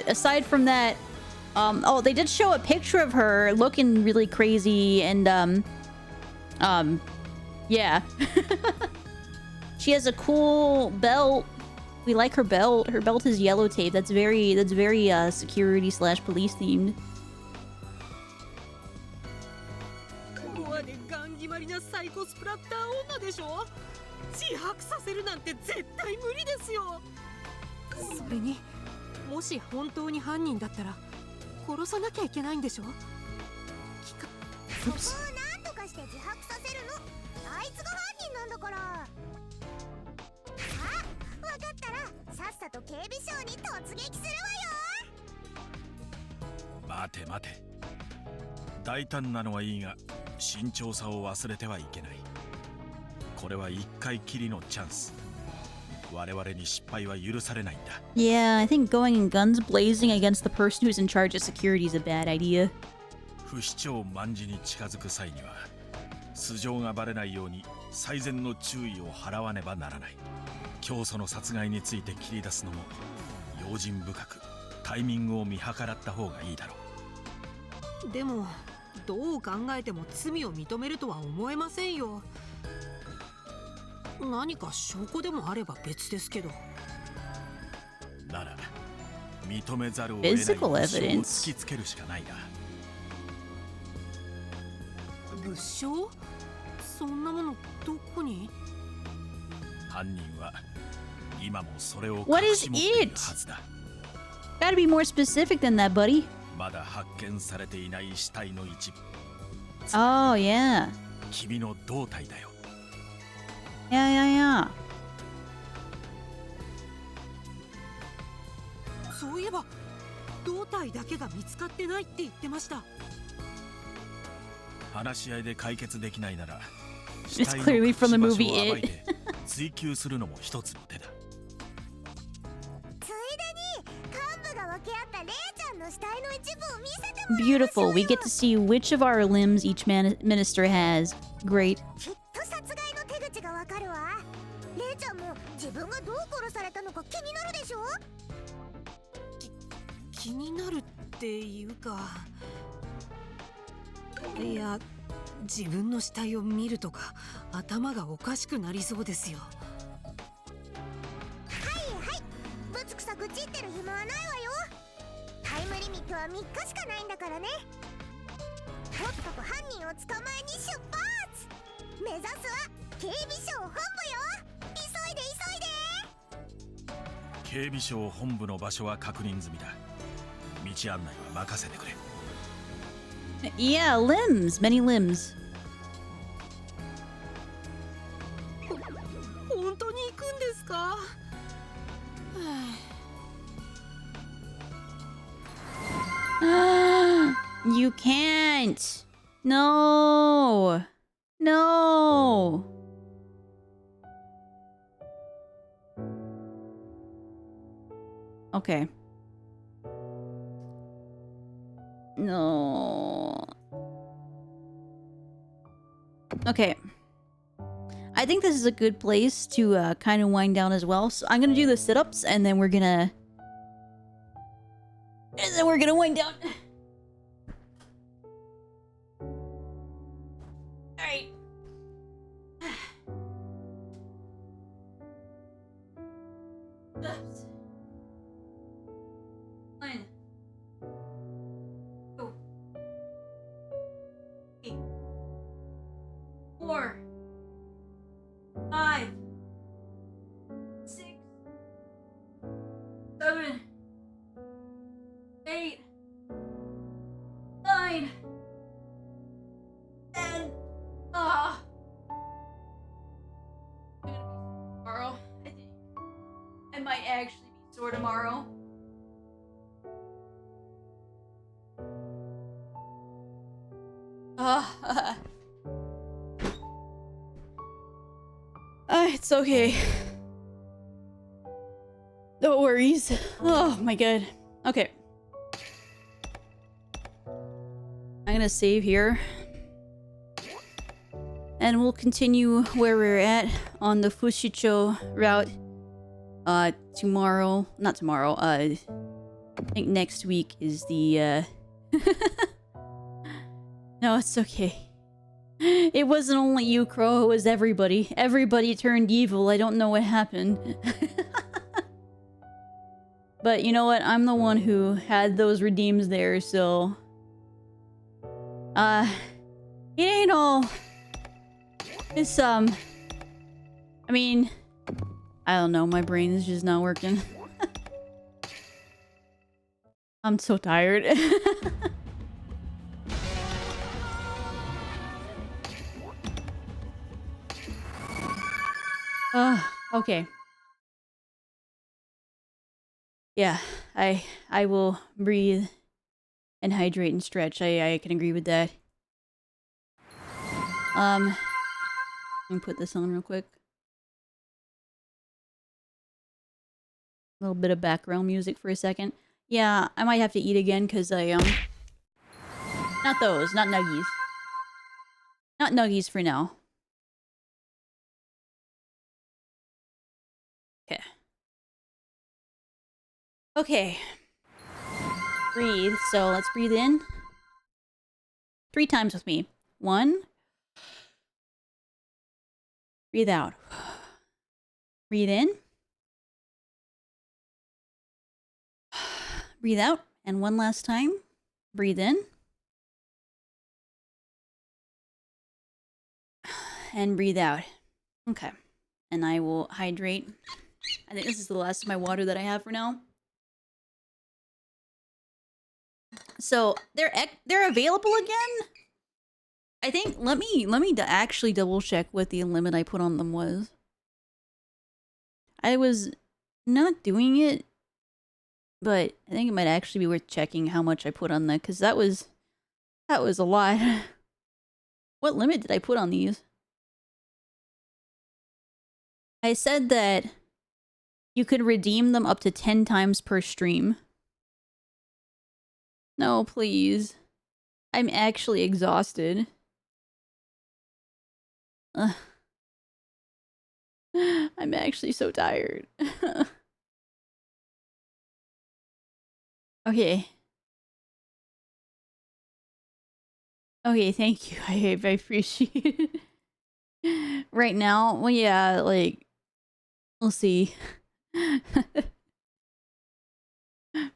aside from that, oh, they did show a picture of her looking really crazy and, yeah. She has a cool belt. We like her belt. Her belt is yellow tape. That's very security / police themed. コアでガン決まりなサイコスプラッター女でしょ。自白させるなんて絶対無理ですよ。それにもし本当に犯人だったら殺さなきゃいけないんでしょ。そこをなんとかして自白させるの。あいつが犯人なんだから。さあ、わかったらさっさと警備省に突撃するわよ。待て待て、大胆なのはいいが慎重さを忘れてはいけない。これは一回きりのチャンス。我々に失敗は許されないんだ。 Yeah, I think going in guns blazing against the person who's in charge of security is a bad idea. 不死鳥卍に近づく際には素性がバレないように最善の注意を払わねばならない。教祖の殺害について切り出すのも用心深くタイミングを見計らった方がいいだろう。でもどう考えても罪を認めるとは思えませんよ。何か証拠でもあれば別ですけど。なら認めざるを得ない物証を突きつけるしかないな。物証？そんなものどこに？犯人は今もそれを隠 What is し持っている it? はずだ。 Gotta be more specific than that, buddy. まだ発見されていない死体の一部。 Oh, yeah. 君の胴体だよ。 Yeah. そういえば胴体だけが見つかってないって言ってました。話し合いで解決できないなら It's clearly from the movie It. 追求するのも一つの手だ。ついでに幹部が分け合ったレイちゃんの死体の一部を見せてもらいましょう Beautiful. よ。 We get to see which of our limbs each minister has. Great. きっと殺害の手口がわかるわ。レイちゃんも自分がどう殺されたのか気になるでしょ。気になるっていうか、いや自分の死体を見るとか頭がおかしくなりそうですよ。はいぶつくさくちってる暇はないわよ。タイムリミットは3日しかないんだからね。とっとと犯人を捕まえに出発。目指すは警備省本部よ。急いで急いで。警備省本部の場所は確認済みだ。道案内は任せてくれ。 Yeah, limbs. Many limbs. 本当に行くんですか？ You can't. No. No. Okay. No. Okay. I think this is a good place to kind of wind down as well. So I'm gonna do the sit-ups and then we're gonna wind down. Alright. One. 4, 5, 6, night. And tomorrow. I might actually be sore tomorrow. It's okay. No worries. Oh my god. Okay. I'm gonna save here. And we'll continue where we're at on the Fushicho route. Tomorrow. Not tomorrow. I think next week is the, No, it's okay. It wasn't only you, Crow. It was everybody. Everybody turned evil. I don't know what happened. But you know what? I'm the one who had those redeems there, so... It ain't all... It's, I mean... I don't know, my brain is just not working. I'm so tired. Okay. Yeah, I will breathe and hydrate and stretch. I can agree with that. Let me put this on real quick. A little bit of background music for a second. Yeah, I might have to eat again because I, not those, not nuggies. Not nuggies for now. Okay. Okay. Breathe. So let's breathe in. 3 times with me. 1. Breathe out. Breathe in. Breathe out. And 1 last time. Breathe in. And breathe out. Okay. And I will hydrate. I think this is the last of my water that I have for now. So they're available again. I think let me actually double check what the limit I put on them was. I was not doing it, but I think it might actually be worth checking how much I put on that because that was a lot. What limit did I put on these? I said that you could redeem them up to 10 times per stream. No, please. I'm actually exhausted. I'm actually so tired. Okay. Okay, thank you. I appreciate it. Right now, well, yeah, like, we'll see.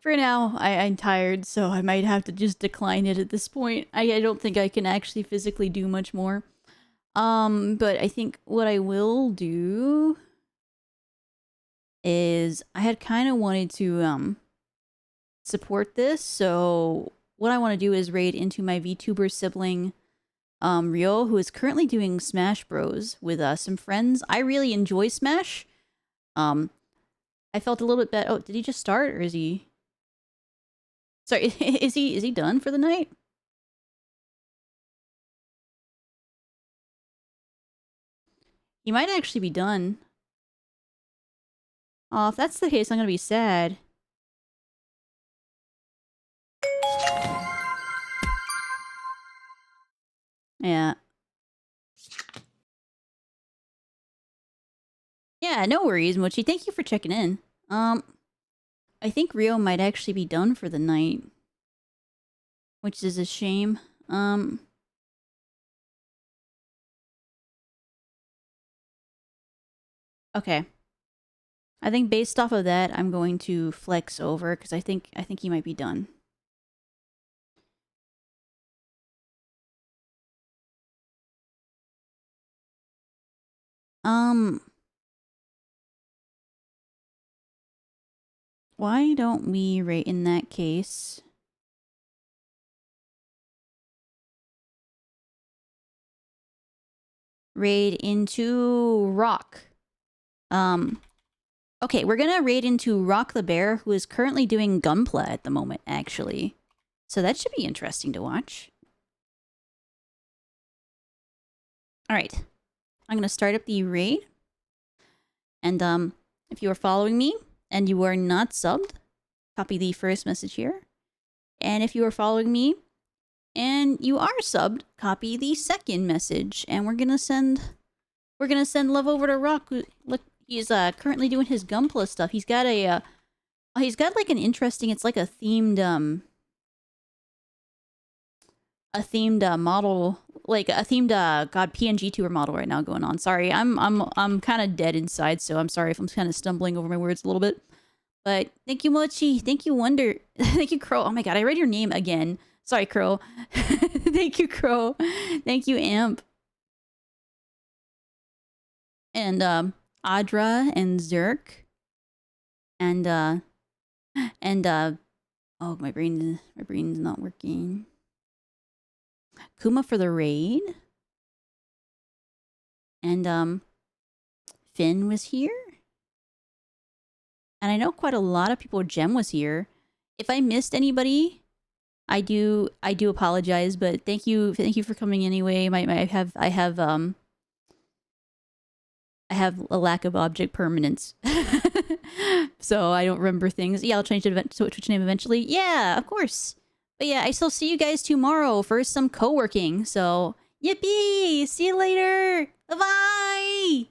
For now, I'm tired, so I might have to just decline it at this point. I don't think I can actually physically do much more. But I think what I will do is I had kind of wanted to support this, so what I want to do is raid into my VTuber sibling Ryo, who is currently doing Smash Bros with some friends. I really enjoy Smash. I felt a little bit bad. Oh, did he just start or is he? Sorry, is he done for the night? He might actually be done. Oh, if that's the case, I'm gonna be sad. Yeah. Yeah, no worries, Mochi. Thank you for checking in. I think Rio might actually be done for the night. Which is a shame. Okay. I think based off of that, I'm going to flex over because I think he might be done. Why don't we rate in that case? raid into Rock. Okay, we're gonna raid into Rock the Bear, who is currently doing Gunpla at the moment, actually. So that should be interesting to watch. Alright. I'm gonna start up the raid. And if you are following me and you are not subbed, copy the first message here. And if you are following me and you are subbed, copy the second message. And we're gonna send love over to Rock. Look, he's currently doing his Gunpla stuff. He's got a he's got like an interesting, it's like a themed model, like a themed god PNG tour model right now going on. Sorry, I'm kind of dead inside, so I'm sorry if I'm kind of stumbling over my words a little bit. But thank you, Mochi. Thank you, Wonder. Thank you, Crow. Oh my god, I read your name again. Sorry, Crow. Thank you, Crow. Thank you, Amp. And Adra and Zerk. And oh, my brain's not working. Kuma for the raid. And Finn was here. And I know quite a lot of people. Jem was here. If I missed anybody, I do apologize, but thank you for coming anyway. I have a lack of object permanence. So I don't remember things. Yeah, I'll change the Twitch name eventually. Yeah, of course. But yeah, I still see you guys tomorrow for some co-working. So, yippee! See you later! Bye-bye!